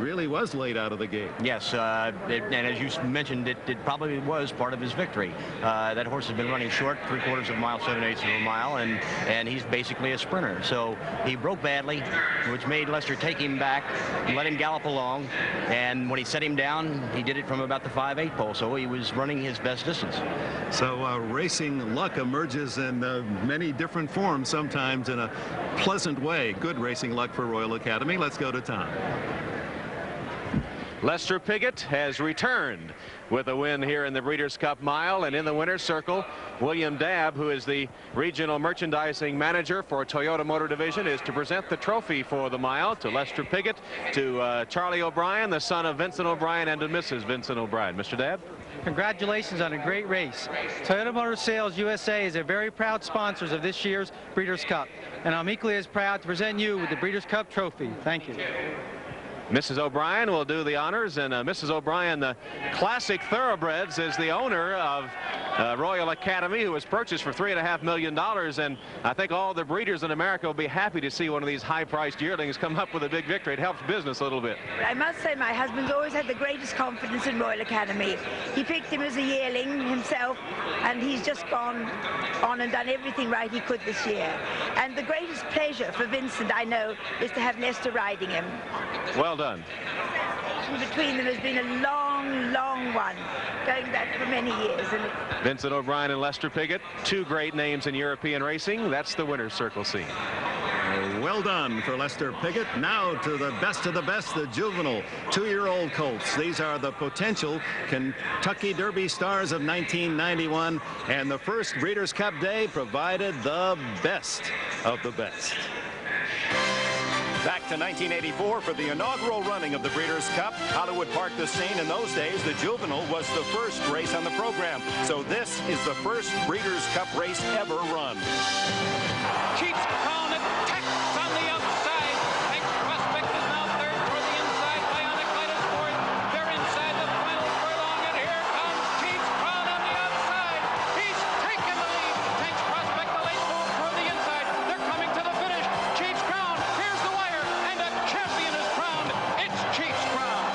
really was late out of the gate. Yes, and as you mentioned, it probably was part of his victory. That horse has been running short, 3/4 of a mile, 7/8 of a mile, and he's basically a sprinter. So he broke badly, which made Lester take him back, let him gallop along, and when he set him down, he did it from about the 5/8 pole, so he was running his best distance. So racing luck emerges in many different forms, sometimes in a pleasant way. Good racing luck for Royal Academy. Let's go to Tom. Lester Piggott has returned with a win here in the Breeders' Cup Mile, and in the winner's circle, William Dabb, who is the regional merchandising manager for Toyota Motor Division, is to present the trophy for the mile to Lester Piggott, to Charlie O'Brien, the son of Vincent O'Brien, and to Mrs. Vincent O'Brien. Mr. Dabb? Congratulations on a great race. Toyota Motor Sales USA is a very proud sponsors of this year's Breeders' Cup, and I'm equally as proud to present you with the Breeders' Cup trophy. Thank you. Mrs. O'Brien will do the honors, and Mrs. O'Brien, the Classic Thoroughbreds, is the owner of Royal Academy, who was purchased for $3.5 million, and I think all the breeders in America will be happy to see one of these high-priced yearlings come up with a big victory. It helps business a little bit. I must say my husband's always had the greatest confidence in Royal Academy. He picked him as a yearling himself, and he's just gone on and done everything right he could this year. And the greatest pleasure for Vincent, I know, is to have Lester riding him. Well done. Between them has been a long, long one, going back for many years. And Vincent O'Brien and Lester Piggott, two great names in European racing. That's the winner's circle scene. Well done for Lester Piggott. Now to the best of the best, the juvenile 2-year-old colts. These are the potential Kentucky Derby stars of 1991, and the first Breeders' Cup Day provided the best of the best. Back to 1984 for the inaugural running of the Breeders' Cup. Hollywood Park the scene. In those days, the Juvenile was the first race on the program. So this is the first Breeders' Cup race ever run. Chiefs Crown attacks on the outside. Tank Prospect is now third for the inside. Bionic Light is fourth. They're inside the final furlong, and here comes Chiefs Crown on the outside. He's taken the lead. Tank Prospect, the late move from the inside. They're coming to the finish. Chiefs Crown, here's the wire, and a champion is crowned. It's Chiefs Crown.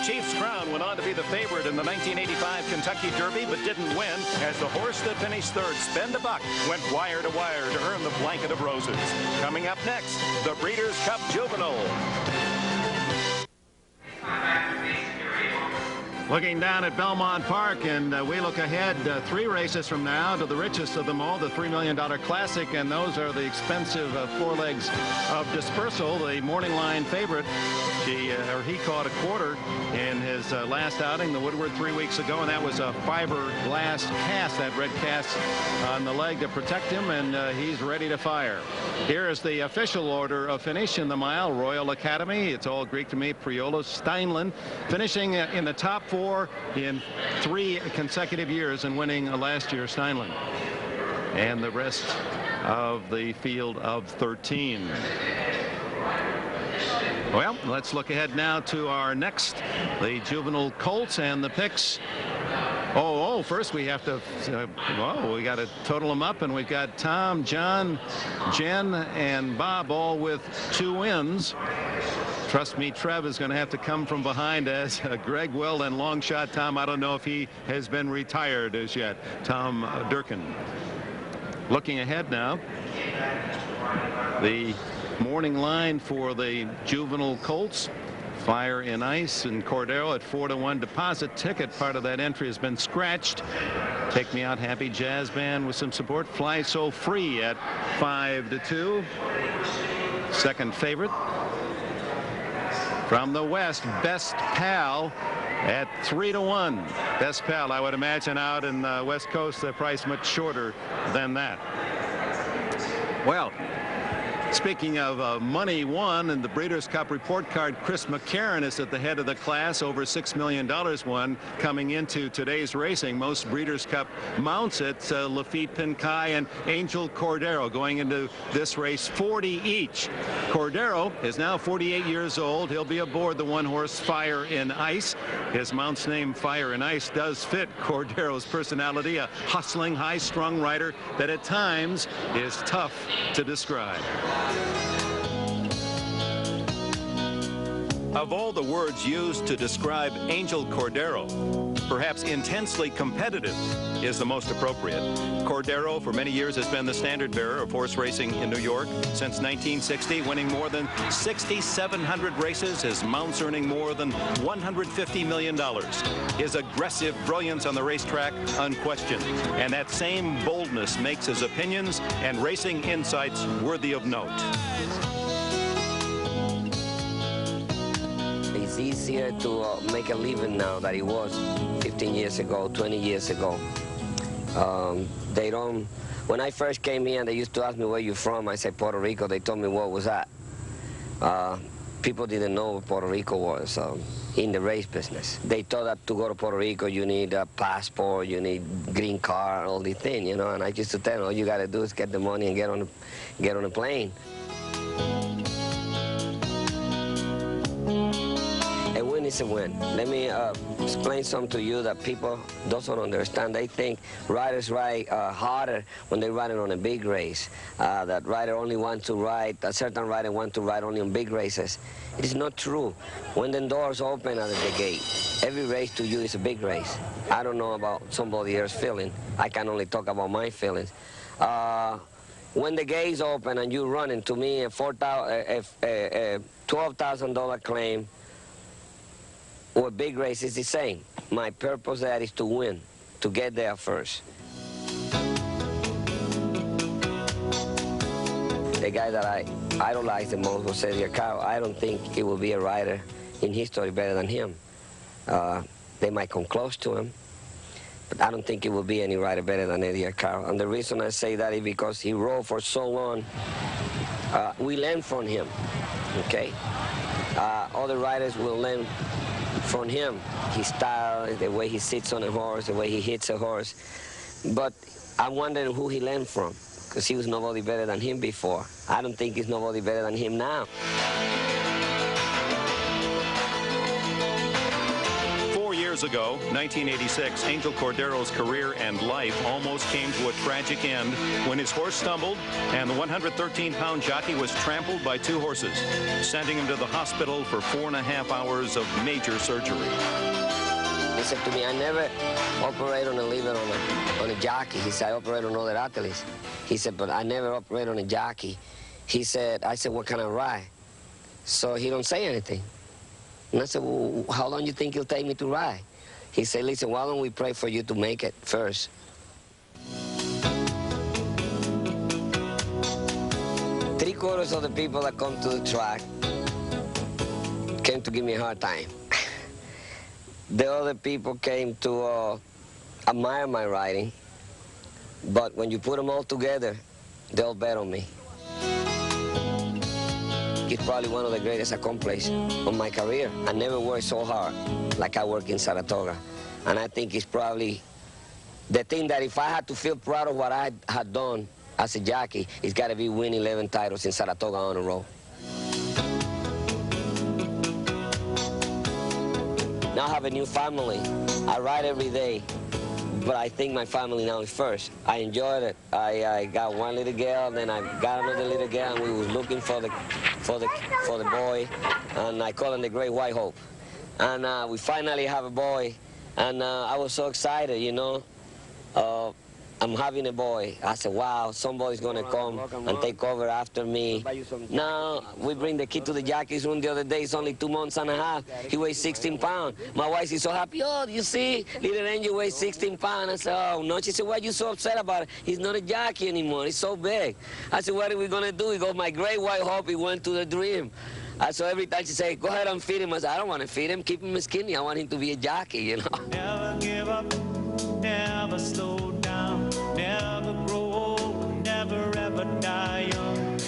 Chiefs Crown went on to be the favorite in the 1985 Kentucky Derby, but didn't win, as the horse that finished third, Spend a Buck, went wire to wire to earn the blanket of roses. Coming up next, the Breeders' Cup Juvenile. Looking down at Belmont Park, and we look ahead 3 races from now to the richest of them all, the $3 million Classic, and those are the expensive 4 legs of Dispersal, the morning line favorite. He caught a quarter in his last outing, the Woodward, 3 weeks ago, and that was a fiberglass cast, that red cast on the leg to protect him, and he's ready to fire. Here is the official order of finish in the mile. Royal Academy, it's all Greek to me, Priola, Steinlen, finishing in the top 4 in 3 consecutive years and winning last year, Steinlen. And the rest of the field of 13. Well, let's look ahead now to our next, the Juvenile Colts and the picks. First we have to, we got to total them up, and we've got Tom, John, Jen, and Bob all with 2 wins. Trust me, Trev is going to have to come from behind as Greg will, and long shot Tom. I don't know if he has been retired as yet. Tom Durkin. Looking ahead now, the Morning line for the Juvenile Colts. Fire in Ice and Cordero at 4-1. Deposit ticket, part of that entry, has been scratched. Take Me Out Happy Jazz Band with some support. Fly So Free at 5-2. Second favorite. From the West, Best Pal at 3-1. Best Pal, I would imagine out in the West Coast, the price much shorter than that. Well, speaking of money won in the Breeders' Cup report card, Chris McCarron is at the head of the class, over $6 million won coming into today's racing. Most Breeders' Cup mounts at Lafitte Pinkai and Angel Cordero going into this race, 40 each. Cordero is now 48 years old. He'll be aboard the one-horse Fire in Ice. His mount's name, Fire in Ice, does fit Cordero's personality, a hustling, high-strung rider that at times is tough to describe. Of all the words used to describe Angel Cordero, perhaps intensely competitive is the most appropriate. Cordero for many years has been the standard bearer of horse racing in New York since 1960, winning more than 6,700 races, his mounts earning more than $150 million. His aggressive brilliance on the racetrack unquestioned, and that same boldness makes his opinions and racing insights worthy of note. It's easier to make a living now than it was 15 years ago, 20 years ago. They don't, when I first came here and they used to ask me where you from, I said Puerto Rico. They told me what was that. People didn't know what Puerto Rico was in the race business. They thought that to go to Puerto Rico you need a passport, you need green card, all these things, you know, and I used to tell them all you got to do is get the money and get on a plane. A win is a win. Let me explain something to you that people don't understand. They think riders ride harder when they're riding on a big race. That rider only wants to ride, a certain rider wants to ride only on big races. It is not true. When the doors open at the gate, every race to you is a big race. I don't know about somebody else's feeling. I can only talk about my feelings. When the gates open and you're running, to me, a $12,000 claim or a big race is the same. My purpose there is to win, to get there first. The guy that I idolize the most was Eddie Arcaro. I don't think it will be a rider in history better than him. They might come close to him, but I don't think it will be any rider better than Eddie Arcaro. And the reason I say that is because he rode for so long. We learn from him, okay? Other riders will learn from him, his style, the way he sits on a horse, the way he hits a horse. But I'm wondering who he learned from, because he was nobody better than him before. I don't think he's nobody better than him now. 4 years ago, 1986, Angel Cordero's career and life almost came to a tragic end when his horse stumbled and the 113-pound jockey was trampled by two horses, sending him to the hospital for 4.5 hours of major surgery. He said to me, I never operate on a liver on a jockey. He said, I operate on other athletes. He said, but I never operate on a jockey. He said, I said, what kind of ride? So he don't say anything. And I said, well, how long do you think it'll take me to ride? He said, listen, why don't we pray for you to make it first? Three-quarters of the people that come to the track came to give me a hard time. The other people came to admire my riding, but when you put them all together, they'll bet on me. It's probably one of the greatest accomplishments of my career. I never worked so hard like I work in Saratoga. And I think it's probably the thing that if I had to feel proud of what I had done as a jockey, it's got to be win 11 titles in Saratoga on a row. Now I have a new family. I ride every day, but I think my family now is first. I enjoyed it. I got one little girl, then I got another little girl, and we was looking for the boy, and I call him the Great White Hope. And we finally have a boy, and I was so excited, you know. I'm having a boy. I said, wow, somebody's going to come and take over after me. Now, we bring the kid to the jockey's room the other day. It's only 2 months and a half. He weighs 16 pounds. My wife is so happy. Oh, you see, little Angel weighs 16 pounds. I said, oh, no. She said, why are you so upset about it? He's not a jockey anymore. He's so big. I said, what are we going to do? He goes, my great white hope, he went to the dream. So every time she said, go ahead and feed him. I said, I don't want to feed him. Keep him skinny. I want him to be a jockey, you know. Never give up, never slow down, never grow old, never ever die young.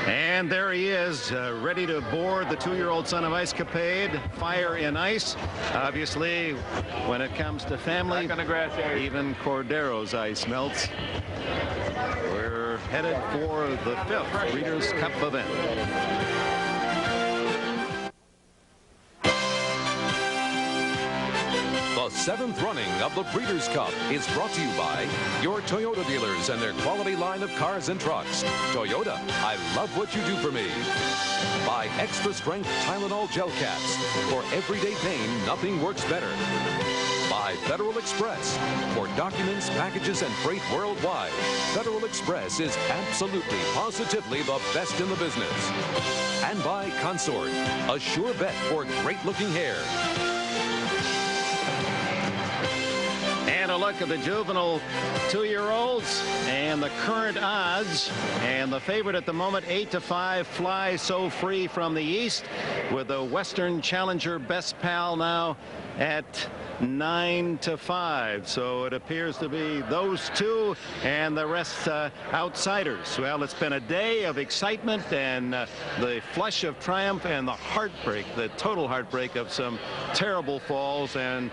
And there he is, ready to board the 2-year-old son of Ice Capade, Fire in Ice. Obviously, when it comes to family, even Cordero's ice melts. We're headed for the 5th Breeders' Cup event. The 7th running of the Breeders' Cup is brought to you by your Toyota dealers and their quality line of cars and trucks. Toyota, I love what you do for me. By extra strength Tylenol gel caps. For everyday pain, nothing works better. By Federal Express. For documents, packages, and freight worldwide, Federal Express is absolutely, positively the best in the business. And by Consort, a sure bet for great-looking hair. And a look at the juvenile 2-year-olds and the current odds. And the favorite at the moment, 8-5, Fly So Free from the East, with the Western Challenger Best Pal now at 9-5. So it appears to be those two and the rest outsiders. Well, it's been a day of excitement and the flush of triumph and the heartbreak, the total heartbreak of some terrible falls and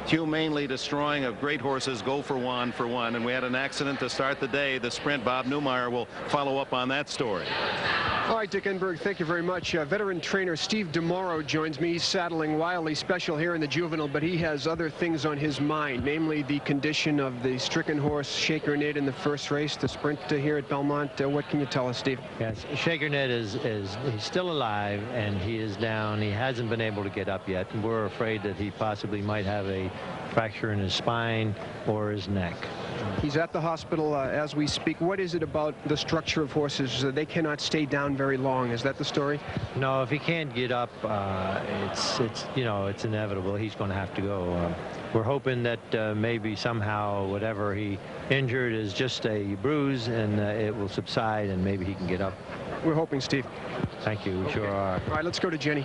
humanely destroying of great horses go for one. And we had an accident to start the day. The sprint, Bob Newmeyer will follow up on that story. All right, Dick Enberg, thank you very much. Veteran trainer Steve DeMauro joins me. He's saddling Wiley Special here in the juvenile, but he has other things on his mind, namely the condition of the stricken horse Shaker Ned in the first race, the sprint here at Belmont. What can you tell us, Steve? Yes, Shaker Ned he's still alive, and he is down. He hasn't been able to get up yet, and we're afraid that he possibly might have a fracture in his spine or his neck. He's at the hospital as we speak. What is it about the structure of horses that they cannot stay down very long? Is that the story? No, if he can't get up, it's inevitable. He's going to have to go. We're hoping that maybe somehow whatever he injured is just a bruise and it will subside and maybe he can get up. We're hoping, Steve. Thank you. We sure are. All right, let's go to Jenny.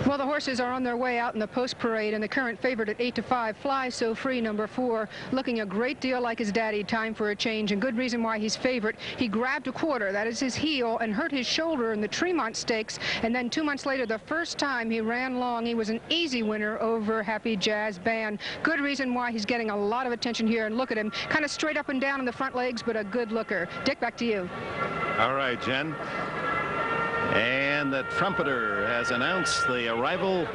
Well, the horses are on their way out in the post parade, and the current favorite at 8-5, Fly So Free, number 4, looking a great deal like his daddy. Time for a change, and good reason why he's favorite. He grabbed a quarter, that is his heel, and hurt his shoulder in the Tremont Stakes, and then 2 months later, the first time he ran long, he was an easy winner over Happy Jazz Band. Good reason why he's getting a lot of attention here, and look at him, kind of straight up and down in the front legs, but a good looker. Dick, back to you. All right, Jen. And the trumpeter has announced the arrival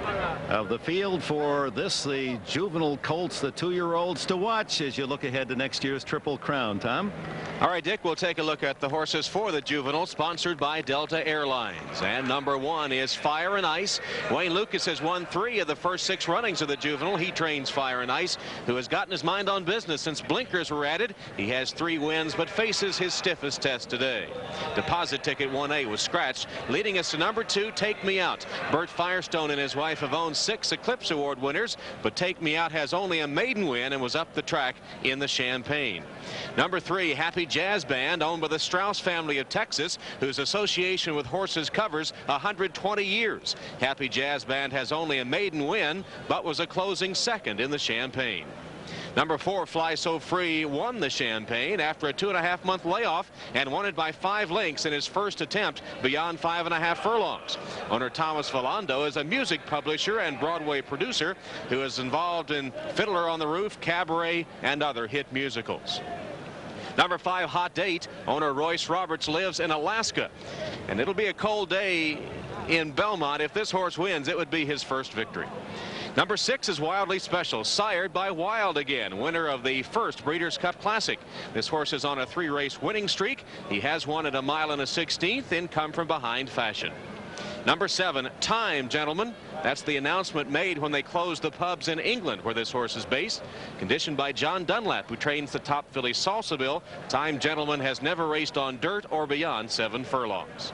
of the field for this, the Juvenile Colts, the 2-year-olds to watch as you look ahead to next year's Triple Crown. Tom? All right, Dick, we'll take a look at the horses for the Juvenile, sponsored by Delta Airlines. And number 1 is Fire and Ice. Wayne Lucas has won 3 of the first 6 runnings of the Juvenile. He trains Fire and Ice, who has gotten his mind on business since blinkers were added. He has 3 wins, but faces his stiffest test today. Deposit ticket 1A was scratched. Leading us to number 2, Take Me Out. Bert Firestone and his wife have owned 6 Eclipse Award winners, but Take Me Out has only a maiden win and was up the track in the Champagne. Number 3, Happy Jazz Band, owned by the Strauss family of Texas, whose association with horses covers 120 years. Happy Jazz Band has only a maiden win, but was a closing second in the Champagne. Number 4, Fly So Free, won the Champagne after a 2.5-month layoff and won it by 5 lengths in his first attempt beyond 5.5 furlongs. Owner Thomas Vallando is a music publisher and Broadway producer who is involved in Fiddler on the Roof, Cabaret, and other hit musicals. Number 5, Hot Date. Owner Royce Roberts lives in Alaska, and it'll be a cold day in Belmont. If this horse wins, it would be his first victory. Number 6 is Wildly Special, sired by Wild again, winner of the first Breeders' Cup Classic. This horse is on a 3-race winning streak. He has won at 1 1/16 in come from behind fashion. Number 7, Time Gentleman. That's the announcement made when they closed the pubs in England where this horse is based. Conditioned by John Dunlap, who trains the top filly Salsaville. Time Gentleman has never raced on dirt or beyond 7 furlongs.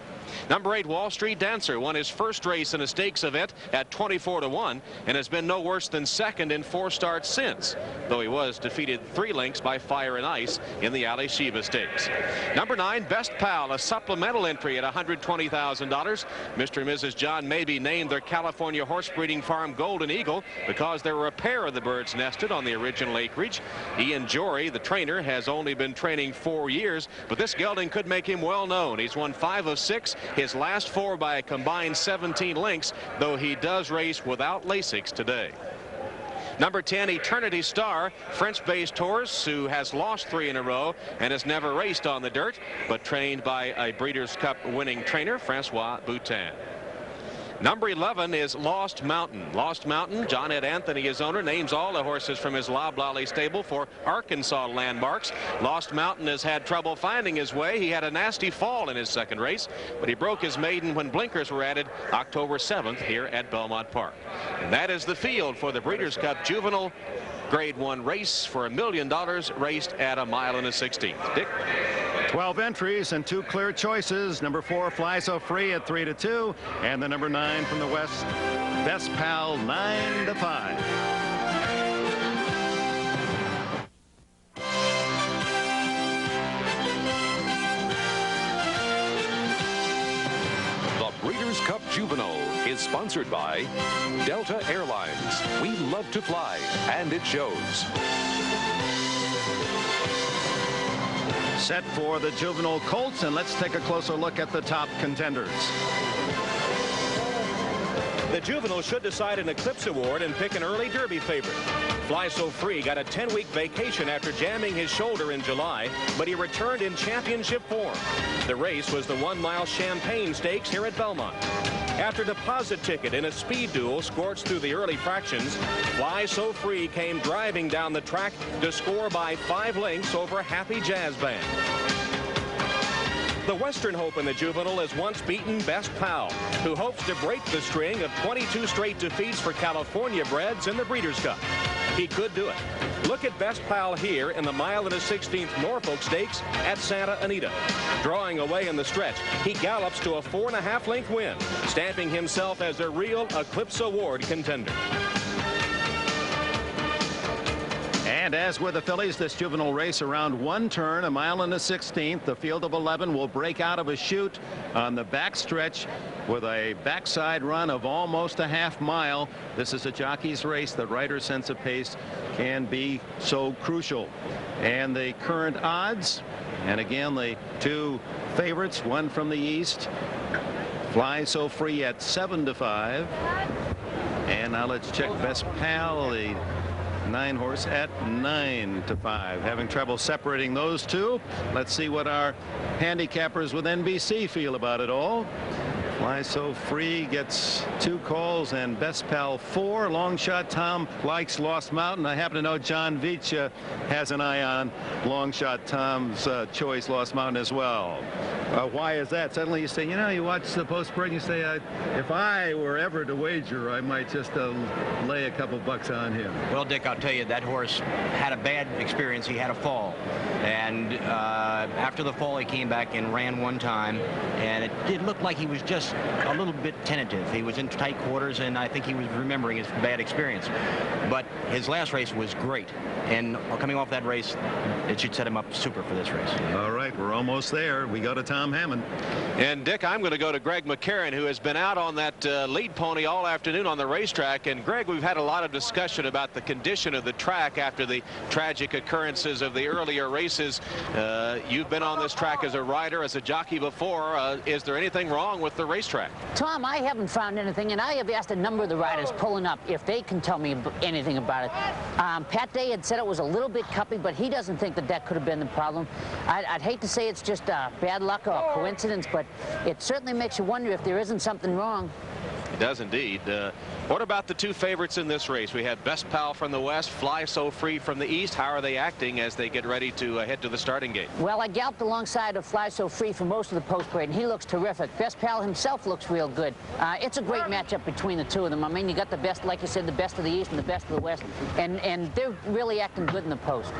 Number 8, Wall Street Dancer, won his first race in a stakes event at 24-1 and has been no worse than second in 4 starts since, though he was defeated 3 lengths by Fire and Ice in the Ali Sheba Stakes. Number 9, Best Pal, a supplemental entry at $120,000. Mr. and Mrs. John Mabey named their California horse breeding farm Golden Eagle because there were a pair of the birds nested on the original acreage. Ian Jory, the trainer, has only been training 4 years, but this gelding could make him well known. He's won 5 of 6. His last 4 by a combined 17 lengths, though he does race without Lasix today. Number 10, Eternity Star, French-based horse who has lost 3 in a row and has never raced on the dirt, but trained by a Breeders' Cup winning trainer, Francois Boutin. Number 11 is Lost Mountain. Lost Mountain, John Ed Anthony, his owner, names all the horses from his Loblolly stable for Arkansas landmarks. Lost Mountain has had trouble finding his way. He had a nasty fall in his second race, but he broke his maiden when blinkers were added October 7th here at Belmont Park. And that is the field for the Breeders' Cup Juvenile Grade 1 race for $1 million, raced at 1 1/16. Dick? 12 entries and 2 clear choices. Number 4, Fly So Free at 3-2, and the number 9 from the West, Best Pal, 9-5. The Breeders' Cup Juvenile is sponsored by Delta Airlines. We love to fly, and it shows. Set for the Juvenile Colts, and let's take a closer look at the top contenders. The Juvenile should decide an Eclipse Award and pick an early Derby favorite. Fly So Free got a 10-week vacation after jamming his shoulder in July, but he returned in championship form. The race was the 1-mile Champagne Stakes here at Belmont. After deposit ticket in a speed duel scorched through the early fractions, Fly So Free came driving down the track to score by 5 lengths over Happy Jazz Band. The Western hope in the Juvenile is once beaten Best Pal, who hopes to break the string of 22 straight defeats for California breds in the Breeders' Cup. He could do it. Look at Best Pal here in the 1 1/16 Norfolk Stakes at Santa Anita. Drawing away in the stretch, he gallops to a 4.5 length win, stamping himself as a real Eclipse Award contender. And as with the fillies, this juvenile race around 1 turn, 1 1/16. The field of 11 will break out of a chute on the back stretch with a backside run of almost a half mile. This is a jockey's race. The rider's sense of pace can be so crucial. And the current odds, and again, the 2 favorites, one from the east, Fly So Free at 7-5. And now let's check Best Pal, the 9 horse, at 9-5. Having trouble separating those 2. Let's see what our handicappers with NBC feel about it all. Fly So Free gets 2 calls and Best Pal 4. Long Shot Tom likes Lost Mountain. I happen to know John Veach has an eye on Long Shot Tom's choice, Lost Mountain, as well. Why is that? Suddenly you say, you know, you watch the post-spring, you say, if I were ever to wager, I might just lay a couple bucks on him. Well, Dick, I'll tell you, that horse had a bad experience. He had a fall. And after the fall, he came back and ran 1 time. And it did look like he was just a little bit tentative. He was in tight quarters, and I think he was remembering his bad experience. But his last race was great. And coming off that race, it should set him up super for this race. All right, we're almost there. We go to Tom Hammond. And Dick, I'm going to go to Greg McCarron, who has been out on that lead pony all afternoon on the racetrack. And Greg, we've had a lot of discussion about the condition of the track after the tragic occurrences of the earlier races. You've been on this track as a rider, as a jockey before. Is there anything wrong with the racetrack? Tom, I haven't found anything, and I have asked a number of the riders pulling up if they can tell me anything about it. Pat Day had said it was a little bit cuppy, but he doesn't think that that could have been the problem. I'd hate to say it's just bad luck or coincidence, but it certainly makes you wonder if there isn't something wrong. It does indeed. What about the two favorites in this race? We had Best Pal from the west, Fly So Free from the east. How are they acting as they get ready to head to the starting gate? Well, I galloped alongside of Fly So Free for most of the post parade, and he looks terrific. Best Pal himself looks real good. It's a great matchup between the two of them. I mean, you got the best, like you said, the best of the east and the best of the west, and they're really acting good in the post.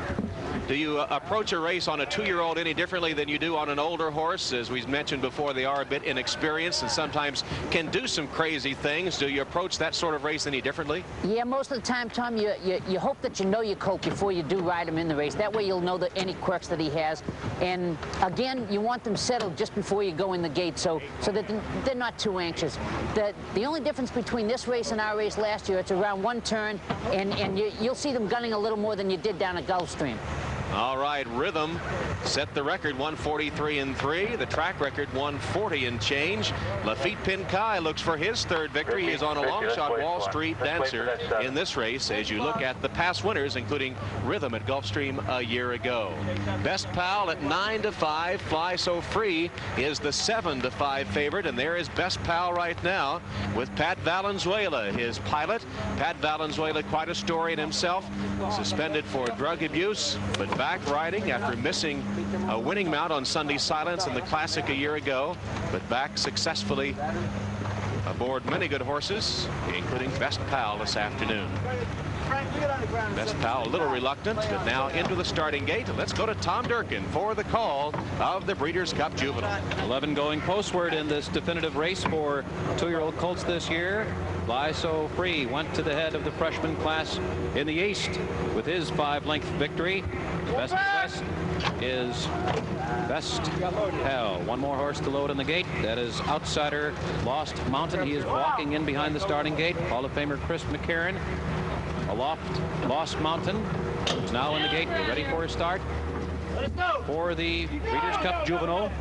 Do you approach a race on a 2-year-old any differently than you do on an older horse? As we mentioned before, they are a bit inexperienced and sometimes can do some crazy things. Do you approach that sort of race any differently? Yeah, most of the time, Tom, you hope that you know your colt before you do ride him in the race. That way you'll know any quirks that he has. And again, you want them settled just before you go in the gate so that they're not too anxious. The only difference between this race and our race last year, it's around one turn, and you'll see them gunning a little more than you did down at Gulfstream. All right, Rhythm set the record 143-3. The track record 140 and change. Lafitte Pincaille looks for his third victory. He is on a long shot Wall Street Dancer in this race as you look at the past winners, including Rhythm at Gulfstream a year ago. Best Pal at 9-5. Fly So Free is the 7-5 favorite, and there is Best Pal right now with Pat Valenzuela, his pilot. Pat Valenzuela, quite a story in himself, suspended for drug abuse, but back riding after missing a winning mount on Sunday Silence in the Classic a year ago, but back successfully aboard many good horses, including Best Pal this afternoon. Best Pal a little reluctant, but now into the starting gate. Let's go to Tom Durkin for the call of the Breeders' Cup Juvenile. 11 going postward in this definitive race for 2-year-old colts this year. Fly So Free went to the head of the freshman class in the east with his 5-length victory. Best West is Best Pal. One more horse to load in the gate. That is outsider Lost Mountain. He is walking in behind the starting gate. Hall of Famer Chris McCarron. Aloft, Lost Mountain is now in the gate, ready for a start for the Breeders' Cup Juvenile.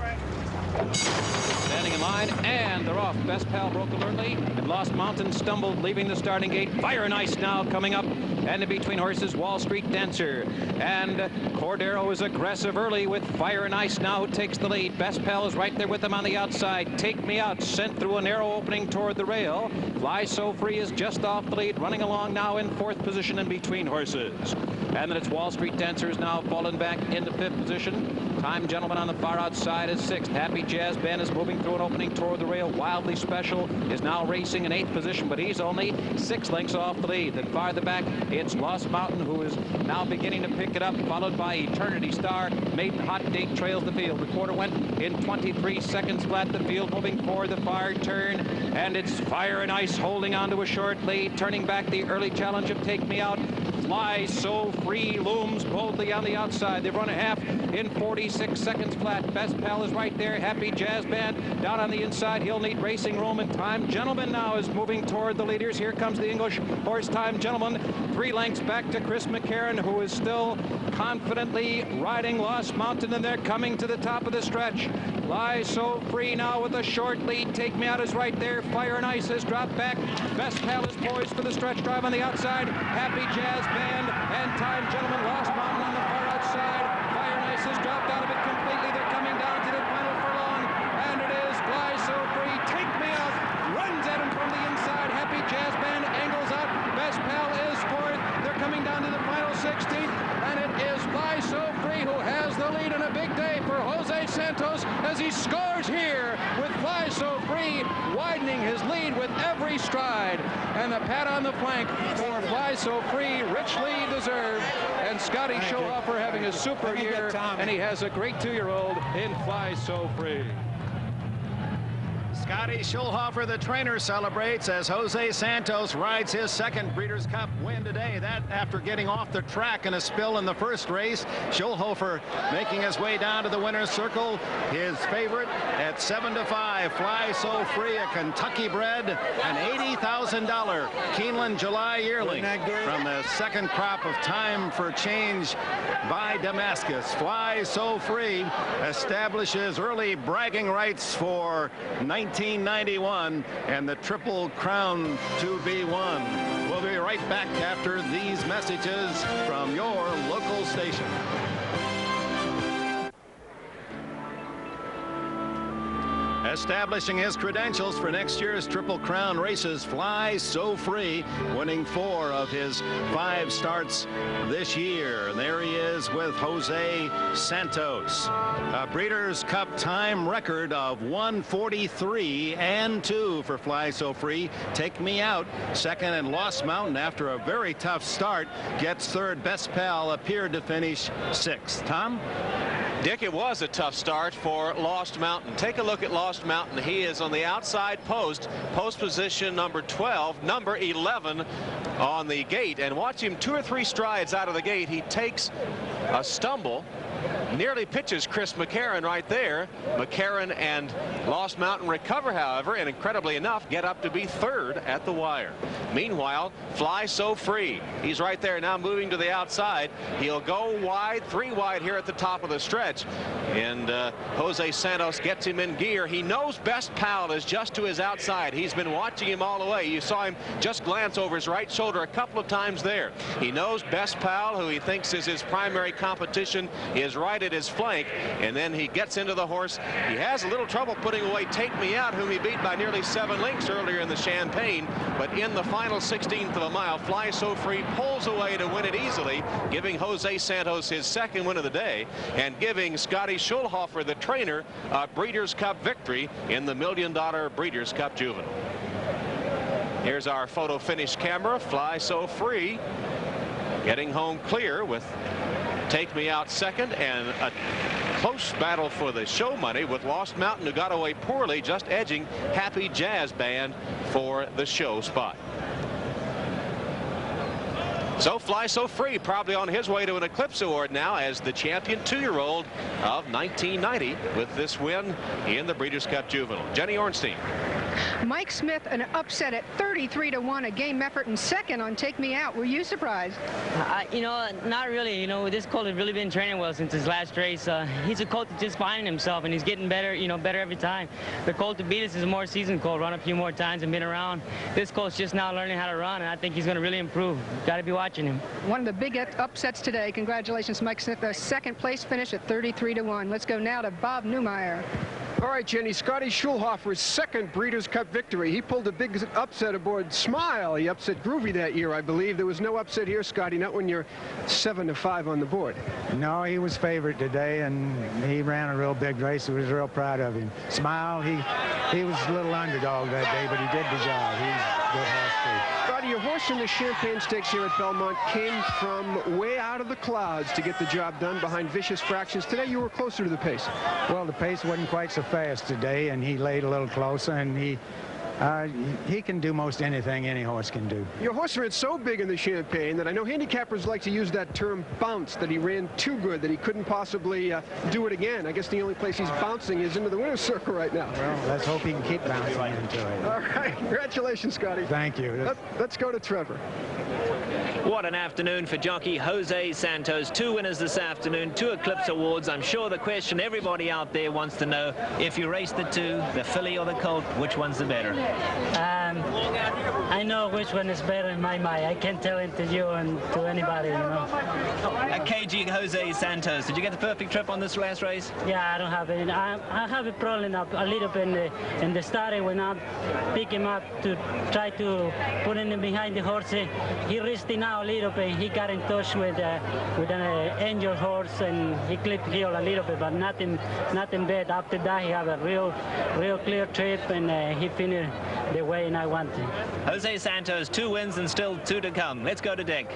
Standing in line, and they're off. Best Pal broke alertly, and Lost Mountain stumbled, leaving the starting gate. Fire and Ice now coming up, and in between horses, Wall Street Dancer. And Cordero is aggressive early with Fire and Ice now who takes the lead. Best Pal is right there with him on the outside. Take Me Out, sent through a narrow opening toward the rail. Fly So Free is just off the lead, running along now in 4th position in between horses. And then it's Wall Street Dancers now fallen back into 5th position. Time Gentleman on the far outside is 6th. Happy Jazz Band is moving through an opening toward the rail. Wildly Special is now racing in 8th position, but he's only 6 lengths off the lead. Then farther back, it's Lost Mountain, who is now beginning to pick it up, followed by Eternity Star. Maiden Hot Date trails the field. The quarter went in 23 seconds flat. The field moving for the far turn, and it's Fire and Ice holding on to a short lead. Turning back the early challenge of Take Me Out. Fly So Free looms boldly on the outside. They've run a half in 46 seconds flat. Best Pal is right there. Happy Jazz Band down on the inside. He'll need racing room, and Time Gentleman now is moving toward the leaders. Here comes the English horse Time Gentleman. 3 lengths back to Chris McCarron, who is still confidently riding Lost Mountain, and they're coming to the top of the stretch. Fly So Free now with a short lead. Take Me Out is right there. Fire and Ice has dropped back. Best Pal is poised for the stretch drive on the outside. Happy Jazz Band and Time Gentleman. Lost Mountain on the far outside. Fire and Ice has dropped out of it completely. They're coming down to the final furlong, and it is Fly So Free. Take Me Out runs at him from the inside. Happy Jazz Band angles out. Best Pal is 4th. They're coming down to the final 16th, and it is Fly So Free who has the lead in a big day for Jose Santos as he scores here with Fly So Free widening his lead with every stride. And the pat on the flank for Fly So Free, richly deserved. And Scotty Schulhofer having a super year, and he has a great 2-year-old in Fly So Free. Scotty Schulhofer, the trainer, celebrates as Jose Santos rides his 2nd Breeders' Cup win today. That after getting off the track in a spill in the first race. Schulhofer making his way down to the winner's circle. His favorite at 7-5. Fly So Free, a Kentucky bred, an $80,000 Keeneland July yearling from the 2nd crop of Time for Change by Damascus. Fly So Free establishes early bragging rights for 1991 and the Triple Crown to be won. We'll be right back after these messages from your local station. Establishing his credentials for next year's Triple Crown races, Fly So Free, winning 4 of his 5 starts this year. And there he is with Jose Santos. A Breeders' Cup time record of 1:43.2 for Fly So Free. Take Me Out, second, and Lost Mountain, after a very tough start, gets third. Best Pal appeared to finish 6th. Tom? Dick, it was a tough start for Lost Mountain. Take a look at Lost Mountain. He is on the outside post position number 12, number 11 on the gate. And watch him 2 or 3 strides out of the gate. He takes a stumble, nearly pitches Chris McCarron right there. McCarron and Lost Mountain recover, however, and incredibly enough, get up to be 3rd at the wire. Meanwhile, Fly So Free, he's right there now, moving to the outside. He'll go wide, 3 wide here at the top of the stretch. And Jose Santos gets him in gear. He knows Best Pal is just to his outside. He's been watching him all the way. You saw him just glance over his right shoulder a couple of times there. He knows Best Pal, who he thinks is his primary competition, is right at his flank, and then he gets into the horse. He has a little trouble putting away Take Me Out, whom he beat by nearly 7 lengths earlier in the Champagne, but in the final 16th of a mile, Fly So Free pulls away to win it easily, giving Jose Santos his 2nd win of the day, and giving Scotty Schulhofer, the trainer, a Breeders' Cup victory in the $1 million Breeders' Cup Juvenile. Here's our photo finish camera. Fly So Free getting home clear with Take Me Out 2nd, and a close battle for the show money with Lost Mountain, who got away poorly, just edging Happy Jazz Band for the show spot. So Fly So Free probably on his way to an Eclipse Award now as the champion 2-year-old of 1990 with this win in the Breeders' Cup Juvenile. Jenny Ornstein. Mike Smith, an upset at 33-1, a game effort, and 2nd on Take Me Out. Were you surprised? You know, not really. You know, this colt has really been training well since his last race. He's a colt that's just finding himself, and he's getting better, you know, better every time. The colt to beat us is a more seasoned colt, run a few more times and been around. This colt's just now learning how to run, and I think he's going to really improve. Got to be watching him. One of the big upsets today. Congratulations, Mike Smith, a 2nd place finish at 33-1. Let's go now to Bob Newmeyer. All right, Jenny, Scotty Schulhofer's 2nd Breeders' Cup victory. He pulled a big upset aboard Smile. He upset Groovy that year, I believe. There was no upset here, Scotty, not when you're 7-5 on the board. No, he was favored today, and he ran a real big race. He was real proud of him. Smile, he was a little underdog that day, but he did the job. He's a good horse, too. Scotty, your horse in the Champagne Stakes here at Belmont came from way out of the clouds to get the job done behind Vicious Fractions. Today, you were closer to the pace. Well, the pace wasn't quite so fast today, and he laid a little closer, and he can do most anything any horse can do. Your horse ran so big in the Champagne that I know handicappers like to use that term bounce, that he ran too good, that he couldn't possibly do it again. I guess the only place he's bouncing is into the winner's circle right now. Well, let's hope he can keep bouncing into it. All right, congratulations, Scotty. Thank you. Let's go to Trevor. What an afternoon for jockey Jose Santos. 2 winners this afternoon, 2 Eclipse Awards. I'm sure the question everybody out there wants to know, if you race the 2, the filly or the colt, which one's the better? I know which one is better in my mind. I can't tell it to you and to anybody, you know. KG Jose Santos, did you get the perfect trip on this last race? Yeah, I don't have it. I have a problem a little bit in the starting when I pick him up to try to put him behind the horse. He risked it now a little bit. He got in touch with an angel horse, and he clipped heel a little bit, but nothing bad. After that, he had a real clear trip, and he finished the way I wanted. Jose Santos, 2 wins and still 2 to come. Let's go to Dick.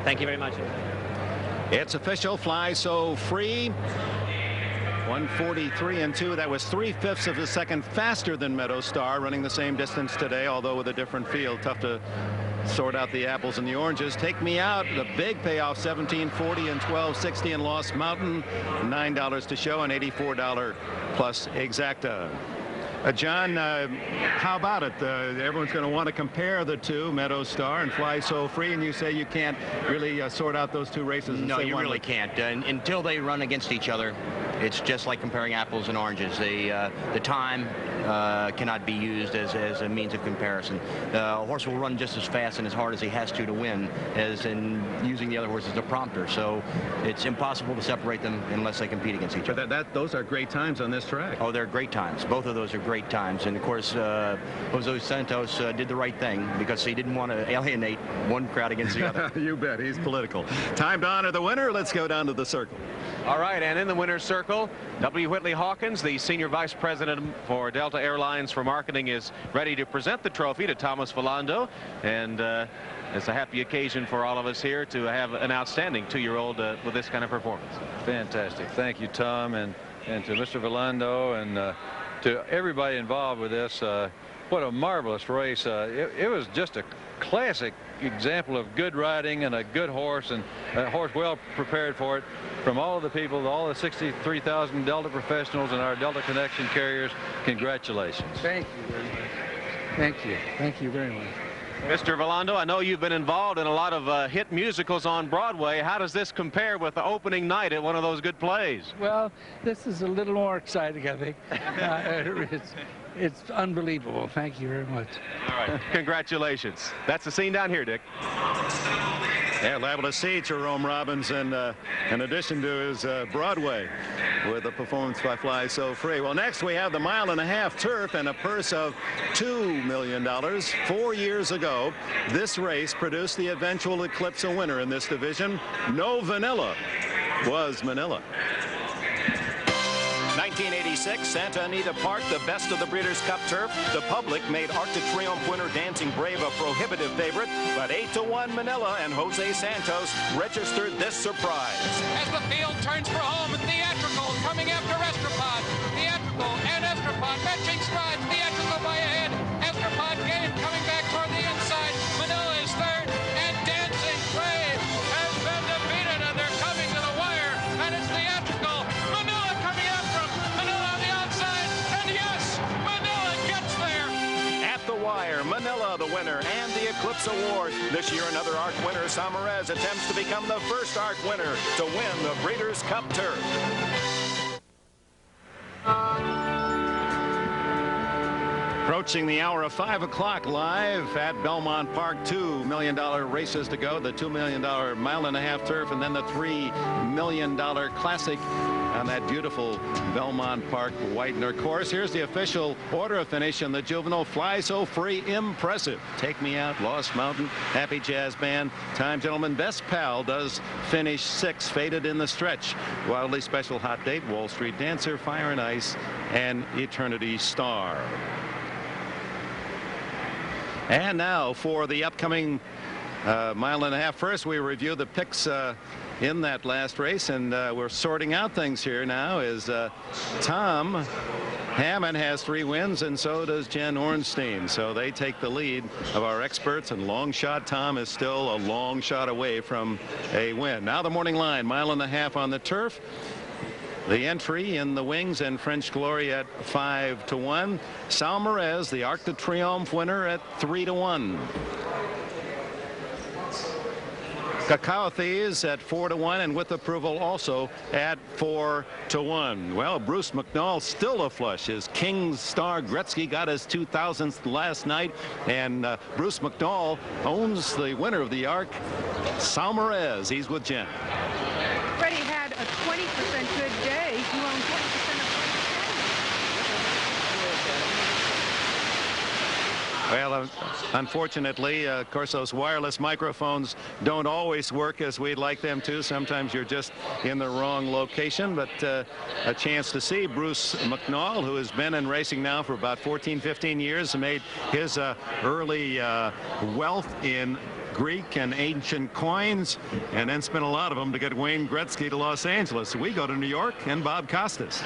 Thank you very much. It's official. Fly So Free. 1:43.2. That was 3/5 of a second faster than Meadow Star, running the same distance today, although with a different field. Tough to sort out the apples and the oranges. Take Me Out, the big payoff, $17.40 and $12.60 in Lost Mountain, $9 to show, and $84 plus exacta. John, how about it? Everyone's going to want to compare the 2, Meadow Star and Fly So Free, and you say you can't really sort out those 2 races. No, you really can't. Until they run against each other, it's just like comparing apples and oranges. The time cannot be used as a means of comparison. A horse will run just as fast and as hard as he has to win as in using the other horse as a prompter. So it's impossible to separate them unless they compete against each other. But those are great times on this track. Oh, they're great times. Both of those are great times. And of course, Jose Santos did the right thing because he didn't want to alienate one crowd against the other. You bet. He's political. Time to honor the winner. Let's go down to the circle. All right, and in the winner's circle, W. Whitley Hawkins, the Senior Vice President for Delta Airlines for Marketing, is ready to present the trophy to Thomas Villando. And it's a happy occasion for all of us here to have an outstanding 2-year-old with this kind of performance. Fantastic. Thank you, Tom, and to Mr. Villando and to everybody involved with this. What a marvelous race. It was just a classic example of good riding and a good horse, and a horse well prepared for it. From all of the people, all the 63,000 Delta professionals and our Delta Connection carriers, congratulations. Thank you very much. Thank you. Thank you very much. Mr. Villando, I know you've been involved in a lot of hit musicals on Broadway. How does this compare with the opening night at one of those good plays? Well, this is a little more exciting, I think. It's unbelievable. Thank you very much. All right. Congratulations. That's the scene down here, Dick. Yeah, liable to see Jerome Robbins in addition to his Broadway with a performance by Fly So Free. Well, next we have the 1.5 mile turf and a purse of $2 million. 4 years ago, this race produced the eventual Eclipse winner in this division. No Vanilla was Manila. 1986, Santa Anita Park, the best of the Breeders' Cup turf. The public made Arc de Triomphe winner Dancing Brave a prohibitive favorite, but 8-1 Manila and Jose Santos registered this surprise. As the field turns for home, Theatrical coming after Estropod. Theatrical and Estropod matching strides. Theatrical by ahead. Estropod gained coming back toward the inside. Manila is third, and Dancing Brave has been defeated, and they're coming to the wire, and it's Theatrical. Manila coming after him. Manila on the outside, and yes, Manila gets there. At the wire, Manila the winner and the Eclipse Award. This year, another ARC winner, Samarez, attempts to become the first ARC winner to win the Breeders' Cup turf. Approaching the hour of 5 o'clock live at Belmont Park. $2 million races to go. The $2 million 1.5 mile turf, and then the $3 million classic on that beautiful Belmont Park Widener course. Here's the official order of finish in the Juvenile Fly So Free. Impressive. Take Me Out, Lost Mountain, Happy Jazz Band, Time Gentleman. Best Pal does finish 6th, Faded in the Stretch. Wildly Special, Hot Date, Wall Street Dancer, Fire and Ice, and Eternity Star. And now for the upcoming 1.5 mile. First, we review the picks in that last race, and we're sorting out things here now. Is Tom Hammond has 3 wins, and so does Jen Ornstein. So they take the lead of our experts, and long shot Tom is still a long shot away from a win. Now the morning line, 1.5 miles on the turf. The entry in the wings and French Glory at 5-1. Salmarez, the Arc de Triomphe winner, at 3-1. Cacao Thieves at 4-1, and with approval also at 4-1. Well, Bruce McNall still a flush. His King's Star Gretzky got his 2000th last night, and Bruce McNall owns the winner of the Arc, Salmarez. He's with Jen. Freddie had a 20% good day. He won 20% of Well, unfortunately, of course, those wireless microphones don't always work as we'd like them to. Sometimes you're just in the wrong location. But a chance to see Bruce McNall, who has been in racing now for about 14-15 years, made his early wealth in Greek and ancient coins, and then spent a lot of them to get Wayne Gretzky to Los Angeles. We go to New York and Bob Costas.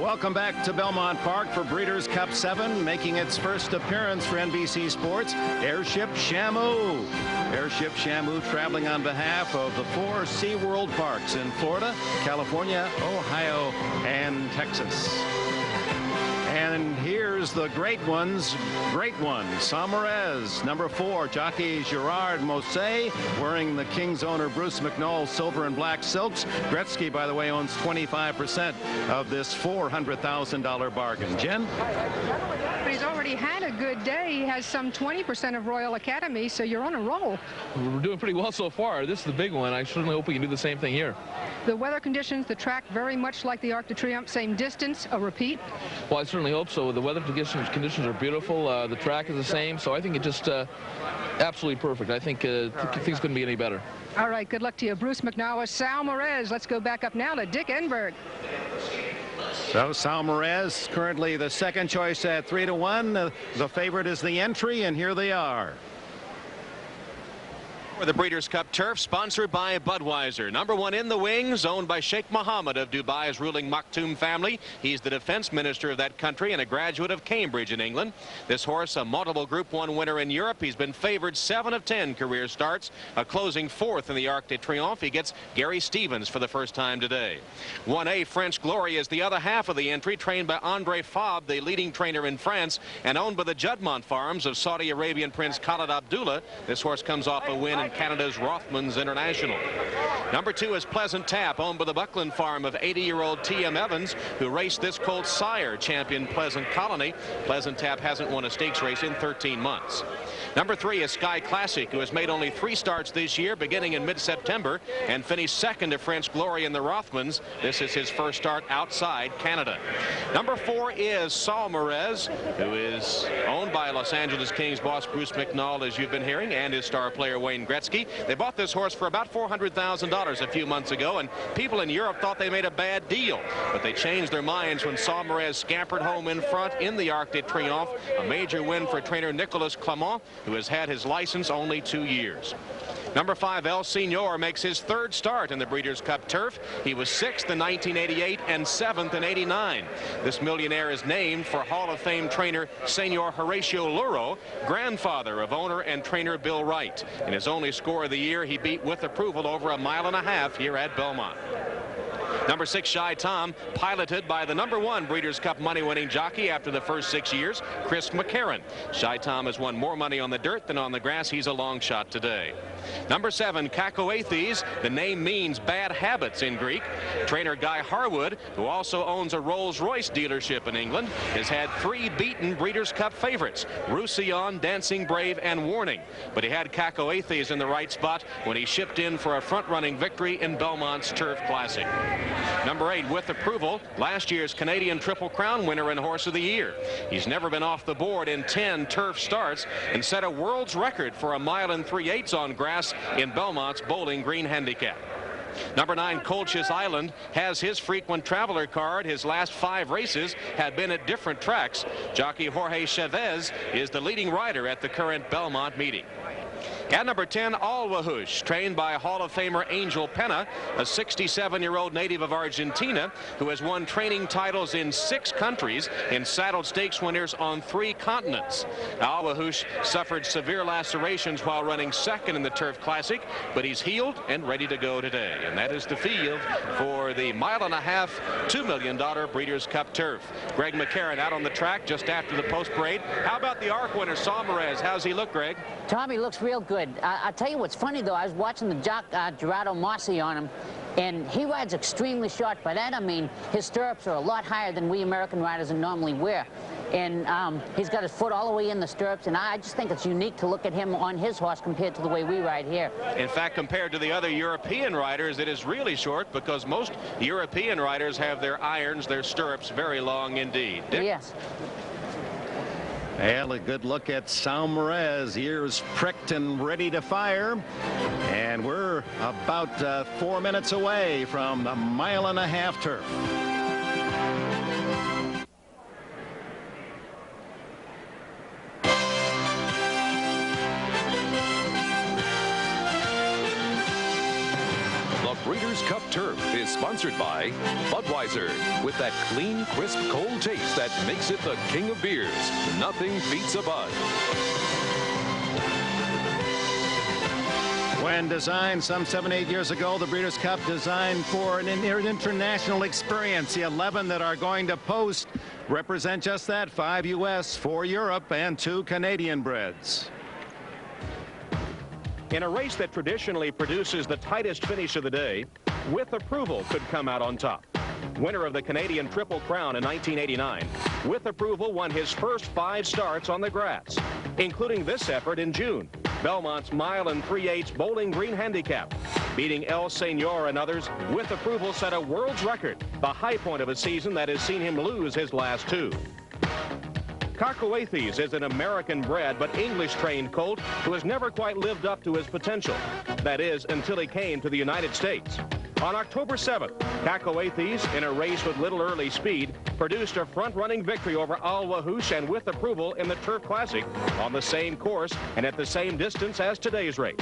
Welcome back to Belmont Park for Breeders' Cup 7, making its first appearance for NBC Sports, Airship Shamu. Airship Shamu traveling on behalf of the 4 SeaWorld parks in Florida, California, Ohio, and Texas. And And here's the great ones. Saumarez, number 4, jockey Gerard Mosse, wearing the King's owner Bruce McNall silver and black silks. Gretzky, by the way, owns 25% of this $400,000 bargain. Jen? But he's already had a good day. He has some 20% of Royal Academy, so you're on a roll. We're doing pretty well so far. This is the big one. I certainly hope we can do the same thing here. The weather conditions, the track very much like the Arc de Triomphe, same distance, a repeat. Well, I certainly hope so. The weather conditions are beautiful. The track is the same, so I think it just absolutely perfect. I think things couldn't be any better. All right, good luck to you. Bruce McNall, Saumarez. Let's go back up now to Dick Enberg. So Saumarez currently the second choice at 3-1. The favorite is the entry, and here they are. For the Breeders' Cup Turf, sponsored by Budweiser. Number 1 in the wings, owned by Sheikh Mohammed of Dubai's ruling Maktoum family. He's the defense minister of that country and a graduate of Cambridge in England. This horse, a multiple Group 1 winner in Europe. He's been favored 7 of 10 career starts, a closing 4th in the Arc de Triomphe. He gets Gary Stevens for the first time today. 1A French Glory is the other half of the entry, trained by Andre Fabre, the leading trainer in France, and owned by the Juddmonte farms of Saudi Arabian Prince Khalid Abdullah. This horse comes off a win in Canada's Rothmans International. Number 2 is Pleasant Tap, owned by the Buckland farm of 80-year-old T.M. Evans, who raced this colt's sire, champion Pleasant Colony. Pleasant Tap hasn't won a stakes race in 13 months. Number 3 is Sky Classic, who has made only 3 starts this year, beginning in mid-September, and finished second to French Glory in the Rothmans. This is his first start outside Canada. Number 4 is Saumarez, who is owned by Los Angeles Kings boss Bruce McNall, as you've been hearing, and his star player Wayne Gretzky. They bought this horse for about $400,000 a few months ago, and people in Europe thought they made a bad deal. But they changed their minds when Saumarez scampered home in front in the Arc de Triomphe, a major win for trainer Nicolas Clement, who has had his license only 2 years. Number 5, El Senor, makes his 3rd start in the Breeders' Cup Turf. He was 6th in 1988 and 7th in 89. This millionaire is named for Hall of Fame trainer Senor Horatio Luro, grandfather of owner and trainer Bill Wright. In his only score of the year, he beat with approval over 1.5 miles here at Belmont. Number 6, Shy Tom, piloted by the number 1 Breeders' Cup money-winning jockey after the first 6 years, Chris McCarron. Shy Tom has won more money on the dirt than on the grass. He's a long shot today. Number 7, Kakoathes. The name means bad habits in Greek. Trainer Guy Harwood, who also owns a Rolls-Royce dealership in England, has had 3 beaten Breeders' Cup favorites, Roussillon, Dancing Brave, and Warning. But he had Kakoathes in the right spot when he shipped in for a front-running victory in Belmont's Turf Classic. Number 8, With Approval, last year's Canadian Triple Crown winner and Horse of the Year. He's never been off the board in 10 turf starts and set a world's record for 1 mile and 3/8 on grass in Belmont's Bowling Green Handicap. Number 9, Colchis Island, has his frequent traveler card. His last 5 races have been at different tracks. Jockey Jorge Chavez is the leading rider at the current Belmont meeting. At number 10, Alwahush, trained by Hall of Famer Angel Penna, a 67-year-old native of Argentina who has won training titles in 6 countries and saddled stakes winners on 3 continents. Alwahush suffered severe lacerations while running 2nd in the Turf Classic, but he's healed and ready to go today. And that is the field for the 1.5 mile, $2 million Breeders' Cup Turf. Greg McCarron out on the track just after the post parade. How about the ARC winner, Saumarez? How's he look, Greg? Tommy looks real good. I'll tell you what's funny, though. I was watching the Gerardo Mossi on him, and he rides extremely short. By that, I mean his stirrups are a lot higher than we American riders normally wear. And he's got his foot all the way in the stirrups, and I just think it's unique to look at him on his horse compared to the way we ride here. In fact, compared to the other European riders, it is really short because most European riders have their irons, their stirrups, very long indeed. Dick? Yes. Well, a good look at Saumarez, ears pricked and ready to fire. And we're about 4 minutes away from the 1.5 mile turf. Breeders' Cup Turf is sponsored by Budweiser. With that clean, crisp, cold taste that makes it the king of beers. Nothing beats a Bud. When designed some 7-8 years ago, the Breeders' Cup designed for an international experience. The 11 that are going to post represent just that: 5 U.S., 4 Europe, and 2 Canadian breds. In a race that traditionally produces the tightest finish of the day, With Approval could come out on top. Winner of the Canadian Triple Crown in 1989, With Approval won his first 5 starts on the grass, including this effort in June, Belmont's mile and 3/8 Bowling Green Handicap. Beating El Senor and others, With Approval set a world's record, the high point of a season that has seen him lose his last 2. Cacahuetes is an American-bred but English-trained colt who has never quite lived up to his potential. That is, until he came to the United States. On October 7th, Cacahuetes, in a race with little early speed, produced a front-running victory over Al Wahoosh and With Approval in the Turf Classic on the same course and at the same distance as today's race.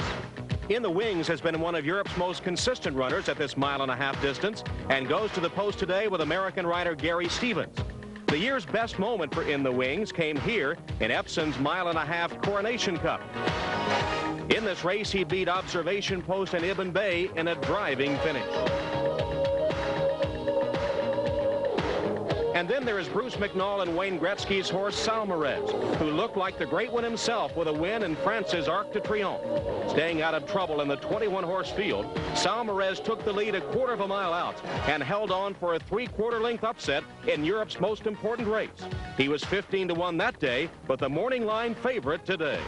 In the Wings has been one of Europe's most consistent runners at this 1.5-mile distance and goes to the post today with American rider Gary Stevens. The year's best moment for In the Wings came here in Epson's 1.5-mile Coronation Cup. In this race, he beat Observation Post and Ibn Bay in a driving finish. And then there is Bruce McNall and Wayne Gretzky's horse Salmarez, who looked like the great one himself with a win in France's Arc de Triomphe. Staying out of trouble in the 21-horse field, Salmarez took the lead a 1/4 mile out and held on for a 3/4 length upset in Europe's most important race. He was 15-1 that day, but the morning line favorite today.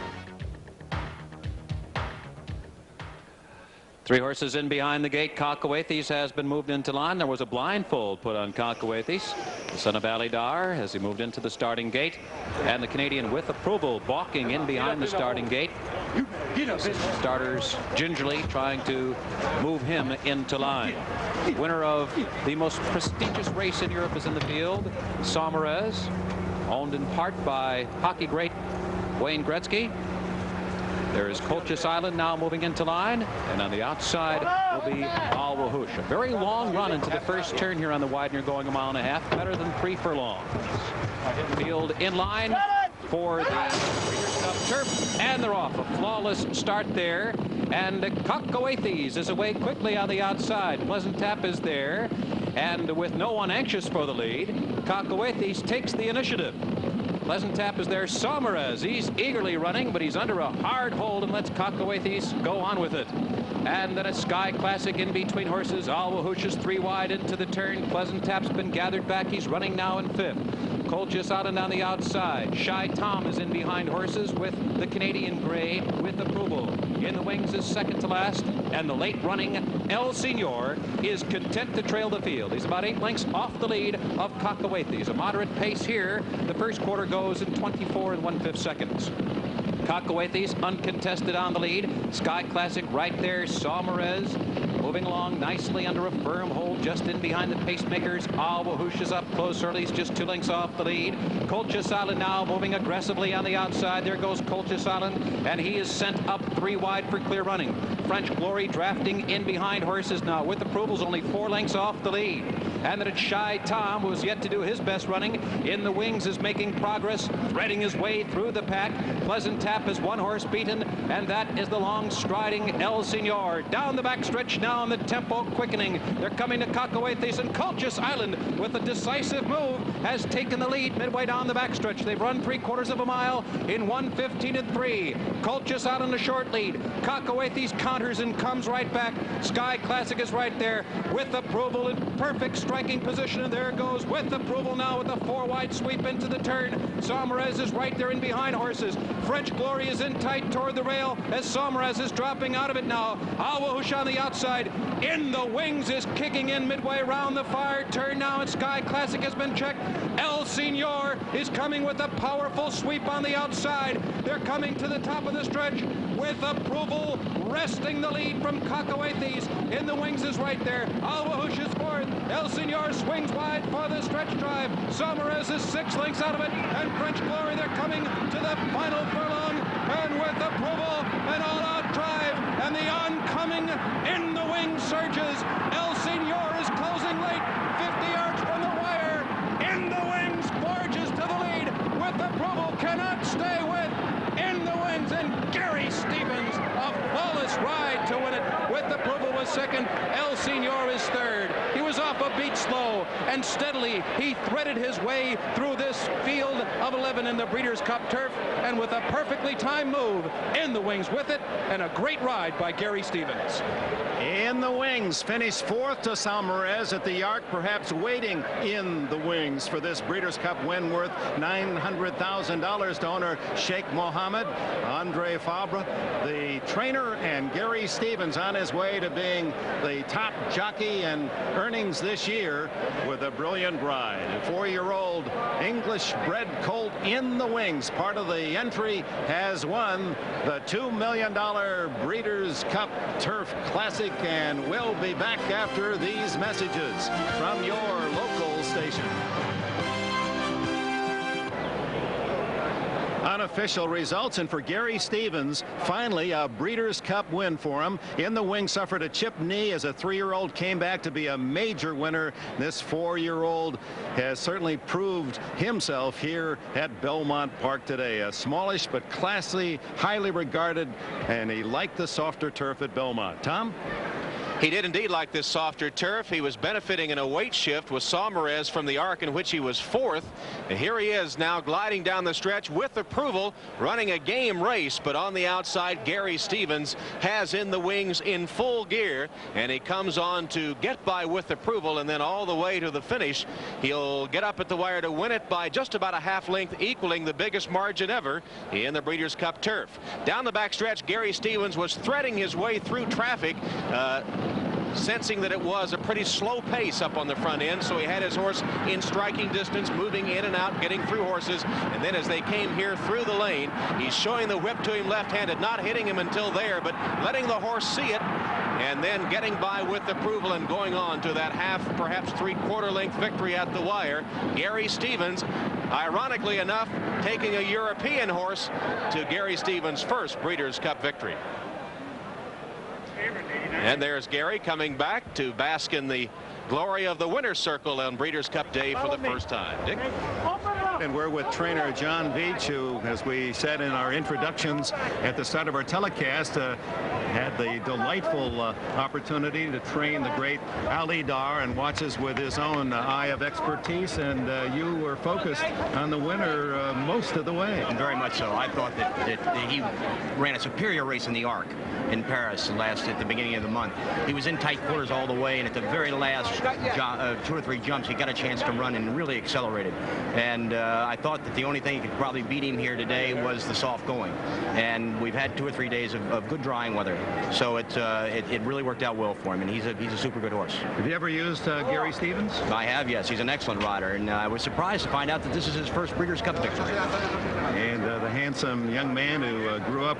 3 horses in behind the gate. Cacahuetes has been moved into line. There was a blindfold put on Cacahuetes, the son of Ali Dar, as he moved into the starting gate. And the Canadian With Approval balking in behind the starting gate. Starters gingerly trying to move him into line. Winner of the most prestigious race in Europe is in the field. Salmarez, owned in part by hockey great Wayne Gretzky. There is Colchis Island now moving into line, and on the outside will be Al Wahoosh. A very long run into the first turn here on the Widener, going 1.5 miles, better than 3 furlongs. Field in line for the Breeders' Cup Turf, and they're off. A flawless start there, and Cacahuetes is away quickly on the outside. Pleasant Tap is there, and with no one anxious for the lead, Cacahuetes takes the initiative. Pleasant Tap is there. Salmarez, he's eagerly running, but he's under a hard hold and lets Cacahuetes go on with it. And then a Sky Classic in between horses. Al Wahoosh is 3 wide into the turn. Pleasant Tap's been gathered back. He's running now in 5th. Colchis Island on the outside. Shy Tom is in behind horses with the Canadian Gray With Approval. In the Wings is second to last, and the late running El Senor is content to trail the field. He's about 8 lengths off the lead of Cacahuetes. A moderate pace here. The first quarter goes in 24 1/5 seconds. Cacahuetes uncontested on the lead. Sky Classic right there. Salmarez moving along nicely under a firm hold just in behind the pacemakers. Al Wahoosh is up close early. He's just 2 lengths off the lead. Colchis Island now moving aggressively on the outside. There goes Colchis Island, and he is sent up 3 wide for clear running. French Glory drafting in behind horses now. With Approval's only 4 lengths off the lead. And then it's Shy Tom, who has yet to do his best running. In the Wings is making progress, threading his way through the pack. Pleasant Tap is 1 horse beaten, and that is the long striding El Senor. Down the backstretch now, and the tempo quickening. They're coming to Cacahuetes, and Colchis Island, with a decisive move, has taken the lead midway down the backstretch. They've run 3/4 mile in 1:15.3. Colchis Island a short lead. Cacahuetes counters and comes right back. Sky Classic is right there. With Approval in perfect striking position, and there goes With Approval now with a 4 wide sweep into the turn. Salmarez is right there in behind horses. French Glory is in tight toward the rail as Salmarez is dropping out of it now. Al Wahoosh on the outside. In the Wings is kicking in midway around the far turn now, and Sky Classic has been checked. El Senor is coming with a powerful sweep on the outside. They're coming to the top of the stretch. With Approval wresting the lead from Cacahuetes. In the Wings is right there. Al Wahoosh is 4th. El Senor swings wide for the stretch drive. Salmarez is 6 lengths out of it, and French Glory, they're coming to the final furlong, and With Approval, an all-out drive, and the oncoming In the Wings surges. El Senor is closing late, 50 yards from the wire. In the Wings forges to the lead. With Approval cannot stay with In the Wings, and Gary Stevens, a flawless ride to second. El Senor is third. He was off a beat slow, and steadily he threaded his way through this field of 11 in the Breeders' Cup turf, and with a perfectly timed move in the wings with it, and a great ride by Gary Stevens. In the wings, finished fourth to Salmarez at the Arc, perhaps waiting in the wings for this Breeders' Cup win worth $900,000 to owner Sheikh Mohammed. Andre Fabre, the trainer, and Gary Stevens on his way to being the top jockey in earnings this year with a brilliant ride. A 4-year-old English-bred colt in the wings, part of the entry, has won the $2 million Breeders' Cup Turf Classic, and we'll be back after these messages from your local station. Unofficial results, and for Gary Stevens, finally a Breeders' Cup win for him. In the wing, suffered a chipped knee as a 3-year-old, came back to be a major winner. This 4-year-old has certainly proved himself here at Belmont Park today. A smallish but classy, highly regarded, and he liked the softer turf at Belmont. Tom? He did indeed like this softer turf. He was benefiting in a weight shift with Salmarez from the Arc, in which he was fourth. And here he is now gliding down the stretch with approval, running a game race. But on the outside, Gary Stevens has in the wings in full gear, and he comes on to get by with approval, and then all the way to the finish. He'll get up at the wire to win it by just about a half length, equaling the biggest margin ever in the Breeders' Cup turf. Down the backstretch, Gary Stevens was threading his way through traffic, sensing that it was a pretty slow pace up on the front end, so he had his horse in striking distance, moving in and out, getting through horses. And then as they came here through the lane, he's showing the whip to him left-handed, not hitting him until there, but letting the horse see it, and then getting by with approval and going on to that half, perhaps 3/4 length victory at the wire. Gary Stevens, ironically enough, taking a European horse to Gary Stevens' first Breeders' Cup victory. And there's Gary coming back to bask in the glory of the winner's circle on Breeders' Cup Day for the first time. Dick? And we're with trainer John Veach, who, as we said in our introductions at the start of our telecast, had the delightful opportunity to train the great Ali Dar, and watches with his own eye of expertise. And you were focused on the winner most of the way. Very much so. I thought that he ran a superior race in the Arc in Paris at the beginning of the month. He was in tight quarters all the way, and at the very last 2 or 3 jumps, he got a chance to run and really accelerated. And I thought that the only thing that could probably beat him here today was the soft going. And we've had 2 or 3 days of good drying weather, so it really worked out well for him. And he's a super good horse. Have you ever used Gary Stevens? I have, yes. He's an excellent rider, and I was surprised to find out that this is his first Breeders' Cup victory. And the handsome young man who grew up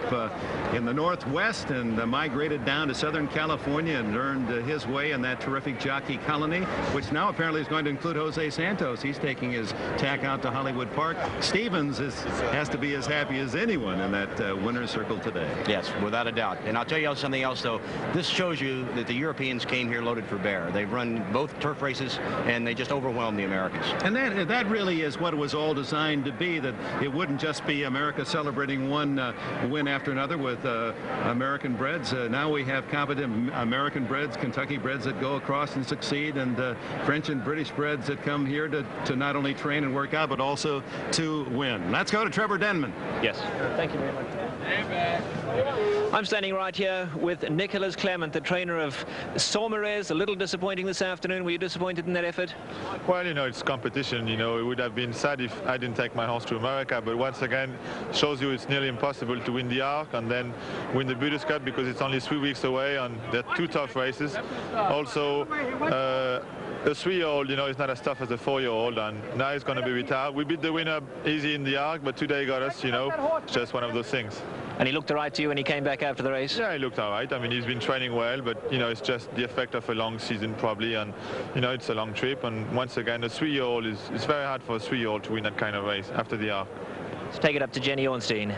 in the Northwest and migrated down to Southern California and earned his way in that terrific jockey colony, which now apparently is going to include Jose Santos. He's taking his tack out to Hollywood Park. Stevens has to be as happy as anyone in that winner's circle today. Yes, without a doubt. And I'll tell you something else, though. This shows you that the Europeans came here loaded for bear. They've run both turf races, and they just overwhelmed the Americans. And that really is what it was all designed to be, that it wouldn't just be America celebrating one win after another with American breds. Now we have competent American breds, Kentucky breds that go across and succeed, and French and British breds that come here to not only train and work out, but also to win. Let's go to Trevor Denman. Yes. Thank you very much. I'm standing right here with Nicholas Clement, the trainer of Salmarez. A little disappointing this afternoon. Were you disappointed in that effort? Well, you know, it's competition. You know, it would have been sad if I didn't take my horse to America, but once again, shows you it's nearly impossible to win the Arc and then win the Breeders' Cup, because it's only 3 weeks away and they're 2 tough races. Also, a 3-year-old, you know, is not as tough as a 4-year-old, and now he's going to be retired. We beat the winner easy in the Arc, but today got us, you know, just one of those things. And he looked all right to you when he came back after the race? Yeah, he looked all right. I mean, he's been training well, but, you know, it's just the effect of a long season probably, and, you know, it's a long trip. And once again, a 3-year-old it's very hard for a 3-year-old to win that kind of race after the Arc. Let's take it up to Jenny Ornstein.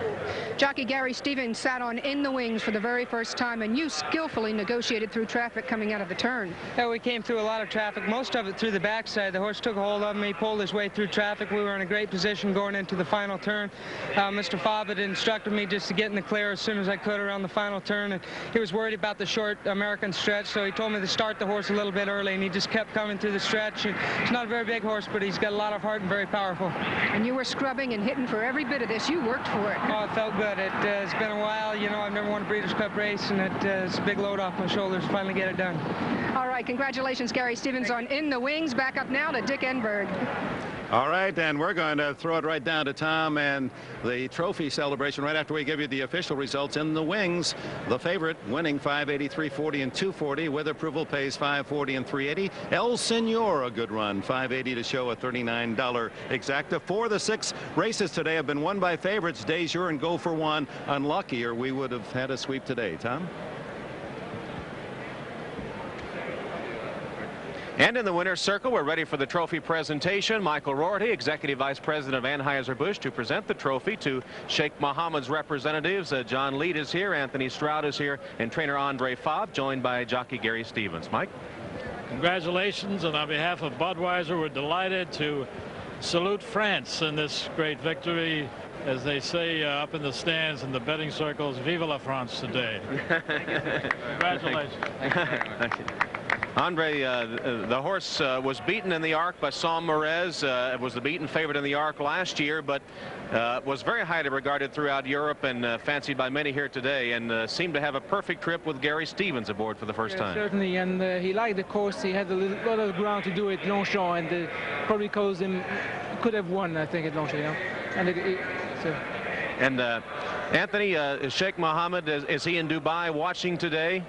Jockey Gary Stevens sat on In the Wings for the very first time, and you skillfully negotiated through traffic coming out of the turn. Yeah, we came through a lot of traffic, most of it through the backside. The horse took a hold of me, pulled his way through traffic. We were in a great position going into the final turn. Mr. Fobbit instructed me just to get in the clear as soon as I could around the final turn, and he was worried about the short American stretch, so he told me to start the horse a little bit early, and he just kept coming through the stretch. He's not a very big horse, but he's got a lot of heart and very powerful. And you were scrubbing and hitting for every bit of this. You worked for it. Oh, it felt good. It's been a while. You know, I've never won a Breeders' Cup race, and it's a big load off my shoulders to finally get it done. All right, congratulations, Gary Stevens, on In the Wings. Back up now to Dick Enberg. All right, and we're going to throw it right down to Tom and the trophy celebration right after we give you the official results. In the Wings, the favorite winning 580, 340, and 240. With approval pays 540 and 380. El Senor, a good run, 580 to show a $39 exacta. 4 of the 6 races today have been won by favorites. De Jure and Go for One unlucky, or we would have had a sweep today. Tom? And in the winner's circle, we're ready for the trophy presentation. Michael Rorty, Executive Vice President of Anheuser-Busch, to present the trophy to Sheikh Mohammed's representatives. John Lead is here, Anthony Stroud is here, and trainer Andre Fabre, joined by jockey Gary Stevens. Mike? Congratulations, and on behalf of Budweiser, we're delighted to salute France in this great victory. As they say up in the stands in the betting circles, Vive la France today. Congratulations. Thank you. Andre, the horse was beaten in the Arc by Sam Morez. Was the beaten favorite in the Arc last year, but was very highly regarded throughout Europe and fancied by many here today, and seemed to have a perfect trip with Gary Stevens aboard for the first time. Certainly, and he liked the course. He had a lot of ground to do it, Longchamp, and probably caused him, could have won, I think, at Longchamp. And Anthony, Sheikh Mohammed, is he in Dubai watching today?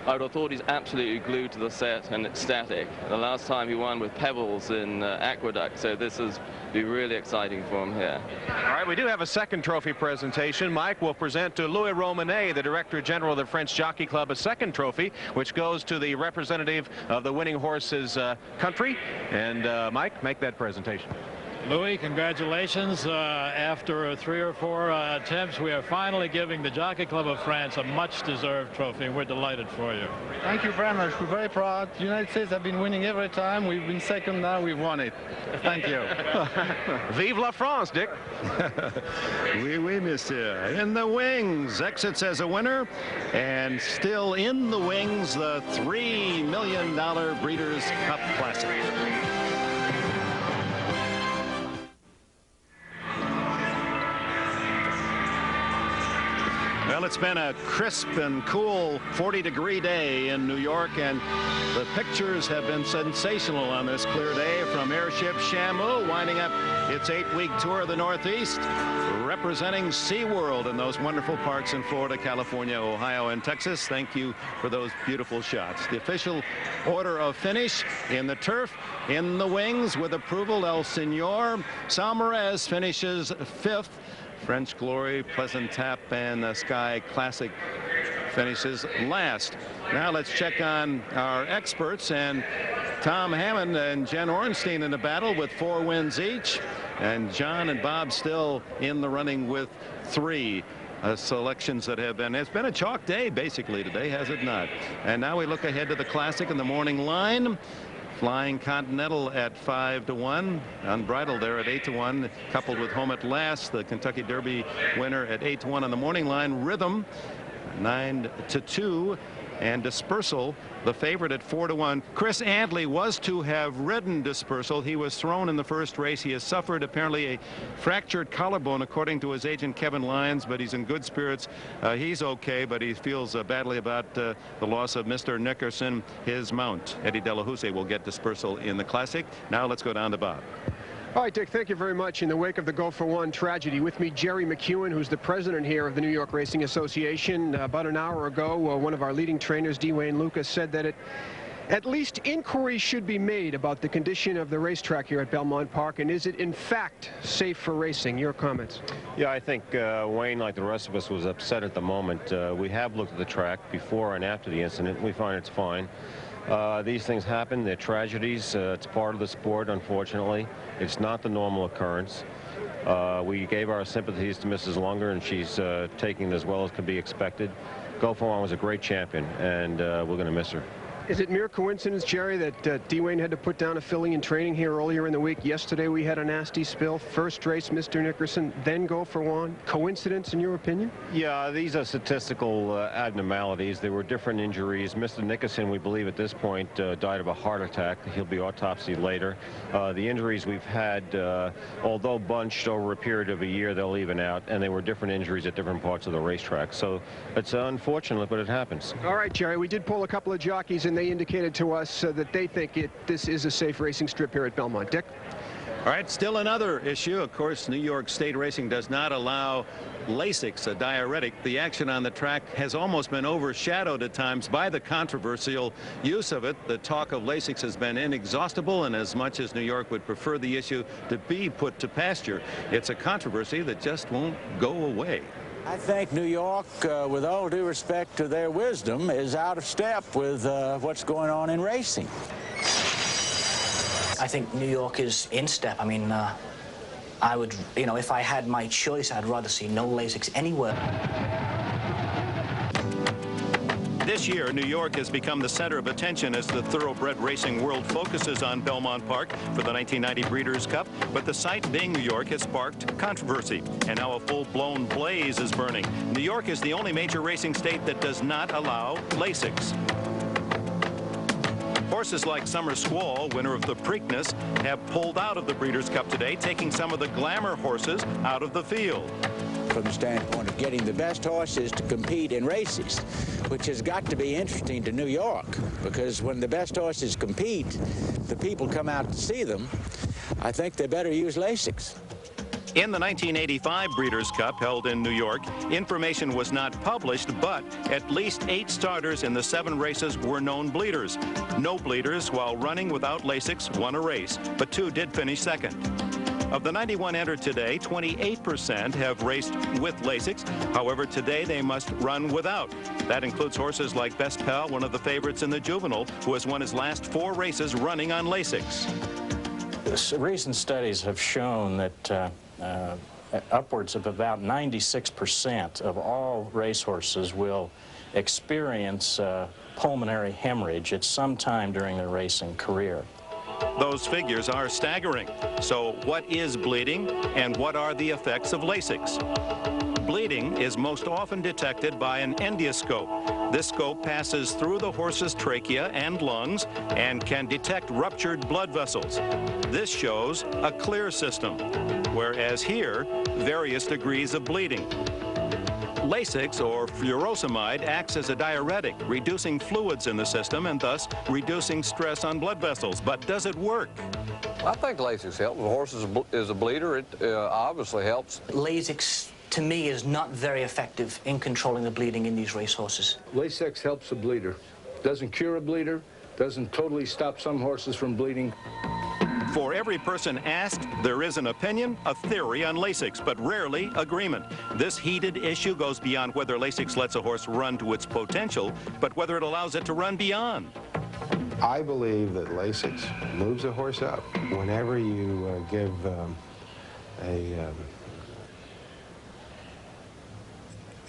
I would have thought he's absolutely glued to the set and ecstatic. The last time he won with Pebbles in Aqueduct, so this is be really exciting for him here. All right, we do have a second trophy presentation. Mike will present to Louis Romanet, the Director General of the French Jockey Club, a second trophy, which goes to the representative of the winning horse's country. And Mike, make that presentation. Louis, congratulations. After 3 or 4 attempts, we are finally giving the Jockey Club of France a much-deserved trophy, and we're delighted for you. Thank you very much. We're very proud. The United States have been winning every time. We've been second now. We've won it. Thank you. Vive la France, Dick. Oui, monsieur. In the Wings exits as a winner, and still in the wings, the $3 million Breeders' Cup Classic. Well, it's been a crisp and cool 40-degree day in New York, and the pictures have been sensational on this clear day, from Airship Shamu winding up its 8-week tour of the Northeast, representing SeaWorld in those wonderful parks in Florida, California, Ohio, and Texas. Thank you for those beautiful shots. The official order of finish in the turf. In the Wings, with approval, El Senor. Salmarez finishes 5th. French Glory, Pleasant Tap, and Sky Classic finishes last. Now let's check on our experts, and Tom Hammond and Jen Ornstein in the battle with 4 wins each, and John and Bob still in the running with 3 selections that have been. It's been a chalk day basically today, has it not? And now we look ahead to the Classic in the morning line. Flying Continental at 5-1, Unbridled there at 8-1, coupled with Home at Last, the Kentucky Derby winner, at 8-1 on the morning line. Rhythm 9-2, and Dispersal, the favorite, at 4-1. Chris Antley was to have ridden Dispersal. He was thrown in the first race. He has suffered apparently a fractured collarbone, according to his agent Kevin Lyons, but he's in good spirits. He's okay, but he feels badly about the loss of Mr. Nickerson, his mount. Eddie Delahousse will get Dispersal in the Classic. Now let's go down to Bob. All right, Dick, thank you very much. In the wake of the Go for One tragedy, with me, Jerry McEwen, who's the president here of the New York Racing Association. About an hour ago, one of our leading trainers, Dwayne Lucas, said that at least inquiries should be made about the condition of the racetrack here at Belmont Park, and is it in fact safe for racing? Your comments? Yeah, I think Wayne, like the rest of us, was upset at the moment. We have looked at the track before and after the incident. We find it's fine. These things happen. They're tragedies. It's part of the sport, unfortunately. It's not the normal occurrence. We gave our sympathies to Mrs. Lunger, and she's taking it as well as could be expected. Go For One was a great champion, and we're going to miss her. Is it mere coincidence, Jerry, that D-Wayne had to put down a filly in training here earlier in the week? Yesterday we had a nasty spill. First race, Mr. Nickerson, then Go For One. Coincidence, in your opinion? Yeah, these are statistical abnormalities. There were different injuries. Mr. Nickerson, we believe at this point, died of a heart attack. He'll be autopsied later. The injuries we've had, although bunched over a period of a year, they'll even out, and they were different injuries at different parts of the racetrack. So it's unfortunate, but it happens. All right, Jerry, we did pull a couple of jockeys, and they indicated to us that they think this is a safe racing strip here at Belmont. Dick? All right, still another issue. Of course, New York State Racing does not allow Lasix, a diuretic. The action on the track has almost been overshadowed at times by the controversial use of it. The talk of Lasix has been inexhaustible, and as much as New York would prefer the issue to be put to pasture, it's a controversy that just won't go away. I think New York, with all due respect to their wisdom, is out of step with what's going on in racing. I think New York is in step. I mean, I would, you know, if I had my choice, I'd rather see no Lasix anywhere. This year, New York has become the center of attention as the thoroughbred racing world focuses on Belmont Park for the 1990 Breeders' Cup. But the site being New York has sparked controversy, and now a full-blown blaze is burning. New York is the only major racing state that does not allow Lasix. Horses like Summer Squall, winner of the Preakness, have pulled out of the Breeders' Cup today, taking some of the glamour horses out of the field. From the standpoint of getting the best horses to compete in races, which has got to be interesting to New York, because when the best horses compete, the people come out to see them. I think they better use Lasix. In the 1985 Breeders' Cup held in New York, information was not published, but at least 8 starters in the 7 races were known bleeders. No bleeders, while running without Lasix, won a race, but 2 did finish second. Of the 91 entered today, 28% have raced with Lasix. However, today they must run without. That includes horses like Best Pal, one of the favorites in the Juvenile, who has won his last 4 races running on Lasix. Recent studies have shown that upwards of about 96% of all racehorses will experience pulmonary hemorrhage at some time during their racing career. Those figures are staggering. So what is bleeding, and what are the effects of Lasix? Bleeding is most often detected by an endoscope. This scope passes through the horse's trachea and lungs and can detect ruptured blood vessels. This shows a clear system, whereas here, various degrees of bleeding. Lasix, or furosemide, acts as a diuretic, reducing fluids in the system and thus reducing stress on blood vessels. But does it work? I think Lasix helps. If a horse is a bleeder, it obviously helps. Lasix, to me, is not very effective in controlling the bleeding in these racehorses. Lasix helps a bleeder. Doesn't cure a bleeder, doesn't totally stop some horses from bleeding. For every person asked, there is an opinion, a theory on Lasix, but rarely agreement. This heated issue goes beyond whether Lasix lets a horse run to its potential, but whether it allows it to run beyond. I believe that Lasix moves a horse up. Whenever you give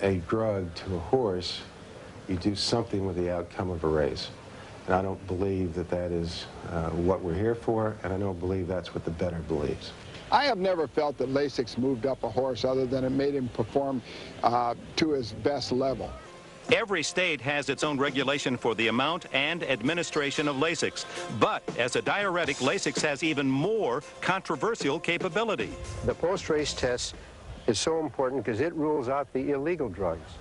a drug to a horse, you do something with the outcome of a race. And I don't believe that that is what we're here for, and I don't believe that's what the bettor believes. I have never felt that Lasix moved up a horse other than it made him perform to his best level. Every state has its own regulation for the amount and administration of Lasix. But as a diuretic, Lasix has even more controversial capability. The post-race test is so important because it rules out the illegal drugs.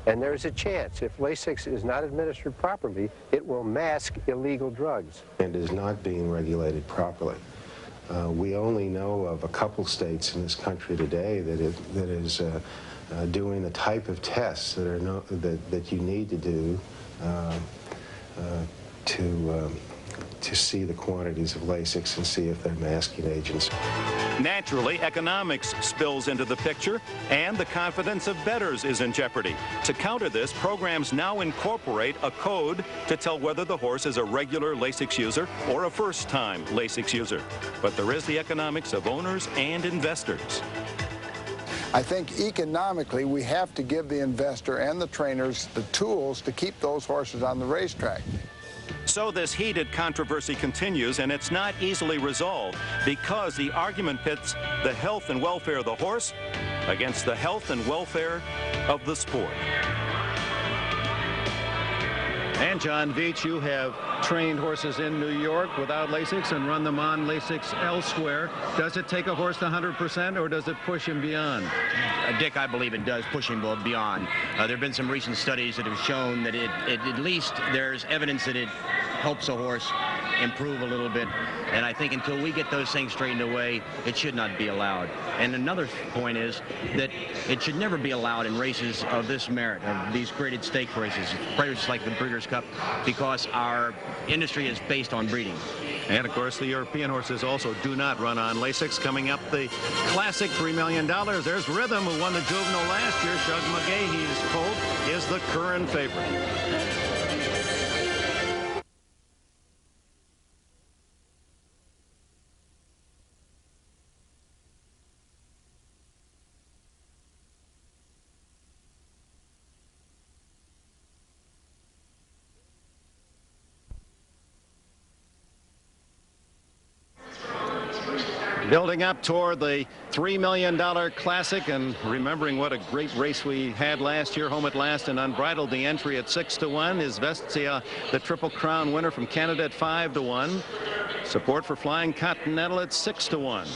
And there's a chance, if Lasix is not administered properly, it will mask illegal drugs. And is not being regulated properly. We only know of a couple states in this country today that is doing the type of tests that are that you need to do to see the quantities of Lasix and see if they're masking agents. Naturally, economics spills into the picture, and the confidence of bettors is in jeopardy. To counter this, programs now incorporate a code to tell whether the horse is a regular Lasix user or a first-time Lasix user. But there is the economics of owners and investors. I think economically we have to give the investor and the trainers the tools to keep those horses on the racetrack. So this heated controversy continues, and it's not easily resolved because the argument pits the health and welfare of the horse against the health and welfare of the sport. And John Veach, you have trained horses in New York without Lasix and run them on Lasix elsewhere. Does it take a horse to 100%, or does it push him beyond? Dick, I believe it does push him beyond. There have been some recent studies that have shown that at least there's evidence that it helps a horse improve a little bit. And I think until we get those things straightened away, it should not be allowed. And another point is that it should never be allowed in races of this merit, of these graded stake races like the Breeders' Cup, because our industry is based on breeding. And, of course, the European horses also do not run on Lasix. Coming up, the classic $3 million. There's Rhythm, who won the Juvenile last year. Shug McGahee's colt is the current favorite. Building up toward the $3 million Classic, and remembering what a great race we had last year, Home at Last and Unbridled. The entry at 6-1 is Vestia, the Triple Crown winner from Canada, at 5-1. Support for Flying Continental at 6-1.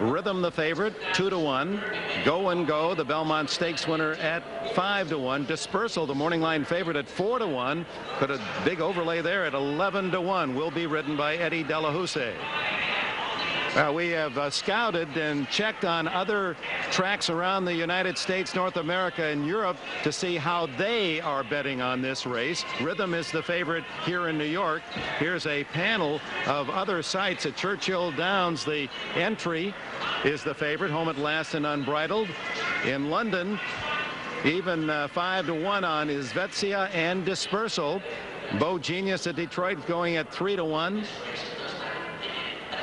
Rhythm, the favorite, 2-1. Go and Go, the Belmont Stakes winner, at 5-1. Dispersal, the morning line favorite, at 4-1. Put a big overlay there at 11-1. Will be ridden by Eddie Delahousse. We have scouted and checked on other tracks around the United States, North America, and Europe to see how they are betting on this race. Rhythm is the favorite here in New York. Here's a panel of other sites at Churchill Downs. The entry is the favorite, Home at Last and Unbridled. In London, even 5-1 on is Vetsia and Dispersal. Bo Genius at Detroit going at 3-1.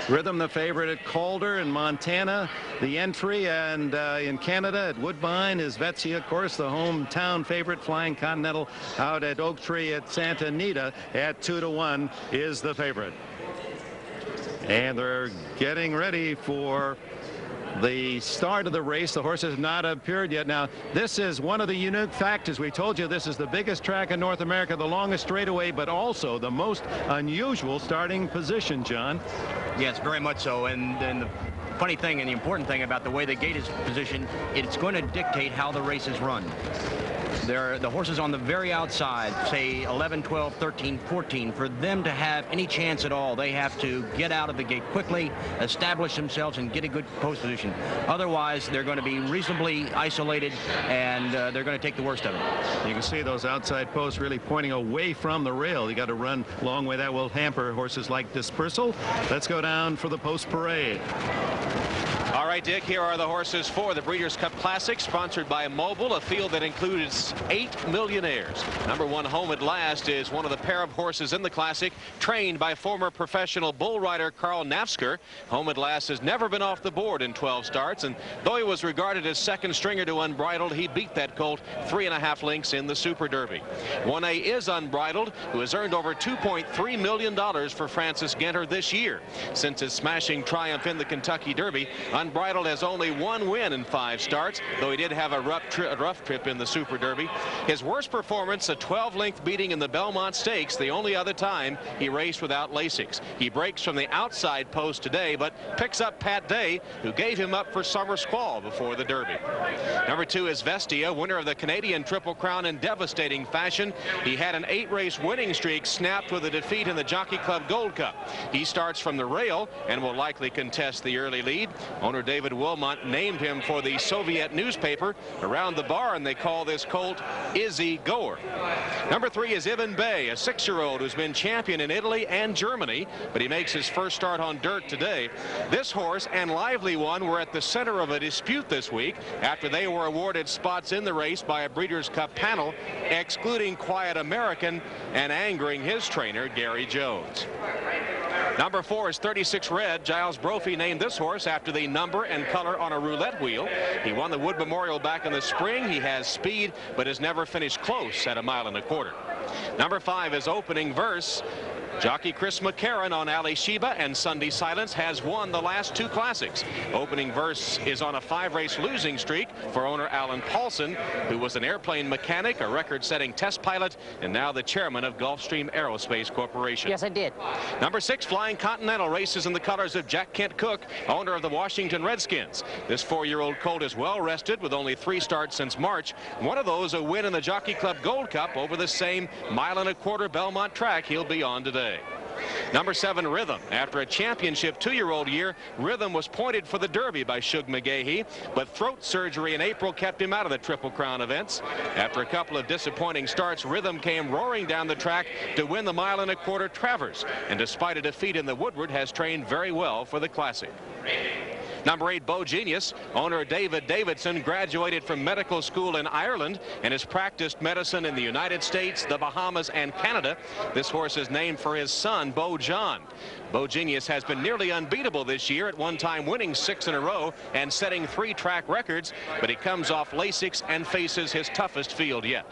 Rhythm, the favorite at Calder in Montana. The entry, and in Canada at Woodbine is Vetsia, of course, the hometown favorite. Flying Continental out at Oak Tree at Santa Anita at 2-1 is the favorite. And they're getting ready for the start of the race. The horse has not appeared yet. Now, this is one of the unique factors. We told you this is the biggest track in North America, the longest straightaway, but also the most unusual starting position, John. Yes, very much so. And the funny thing and the important thing about the way the gate is positioned, it's going to dictate how the race is run. The horses on the very outside, say 11, 12, 13, 14, for them to have any chance at all, they have to get out of the gate quickly, establish themselves, and get a good post position. Otherwise, they're going to be reasonably isolated, and they're going to take the worst of it. You can see those outside posts really pointing away from the rail. You got to run a long way. That will hamper horses like Dispersal. Let's go down for the post parade. All right, Dick, here are the horses for the Breeders' Cup Classic, sponsored by Mobil, a field that includes 8 millionaires. Number 1, Home at Last, is one of the pair of horses in the Classic, trained by former professional bull rider Carl Nafsker. Home at Last has never been off the board in 12 starts, and though he was regarded as second stringer to Unbridled, he beat that colt 3.5 lengths in the Super Derby. 1A is Unbridled, who has earned over $2.3 million for Francis Genter this year. Since his smashing triumph in the Kentucky Derby, Unbridled has only 1 win in 5 starts, though he did have a rough trip in the Super Derby. His worst performance, a 12-length beating in the Belmont Stakes, the only other time he raced without Lasix. He breaks from the outside post today, but picks up Pat Day, who gave him up for summer squall before the Derby. Number 2 is Vestia, winner of the Canadian Triple Crown in devastating fashion. He had an 8-race winning streak snapped with a defeat in the Jockey Club Gold Cup. He starts from the rail and will likely contest the early lead. Owner David Wilmot named him for the Soviet newspaper around the barn. They call this colt Izzy Goer. Number 3 is Ivan Bay, a 6-year-old who's been champion in Italy and Germany, but he makes his first start on dirt today. This horse and Lively One were at the center of a dispute this week after they were awarded spots in the race by a Breeders' Cup panel, excluding Quiet American and angering his trainer, Gary Jones. Number 4 is 36 Red. Giles Brophy named this horse after the number and color on a roulette wheel. He won the Wood Memorial back in the spring. He has speed, but has never finished close at 1.25 miles. Number 5 is Opening Verse. Jockey Chris McCarron on Ali Sheba and Sunday Silence has won the last 2 classics. Opening Verse is on a 5-race losing streak for owner Alan Paulson, who was an airplane mechanic, a record-setting test pilot, and now the chairman of Gulfstream Aerospace Corporation. Yes, I did. Number 6, Flying Continental, races in the colors of Jack Kent Cooke, owner of the Washington Redskins. This 4-year-old colt is well rested with only 3 starts since March. One of those a win in the Jockey Club Gold Cup over the same 1.25 mile Belmont track he'll be on today. Number 7, Rhythm. After a championship 2-year-old year, Rhythm was pointed for the Derby by Shug McGahee, but throat surgery in April kept him out of the Triple Crown events. After a couple of disappointing starts, Rhythm came roaring down the track to win the 1.25 mile Travers, and despite a defeat in the Woodward, has trained very well for the Classic. Number 8, Bo Genius. Owner David Davidson graduated from medical school in Ireland and has practiced medicine in the United States, the Bahamas, and Canada. This horse is named for his son, Bo John. Bo Genius has been nearly unbeatable this year, at one time winning 6 in a row and setting 3 track records, but he comes off Lasix and faces his toughest field yet.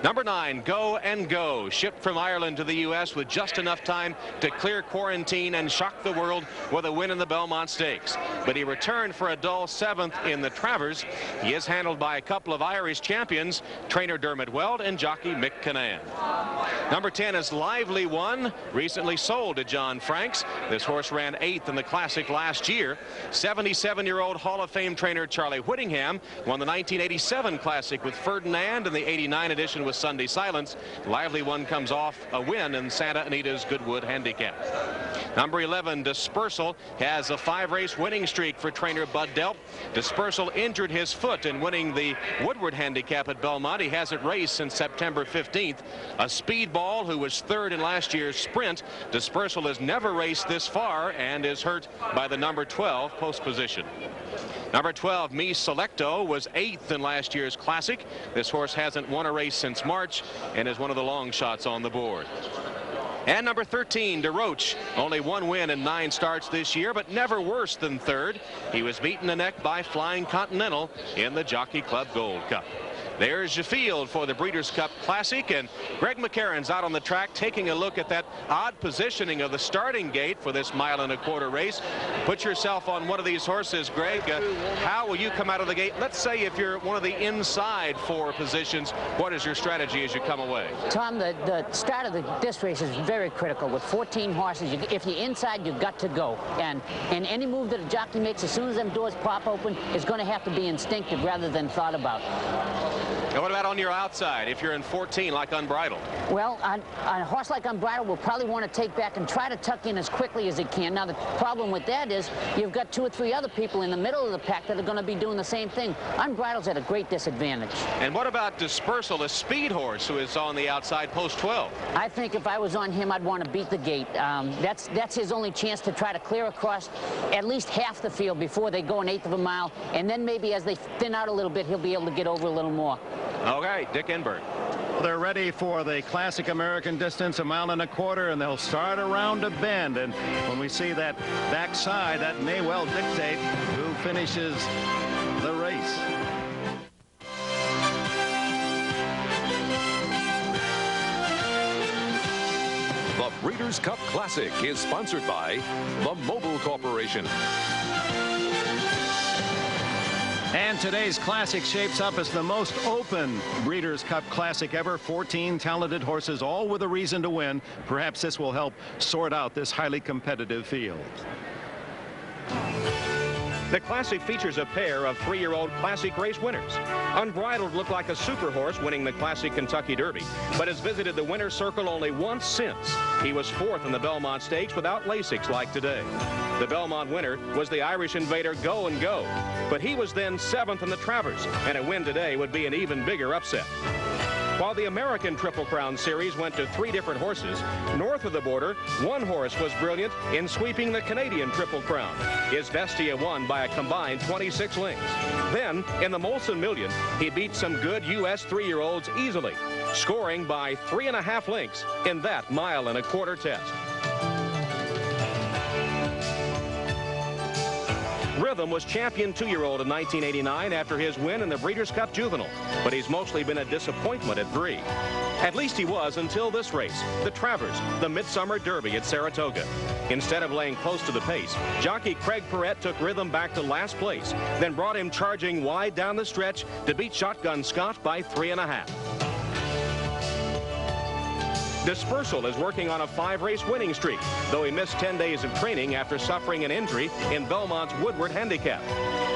Number 9, Go and Go, shipped from Ireland to the U.S. with just enough time to clear quarantine and shock the world with a win in the Belmont Stakes. But he returned for a dull 7th in the Travers. He is handled by a couple of Irish champions, trainer Dermot Weld and jockey Mick Cannan. Number 10 is Lively One, recently sold to John Franks. This horse ran 8th in the Classic last year. 77-year-old Hall of Fame trainer Charlie Whittingham won the 1987 Classic with Ferdinand and the 89 edition with Sunday Silence. Lively One comes off a win in Santa Anita's Goodwood Handicap. Number 11, Dispersal, has a 5-race winning streak for trainer Bud Delp. Dispersal injured his foot in winning the Woodward Handicap at Belmont. He hasn't raced since September 15th. A speedball who was 3rd in last year's sprint. Dispersal has never raced this far and is hurt by the number 12 post position. Number 12, Me Selecto, was 8th in last year's Classic. This horse hasn't won a race since March and is one of the long shots on the board. And number 13, DeRoche, only 1 win in 9 starts this year, but never worse than 3rd. He was beaten in the neck by Flying Continental in the Jockey Club Gold Cup. There's your field for the Breeders' Cup Classic, and Greg McCarron's out on the track taking a look at that odd positioning of the starting gate for this 1.25 mile race. Put yourself on one of these horses, Greg. How will you come out of the gate? Let's say if you're one of the inside 4 positions, what is your strategy as you come away? Tom, the start of this race is very critical. With 14 horses, if you're inside, you've got to go. And any move that a jockey makes, as soon as them doors pop open, is going to have to be instinctive rather than thought about. And what about on your outside, if you're in 14 like Unbridled? Well, a horse like Unbridled will probably want to take back and try to tuck in as quickly as he can. Now, the problem with that is you've got 2 or 3 other people in the middle of the pack that are going to be doing the same thing. Unbridled's at a great disadvantage. And what about Dispersal, a speed horse who is on the outside post 12? I think if I was on him, I'd want to beat the gate. That's his only chance to try to clear across at least half the field before they go 1/8 of a mile. And then maybe as they thin out a little bit, he'll be able to get over a little more. Okay, Dick Enberg. They're ready for the Classic American distance, 1.25 miles, and they'll start around a bend. And when we see that backside, that may well dictate who finishes the race. The Breeders' Cup Classic is sponsored by the Mobil Corporation. And today's Classic shapes up as the most open Breeders' Cup Classic ever. 14 talented horses, all with a reason to win. Perhaps this will help sort out this highly competitive field. The Classic features a pair of 3-year-old Classic race winners. Unbridled looked like a super horse winning the Classic Kentucky Derby, but has visited the winner's circle only once since. He was 4th in the Belmont Stakes without Lasix like today. The Belmont winner was the Irish invader Go and Go, but he was then 7th in the Travers, and a win today would be an even bigger upset. While the American Triple Crown Series went to 3 different horses, north of the border, one horse was brilliant in sweeping the Canadian Triple Crown. His Vestia won by a combined 26 lengths. Then, in the Molson Million, he beat some good U.S. 3-year-olds easily, scoring by 3.5 lengths in that 1.25 mile test. Rhythm was champion 2-year-old in 1989 after his win in the Breeders' Cup Juvenile, but he's mostly been a disappointment at 3. At least he was until this race, the Travers, the Midsummer Derby at Saratoga. Instead of laying close to the pace, jockey Craig Perrette took Rhythm back to last place, then brought him charging wide down the stretch to beat Shotgun Scott by 3.5. Dispersal is working on a 5-race winning streak, though he missed 10 days of training after suffering an injury in Belmont's Woodward Handicap.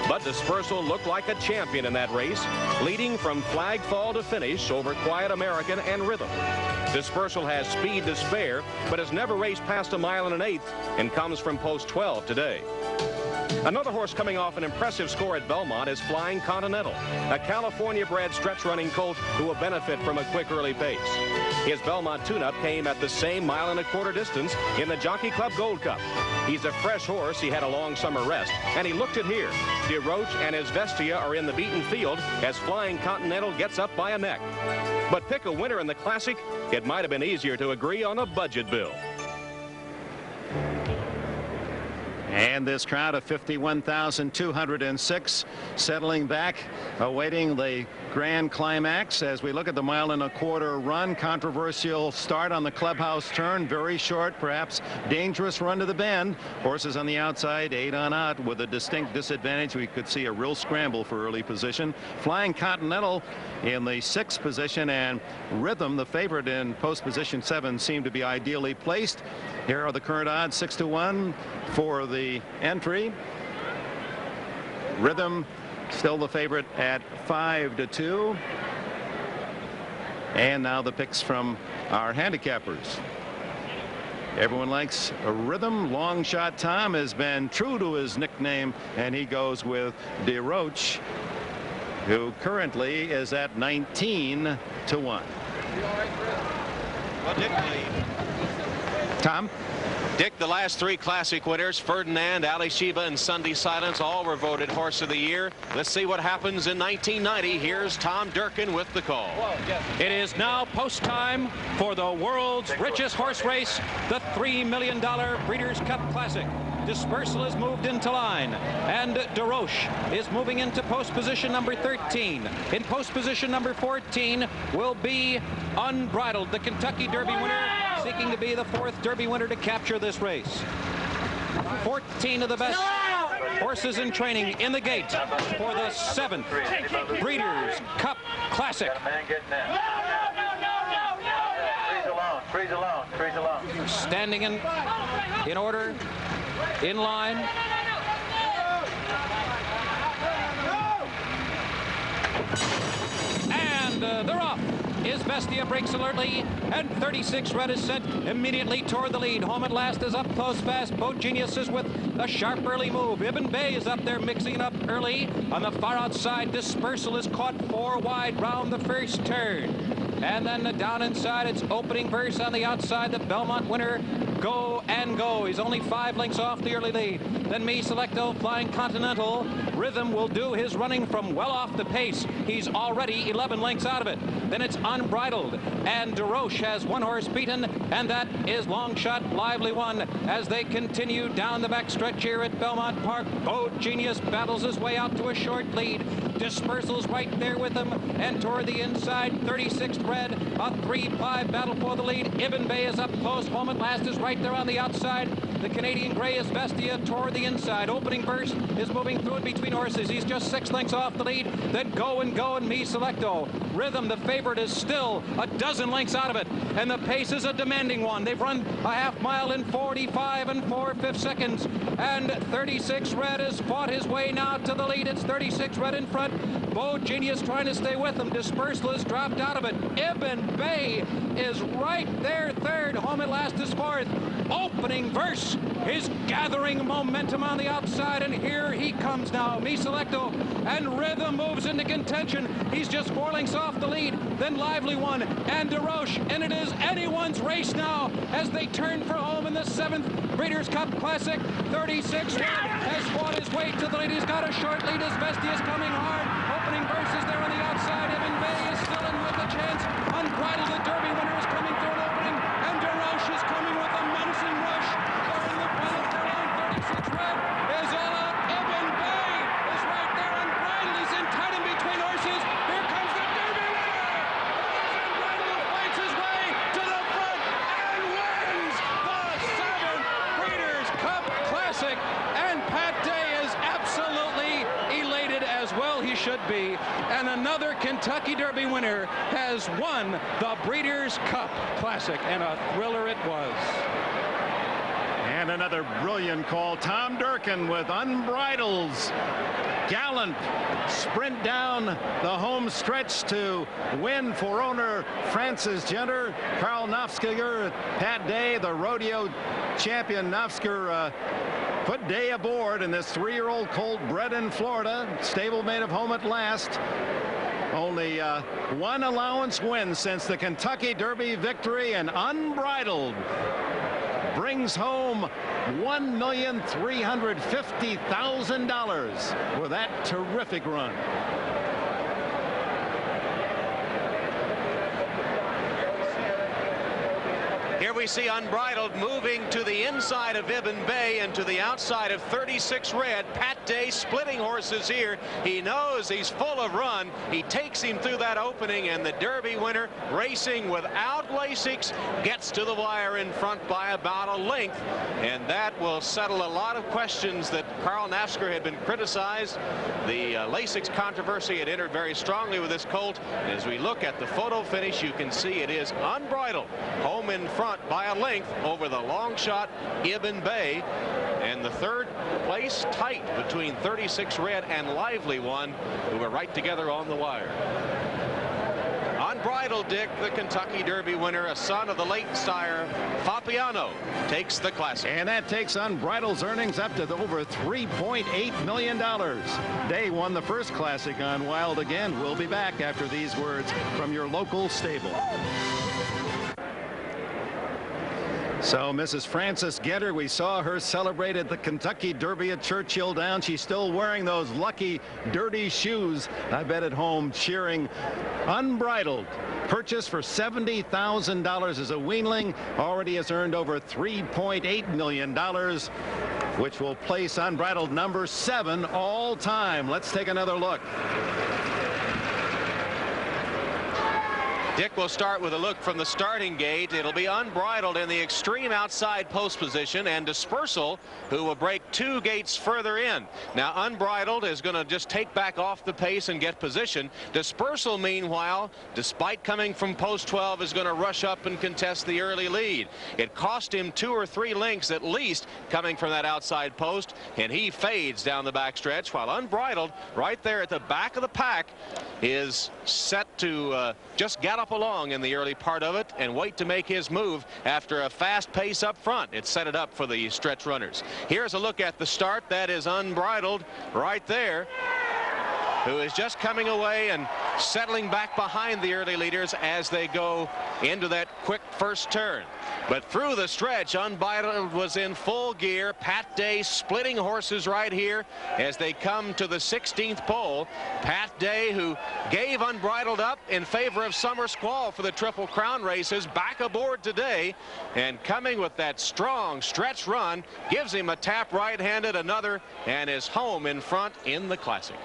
But Dispersal looked like a champion in that race, leading from flag fall to finish over Quiet American and Rhythm. Dispersal has speed to spare, but has never raced past 1 1/8 and comes from post 12 today. Another horse coming off an impressive score at Belmont is Flying Continental, a California-bred stretch-running colt who will benefit from a quick early pace. His Belmont tune-up came at the same 1.25 mile distance in the Jockey Club Gold Cup. He's a fresh horse. He had a long summer rest, and he looked it here. DeRoche and his Vestia are in the beaten field as Flying Continental gets up by a neck. But pick a winner in the Classic, it might have been easier to agree on a budget bill. And this crowd of 51,206 settling back, awaiting the grand climax as we look at the 1.25 mile run. Controversial start on the clubhouse turn, very short, perhaps dangerous run to the bend. Horses on the outside, 8 on out with a distinct disadvantage. We could see a real scramble for early position. Flying Continental in the 6th position, and Rhythm, the favorite in post position 7, seemed to be ideally placed. Here are the current odds: 6-1 for the entry. Rhythm still the favorite at 5-2. And now the picks from our handicappers. Everyone likes a Rhythm. Long Shot Tom has been true to his nickname, and he goes with DeRoche, who currently is at 19-1. Well, Dick, Tom? Dick, the last 3 Classic winners, Ferdinand, Ali Shiva, and Sunday Silence, all were voted Horse of the Year. Let's see what happens in 1990. Here's Tom Durkin with the call. It is now post time for the world's richest horse race, the $3 million Breeders' Cup Classic. Dispersal is moved into line, and DeRoche is moving into post position number 13. In post position number 14 will be Unbridled, the Kentucky Derby winner, seeking to be the 4th Derby winner to capture this race. 14 of the best horses in training in the gate for the 7th Breeders' Cup Classic. Freeze alone. Standing in order, in line. And they're off. His Vestia breaks alertly, and 36 Red is sent immediately toward the lead. Home at Last is up close fast. Boat Genius is with a sharp early move. Ibn Bay is up there mixing it up early. On the far outside, Dispersal is caught 4 wide round the first turn. And then down inside, it's opening verse on the outside. The Belmont winner, Go and Go. He's only 5 lengths off the early lead. Then Me Selecto, Flying Continental. Rhythm will do his running from well off the pace. He's already 11 lengths out of it. Then it's Unbridled, and DeRoche has 1 horse beaten, and that is Long Shot Lively One. As they continue down the back stretch here at Belmont Park, Boat Genius battles his way out to a short lead. Dispersal's right there with him, and toward the inside, 36th Red, a 3-5 battle for the lead. Ibn Bay is up close. Home at Last is right there on the outside. The Canadian Grey is Vestia toward the inside. Opening burst is moving through it between horses. He's just 6 lengths off the lead. Then Go and Go and Me Selecto. Rhythm, the favorite, is still a dozen lengths out of it, and the pace is a demanding one. They've run a half mile in 45 4/5 seconds, and 36 Red has fought his way now to the lead. It's 36 Red in front. Bo Genius trying to stay with him. Dispersal has dropped out of it. Ibn Bay is right there third. Home at Last is 4th. opening verse is gathering momentum on the outside, and here he comes now. Mi Selecto, and Rhythm moves into contention. He's just 4 lengths off the lead. Then Lively One and DeRoche, and it is anyone's race now as they turn for home in the 7th Breeders' Cup Classic. 36 has fought his way to the lead. He's got a short lead as Bestia is coming hard. Opening verse is there on the outside. Evan Bay is still in with a chance. Unbridled, the Derby winner is coming through an opening, and DeRoche is coming with a menacing rush. They're in the final furlong. 36 Red is all out. Evan Bay is right there. Unbridled, he's in tight in between horses. Here comes the Derby winner. Unbridled fights his way to the front and wins the 7th Breeders' Cup Classic. And Pat Day is absolutely elated, as well he should be. And another Kentucky Derby winner has won the Breeders' Cup Classic, and a thriller it was. And another brilliant call. Tom Durkin with Unbridled's gallant sprint down the home stretch to win for owner Francis Genter. Karl Nafzger, Pat Day, the rodeo champion. Nafzger put Day aboard in this 3-year-old colt bred in Florida. Stablemate of Home at Last. Only one allowance win since the Kentucky Derby victory, and Unbridled brings home $1,350,000 with that terrific run. Here we see Unbridled moving to the inside of Ibn Bay and to the outside of 36 Red. Pat Day splitting horses here. He knows he's full of run. He takes him through that opening, and the Derby winner, racing without Lasix, gets to the wire in front by about a length, and that will settle a lot of questions that Karl Nafzger had been criticized. The Lasix controversy had entered very strongly with this colt. And as we look at the photo finish, you can see it is Unbridled home in front by a length over the long shot Ibn Bay, and the 3rd place tight between 36 Red and Lively One, who were right together on the wire. Unbridled, Dick, the Kentucky Derby winner, a son of the late sire Fabiano, takes the Classic. And that takes Unbridled's earnings up to over $3.8 million. Day won the first Classic on Wild Again. We'll be back after these words from your local stable. So Mrs. Frances Genter, we saw her celebrate at the Kentucky Derby at Churchill Downs. She's still wearing those lucky dirty shoes, I bet, at home, cheering Unbridled. Purchased for $70,000 as a weanling, already has earned over $3.8 million, which will place Unbridled number 7 all time. Let's take another look. Dick will start with a look from the starting gate. It'll be Unbridled in the extreme outside post position, and Dispersal, who will break 2 gates further in. Now Unbridled is going to just take back off the pace and get position. Dispersal, meanwhile, despite coming from post 12, is going to rush up and contest the early lead. It cost him 2 or 3 lengths at least coming from that outside post, and he fades down the backstretch, while Unbridled, right there at the back of the pack, is set to just gallop along in the early part of it and wait to make his move after a fast pace up front. It set it up for the stretch runners. Here's a look at the start. That is Unbridled right there, who is just coming away and settling back behind the early leaders as they go into that quick first turn. But through the stretch, Unbridled was in full gear. Pat Day splitting horses right here as they come to the 16th pole. Pat Day, who gave Unbridled up in favor of Summer Squall for the Triple Crown races, back aboard today, and coming with that strong stretch run, gives him a tap right-handed, another, and is home in front in the Classic.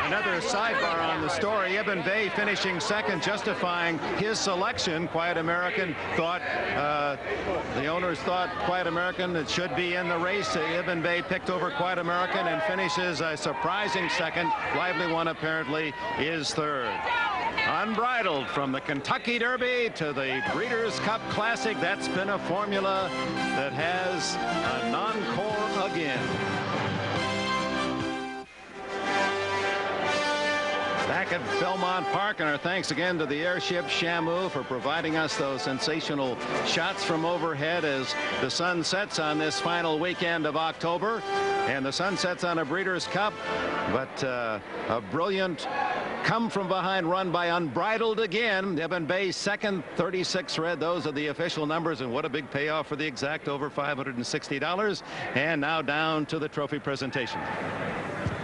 Another sidebar on the story. Ibn Bay finishing second, justifying his selection. Quiet American thought, the owners thought Quiet American it should be in the race. Ibn Bay picked over Quiet American and finishes a surprising second. Lively One apparently is third. Unbridled from the Kentucky Derby to the Breeders' Cup Classic. That's been a formula that has a non-core again. Back at Belmont Park, and our thanks again to the airship Shamu for providing us those sensational shots from overhead as the sun sets on this final weekend of October. And the sun sets on a Breeders' Cup, but a brilliant come from behind run by Unbridled again. Eben Bay second, 36 red. Those are the official numbers, and what a big payoff for the exact, over $560. And now down to the trophy presentation.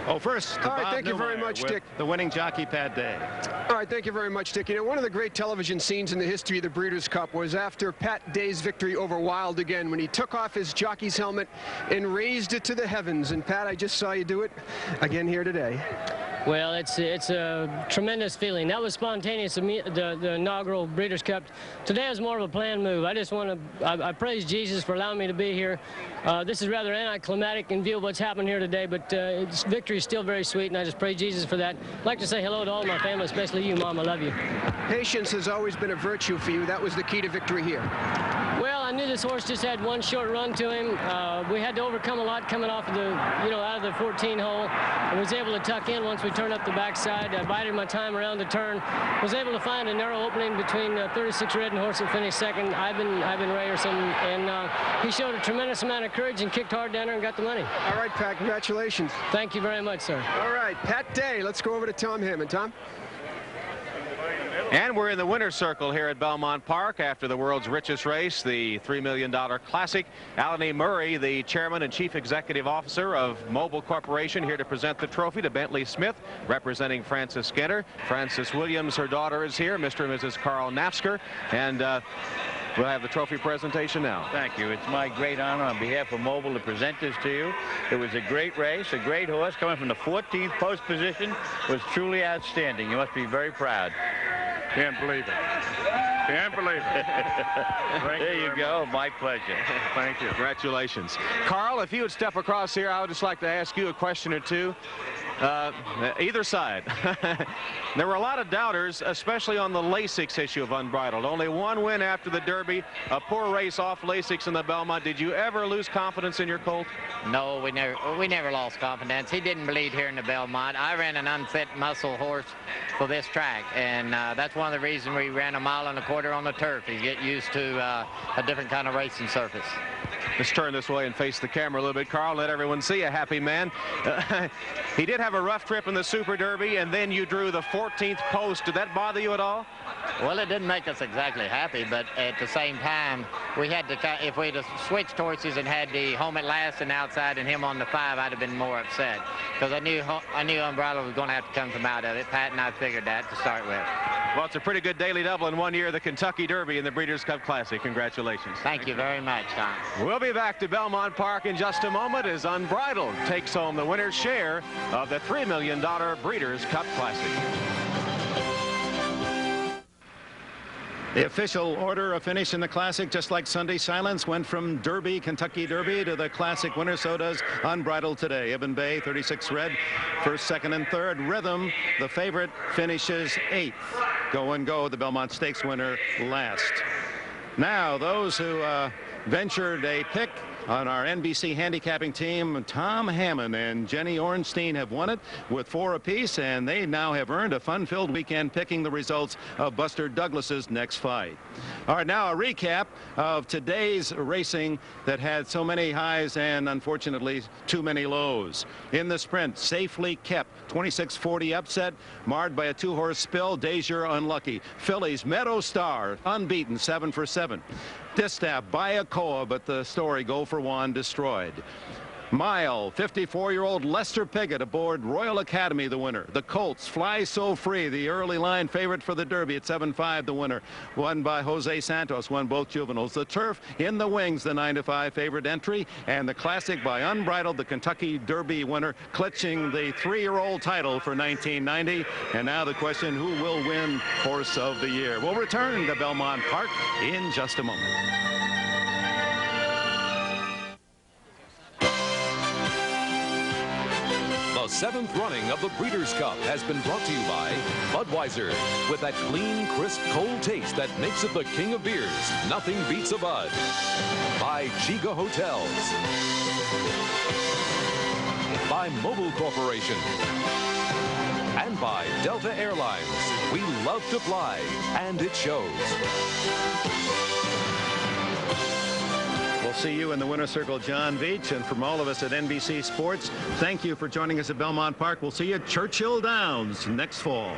Oh, first, all right, thank you very much, Dick. The winning jockey, Pat Day. All right, thank you very much, Dick. You know, one of the great television scenes in the history of the Breeders' Cup was after Pat Day's victory over Wild again, when he took off his jockey's helmet and raised it to the heavens. And Pat, I just saw you do it again here today. Well, it's a tremendous feeling. That was spontaneous, the inaugural Breeders' Cup. Today was more of a planned move. I just want to, I praise Jesus for allowing me to be here. This is rather anticlimactic in view of what's happened here today, but victory is still very sweet, and I just praise Jesus for that. I'd like to say hello to all my family, especially you, Mom. I love you. Patience has always been a virtue for you. That was the key to victory here. Well, I knew this horse just had one short run to him. We had to overcome a lot coming off of the, out of the 14 hole. I was able to tuck in once we turned up the backside. I bided my time around the turn. Was able to find a narrow opening between 36 red and horse that finished second, Ivan Ryerson, and he showed a tremendous amount of courage and kicked hard down there and got the money. All right, Pat, congratulations. Thank you very much, sir. All right, Pat Day. Let's go over to Tom Hammond. Tom? And we're in the winner's circle here at Belmont Park after the world's richest race, the $3 million Classic. Alan E. Murray, the chairman and chief executive officer of Mobil Corporation, here to present the trophy to Bentley Smith, representing Frances Skinner. Frances Williams, her daughter, is here, Mr. and Mrs. Carl Nafsker. And we'll have the trophy presentation now. Thank you. It's my great honor on behalf of Mobil to present this to you. It was a great race, a great horse coming from the 14th post position. Was truly outstanding. You must be very proud. Can't believe it. Can't believe it. There you go. My pleasure. Thank you. Congratulations. Carl, if you would step across here, I would just like to ask you a question or two. Either side. There were a lot of doubters, especially on the Lasix issue of Unbridled. Only one win after the Derby, a poor race off Lasix in the Belmont. Did you ever lose confidence in your colt? No, we never lost confidence. He didn't bleed here in the Belmont. I ran an unfit muscle horse for this track, and that's one of the reasons we ran 1.25 miles on the turf. He's get used to a different kind of racing surface. Let's turn this way and face the camera a little bit, Carl. Let everyone see a happy man. He did have a rough trip in the Super Derby, and then you drew the 14th post. Did that bother you at all? Well, it didn't make us exactly happy, but at the same time, we had to, if we'd have switched horses and had the home at last and outside and him on the 5, I'd have been more upset, because I knew Unbridled was going to have to come from out of it. Pat and I figured that to start with. Well, it's a pretty good daily double in 1 year, the Kentucky Derby and the Breeders' Cup Classic. Congratulations. Thank you very much, Tom. We'll be back to Belmont Park in just a moment as Unbridled takes home the winner's share of the $3 million Breeders' Cup Classic. The official order of finish in the Classic, just like Sunday Silence, went from Derby, Kentucky Derby, to the Classic winner. So does Unbridled today. Eben Bay, 36 red, first, second, and third. Rhythm, the favorite, finishes 8th. Go and Go, the Belmont Stakes winner, last. Now, those who ventured a pick on our NBC handicapping team, Tom Hammond and Jenny Ornstein have won it with 4 apiece, and they now have earned a fun-filled weekend picking the results of Buster Douglas's next fight. All right, now a recap of today's racing that had so many highs and unfortunately too many lows. In the sprint, Safely Kept, 26-40 upset, marred by a 2-horse spill. Deja unlucky. Fillies, Meadow Star, unbeaten, 7 for 7. Distaff, Bayakoa, but the story, Go for One, destroyed. Mile, 54-year-old Lester Piggott aboard Royal Academy, the winner. The Colts, Fly So Free, the early line favorite for the Derby at 7-5, the winner. Won by Jose Santos, won both juveniles. The Turf, In the Wings, the 9-5 favorite entry. And the Classic by Unbridled, the Kentucky Derby winner, clutching the 3-year-old title for 1990. And now the question, who will win Horse of the Year? We'll return to Belmont Park in just a moment. The 7th running of the Breeders' Cup has been brought to you by Budweiser. With that clean, crisp, cold taste that makes it the king of beers, nothing beats a Bud. By Chiga Hotels. By Mobil Corporation. And by Delta Airlines. We love to fly, and it shows. We'll see you in the winner's circle, John Veach. And from all of us at NBC Sports, thank you for joining us at Belmont Park. We'll see you at Churchill Downs next fall.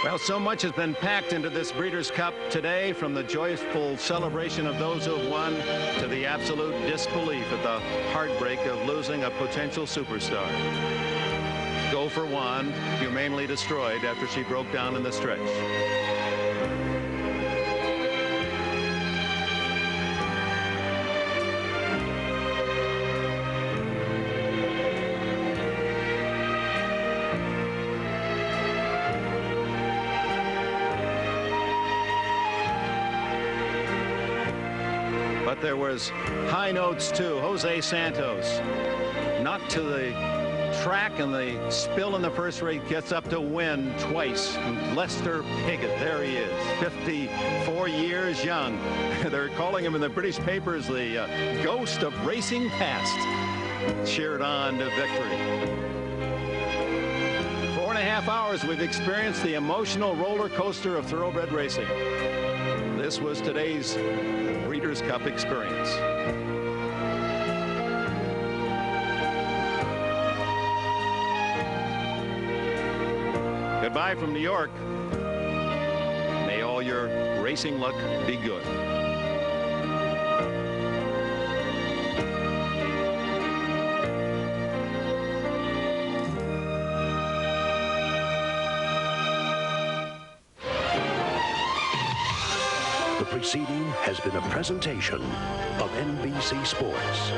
Well, so much has been packed into this Breeders' Cup today, from the joyful celebration of those who have won to the absolute disbelief at the heartbreak of losing a potential superstar. Go for One, humanely destroyed after she broke down in the stretch. But there was high notes too. Jose Santos, not to the track, and the spill in the first race, gets up to win twice. And Lester Piggott, there he is, 54 years young. They're calling him in the British papers the ghost of racing past. Cheered on to victory. 4.5 hours we've experienced the emotional roller coaster of thoroughbred racing. This was today's Breeders' Cup experience. Goodbye from New York. May all your racing luck be good. The preceding has been a presentation of NBC Sports.